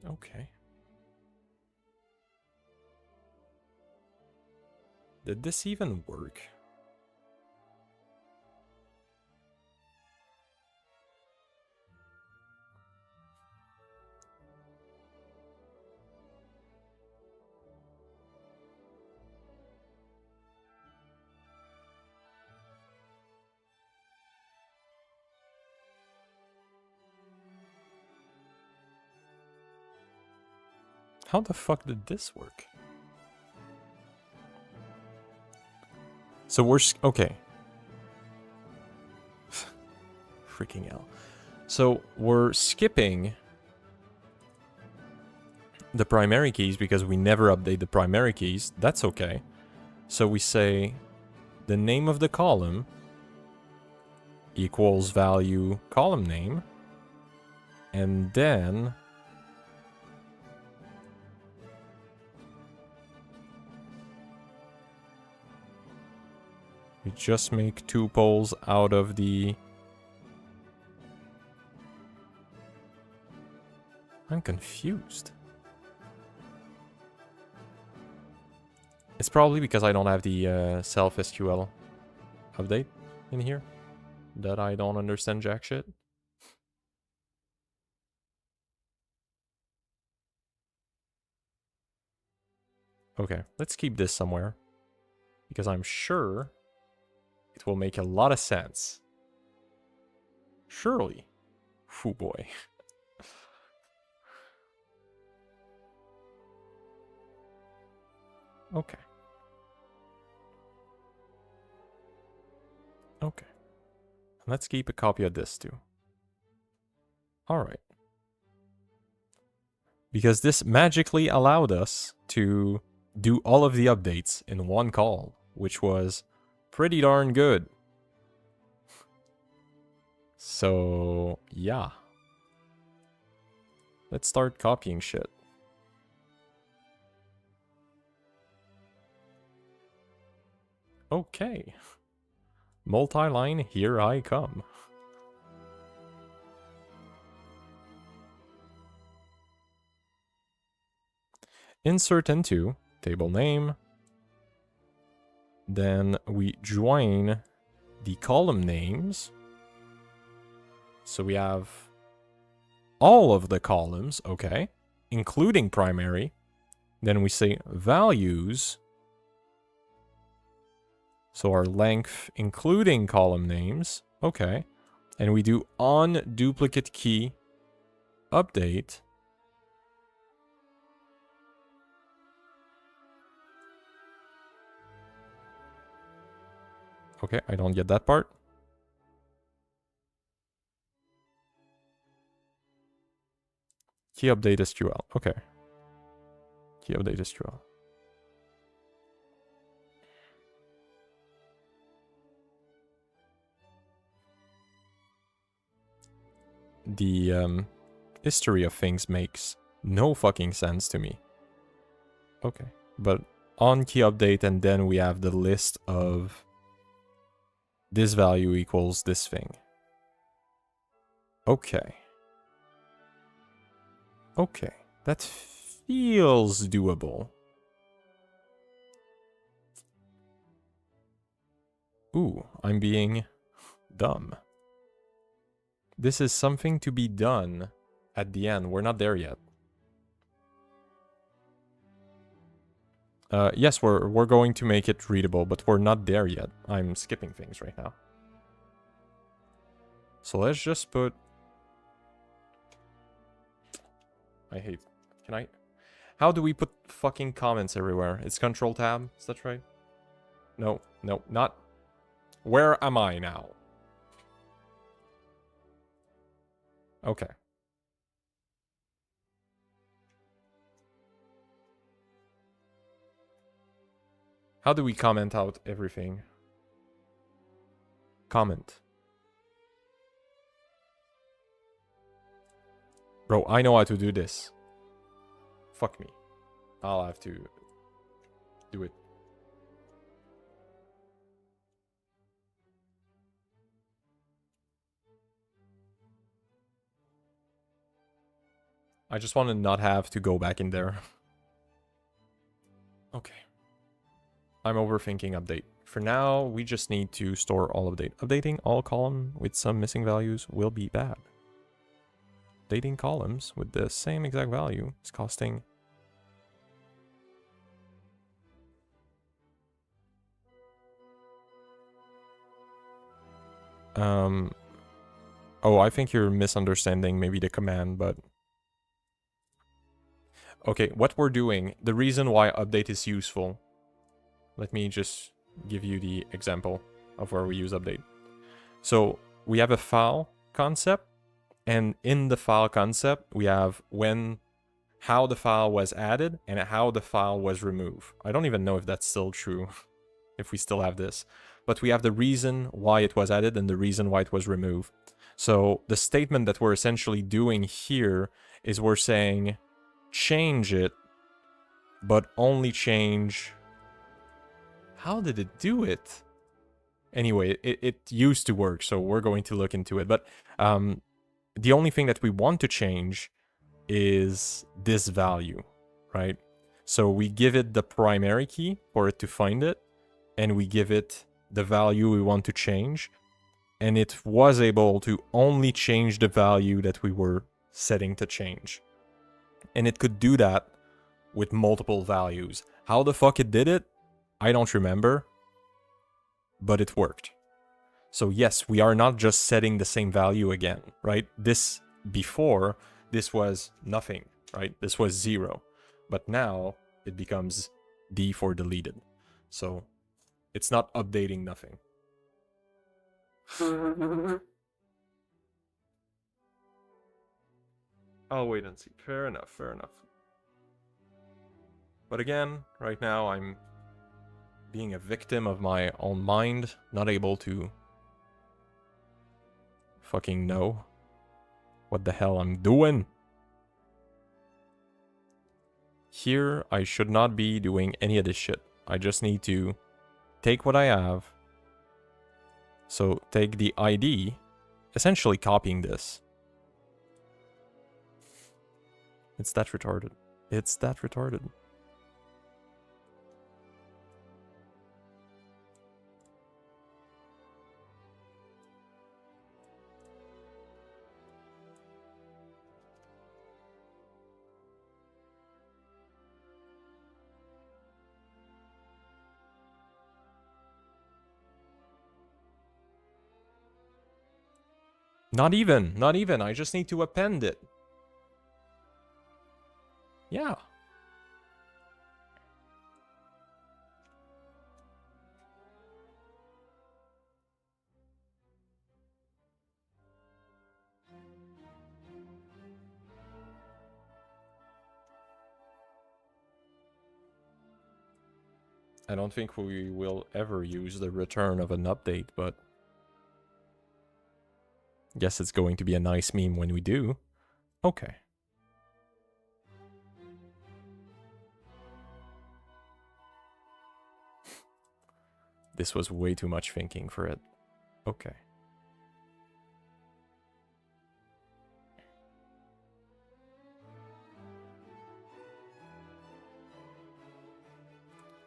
Okay. Did this even work? How the fuck did this work? So we're... Okay. Freaking hell. So we're skipping the primary keys because we never update the primary keys. That's okay. So we say the name of the column equals value column name. And then... we just make tuples out of the... I'm confused. It's probably because I don't have the self-SQL update in here that I don't understand jack shit. Okay, let's keep this somewhere because I'm sure it will make a lot of sense. Surely. Foo boy. Okay. Okay. Let's keep a copy of this too. Alright. Because this magically allowed us to do all of the updates in one call, which was pretty darn good. So, yeah. Let's start copying shit. Okay. Multi-line, here I come. Insert into table name. Then we join the column names. So we have all of the columns, okay, including primary. Then we say values. So our length, including column names, okay. And we do on duplicate key update. Okay, I don't get that part. Key update SQL. Okay. Key update SQL. The history of things makes no fucking sense to me. Okay. But on key update, and then we have the list of this value equals this thing. Okay. Okay. That feels doable. Ooh, I'm being dumb. This is something to be done at the end. We're not there yet. Yes, we're going to make it readable, but we're not there yet. I'm skipping things right now. So let's just put... I hate... Can I... How do we put fucking comments everywhere? It's Control Tab, is that right? No, no, not... Where am I now? Okay. How do we comment out everything? Comment. Bro, I know how to do this. Fuck me. I'll have to do it. I just want to not have to go back in there. Okay. I'm overthinking update. For now, we just need to store all update. Updating all column with some missing values will be bad. Updating columns with the same exact value is costing... Oh, I think you're misunderstanding maybe the command, but... Okay, what we're doing, the reason why update is useful, let me just give you the example of where we use update. So we have a file concept, and in the file concept, we have how the file was added and how the file was removed. I don't even know if that's still true, if we still have this, but we have the reason why it was added and the reason why it was removed. So the statement that we're essentially doing here is we're saying, change it, but only change... How did it do it? Anyway, it used to work, so we're going to look into it. But the only thing that we want to change is this value, right? So we give it the primary key for it to find it, and we give it the value we want to change, and it was able to only change the value that we were setting to change. And it could do that with multiple values. How the fuck it did it, I don't remember, but it worked. So yes, we are not just setting the same value again, right? This was nothing, right? This was 0. But now it becomes D for deleted. So it's not updating nothing. I'll wait and see. Fair enough, fair enough. But again, right now I'm being a victim of my own mind, not able to fucking know what the hell I'm doing. Here, I should not be doing any of this shit. I just need to take what I have. So take the ID, essentially copying this. It's that retarded. It's that retarded. Not even. I just need to append it. Yeah. I don't think we will ever use the return of an update, but guess it's going to be a nice meme when we do. Okay. This was way too much thinking for it. Okay.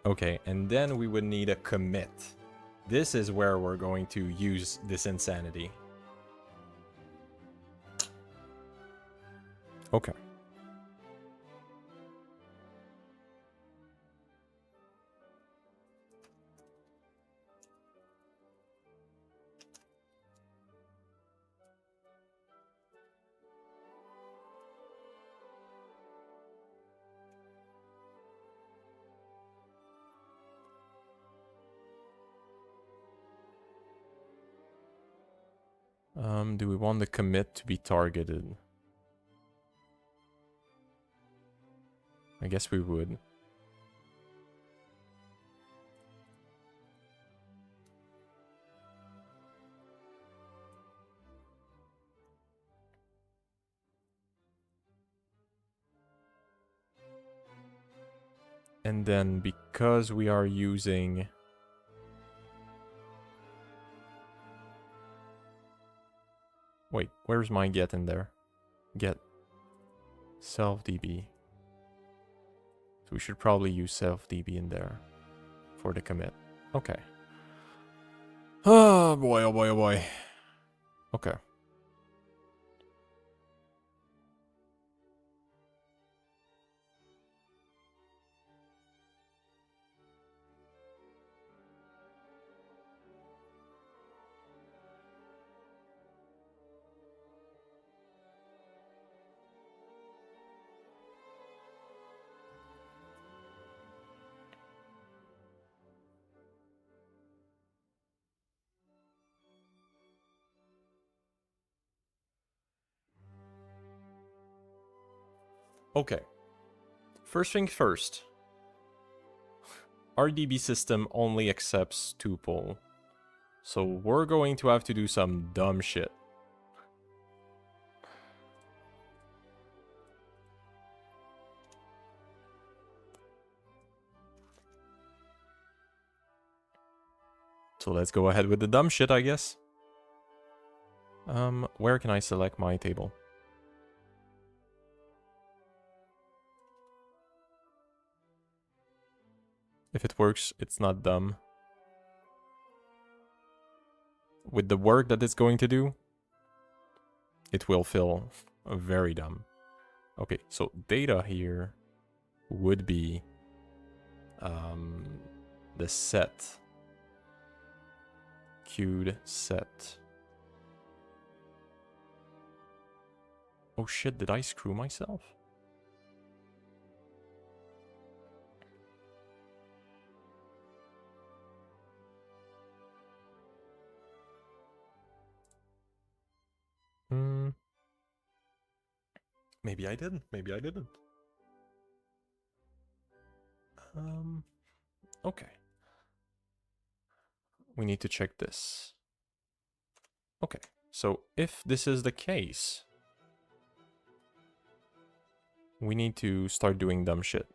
Okay, and then we would need a commit. This is where we're going to use this insanity. Okay. Do we want the commit to be targeted? I guess we would. And then because we are using... Wait, where's my get in there? Get self-db. So we should probably use self-db in there for the commit. Okay. Oh boy, oh boy, oh boy. Okay. Okay. First thing first. Our DB system only accepts tuple. So we're going to have to do some dumb shit. So let's go ahead with the dumb shit, I guess. Where can I select my table? If it works, it's not dumb. With the work that it's going to do, it will feel very dumb. Okay, so data here would be the set. Queued set. Oh shit, did I screw myself? Maybe I didn't. Maybe I didn't. Okay. We need to check this. Okay. So if this is the case, we need to start doing dumb shit.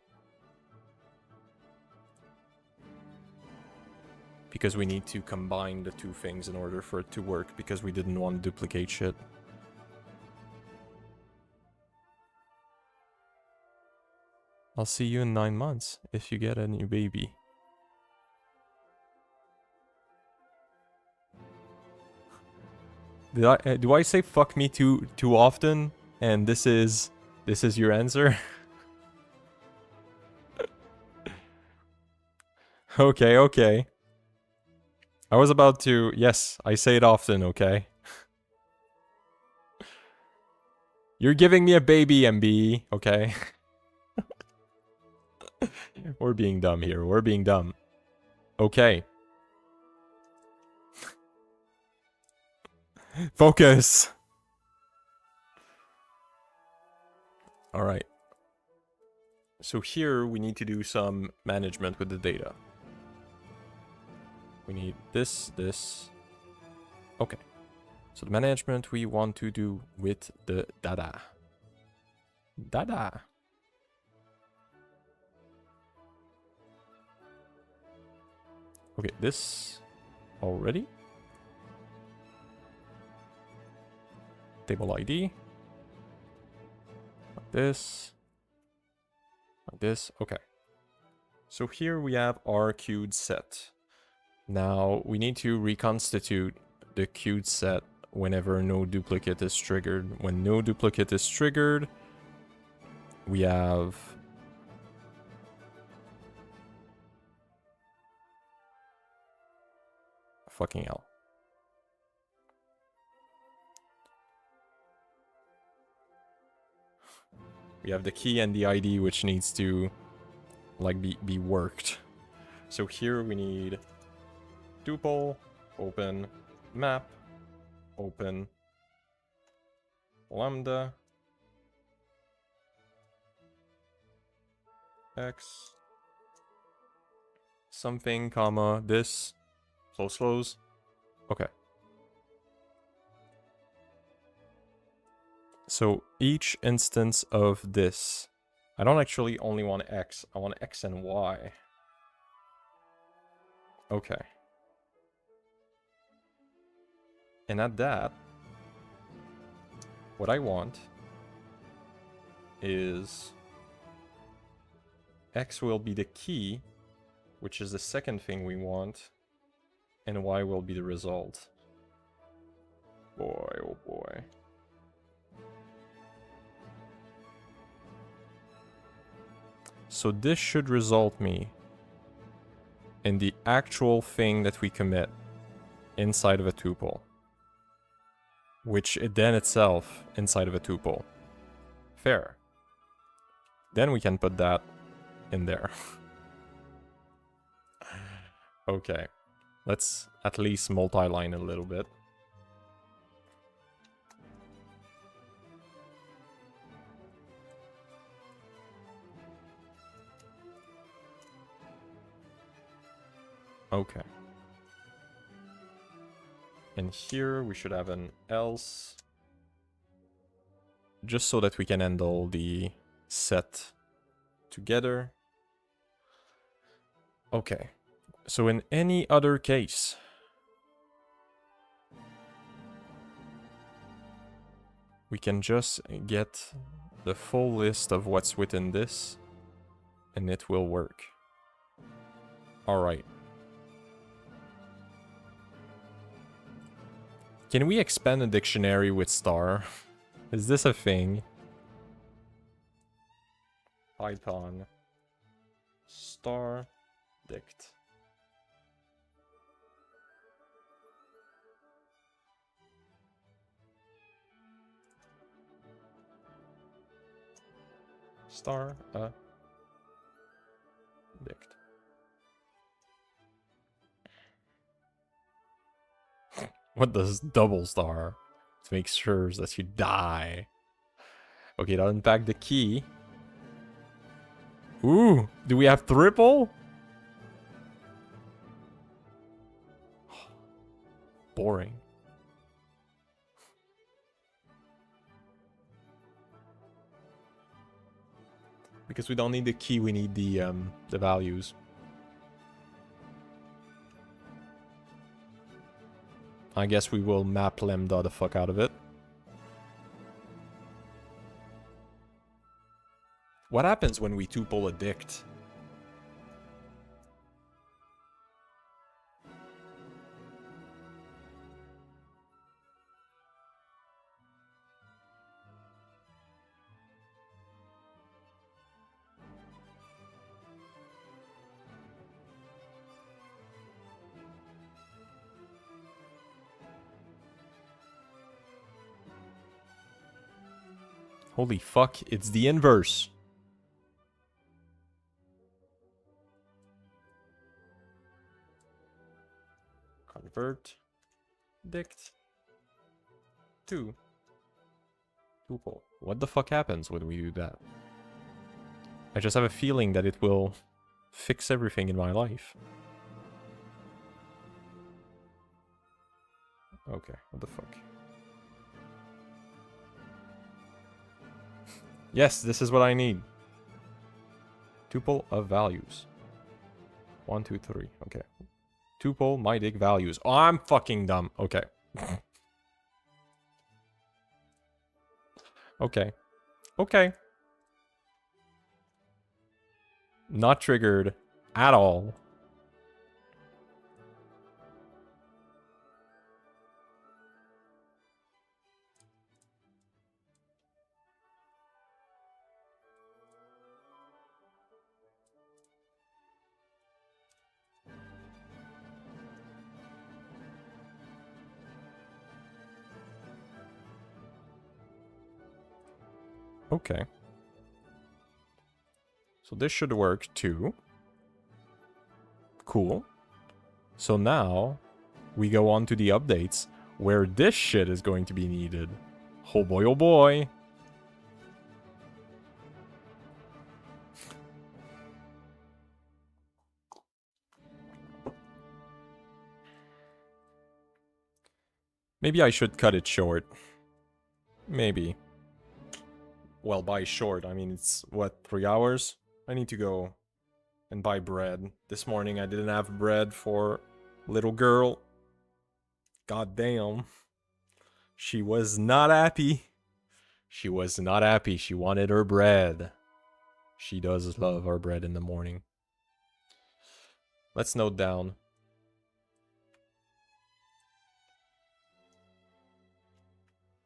Because we need to combine the two things in order for it to work, because we didn't want to duplicate shit. I'll see you in 9 months if you get a new baby. Do I say fuck me too often? And this is your answer? Okay, okay. I was about to... Yes, I say it often, okay? You're giving me a baby, MB, okay? We're being dumb here. We're being dumb. Okay. Focus! Alright. So here we need to do some management with the data. We need this. Okay. So the management we want to do with the data. Data. Okay, this already. Table ID. Like this. Like this. Okay. So here we have our queued set. Now we need to reconstitute the queued set whenever no duplicate is triggered. When no duplicate is triggered, we have fucking hell. We have the key and the ID, which needs to like be worked. So here we need tuple, open, map, open, lambda, x, something, comma, this, close. Okay. So each instance of this, I don't actually only want X. I want X and Y. Okay. And at that, what I want is X will be the key, which is the second thing we want, and Y will be the result. Boy, oh boy. So this should result me in the actual thing that we commit inside of a tuple, which then itself inside of a tuple. Fair. Then we can put that in there. Okay. Let's at least multi-line a little bit. Okay. And here we should have an else. Just so that we can handle the set together. Okay. So in any other case, we can just get the full list of what's within this, and it will work. Alright. Can we expand a dictionary with star? Is this a thing? Python star dict. Star dict. What does double star? To make sure that you die. Okay, to unpack the key. Ooh, do we have triple? Boring. Because we don't need the key, we need the values. I guess we will map lambda the fuck out of it. What happens when we tuple a dict? Holy fuck, it's the inverse. Convert dict to tuple. What the fuck happens when we do that? I just have a feeling that it will fix everything in my life. Okay, what the fuck? Yes, this is what I need. Tuple of values. 1, 2, 3. Okay. Tuple my dig values. Oh, I'm fucking dumb. Okay. Okay. Okay. Not triggered at all. Okay. So this should work too. Cool. So now we go on to the updates where this shit is going to be needed. Oh boy, oh boy. Maybe I should cut it short. Maybe. Well, by short, I mean, it's, what, 3 hours? I need to go and buy bread. This morning I didn't have bread for little girl. God damn. She was not happy. She was not happy. She wanted her bread. She does love her bread in the morning. Let's note down.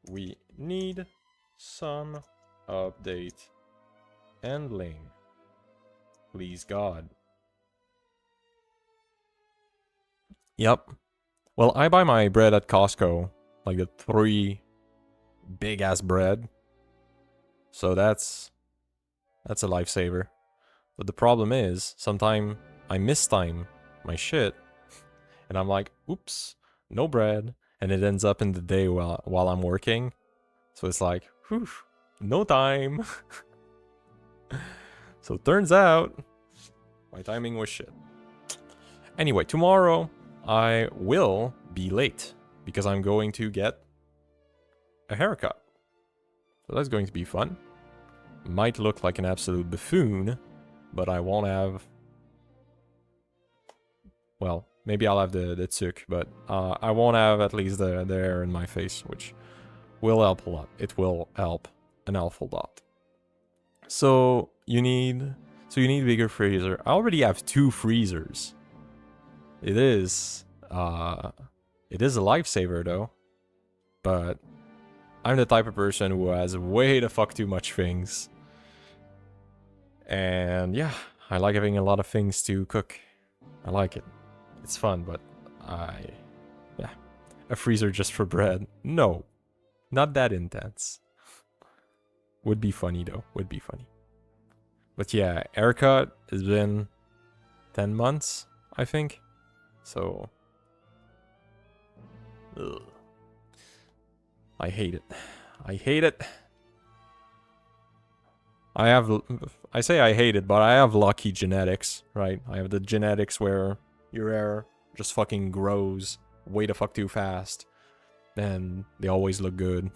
We need some update handling. Please God. Yep. Well, I buy my bread at Costco. Like the 3 big ass bread. So that's a lifesaver. But the problem is, sometimes I mistime my shit. And I'm like, oops, no bread. And it ends up in the day while I'm working. So it's like, whew, no time. So it turns out, my timing was shit. Anyway, tomorrow I will be late. Because I'm going to get a haircut. So that's going to be fun. Might look like an absolute buffoon, but I won't have... Well, maybe I'll have the tzuk, but I won't have at least the hair in my face, which will help a lot. It will help an awful lot. So you need bigger freezer. I already have 2 freezers. It is a lifesaver though, but I'm the type of person who has way the fuck too much things. And yeah, I like having a lot of things to cook. I like it. It's fun, but yeah, a freezer just for bread. No, not that intense. Would be funny though, would be funny. But yeah, haircut has been 10 months, I think. So, ugh. I hate it. I hate it. I say I hate it, but I have lucky genetics, right? I have the genetics where your hair just fucking grows way the fuck too fast. And they always look good.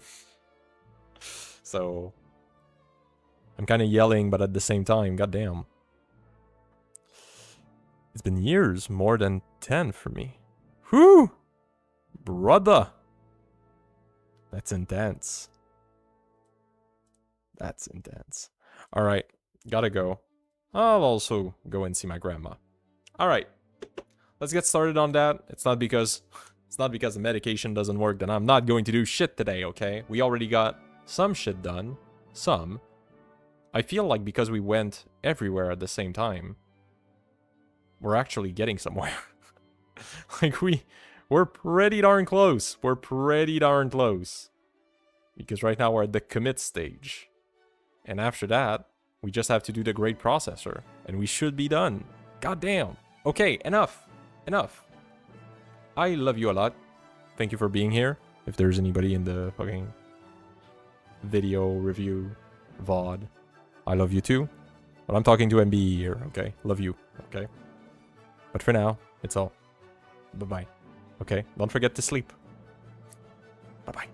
So, I'm kind of yelling, but at the same time, goddamn. It's been years, more than 10 for me. Whew! Brother! That's intense. That's intense. Alright, gotta go. I'll also go and see my grandma. Alright, let's get started on that. It's not because the medication doesn't work that I'm not going to do shit today, okay? We already got some shit done. Some. I feel like because we went everywhere at the same time, we're actually getting somewhere. Like we're pretty darn close. We're pretty darn close. Because right now we're at the commit stage. And after that, we just have to do the grade processor. And we should be done. God damn. Okay, enough. Enough. I love you a lot. Thank you for being here. If there's anybody in the fucking video review VOD, I love you too. But I'm talking to MBE here, okay? Love you, okay? But for now, it's all. Bye-bye. Okay? Don't forget to sleep. Bye-bye.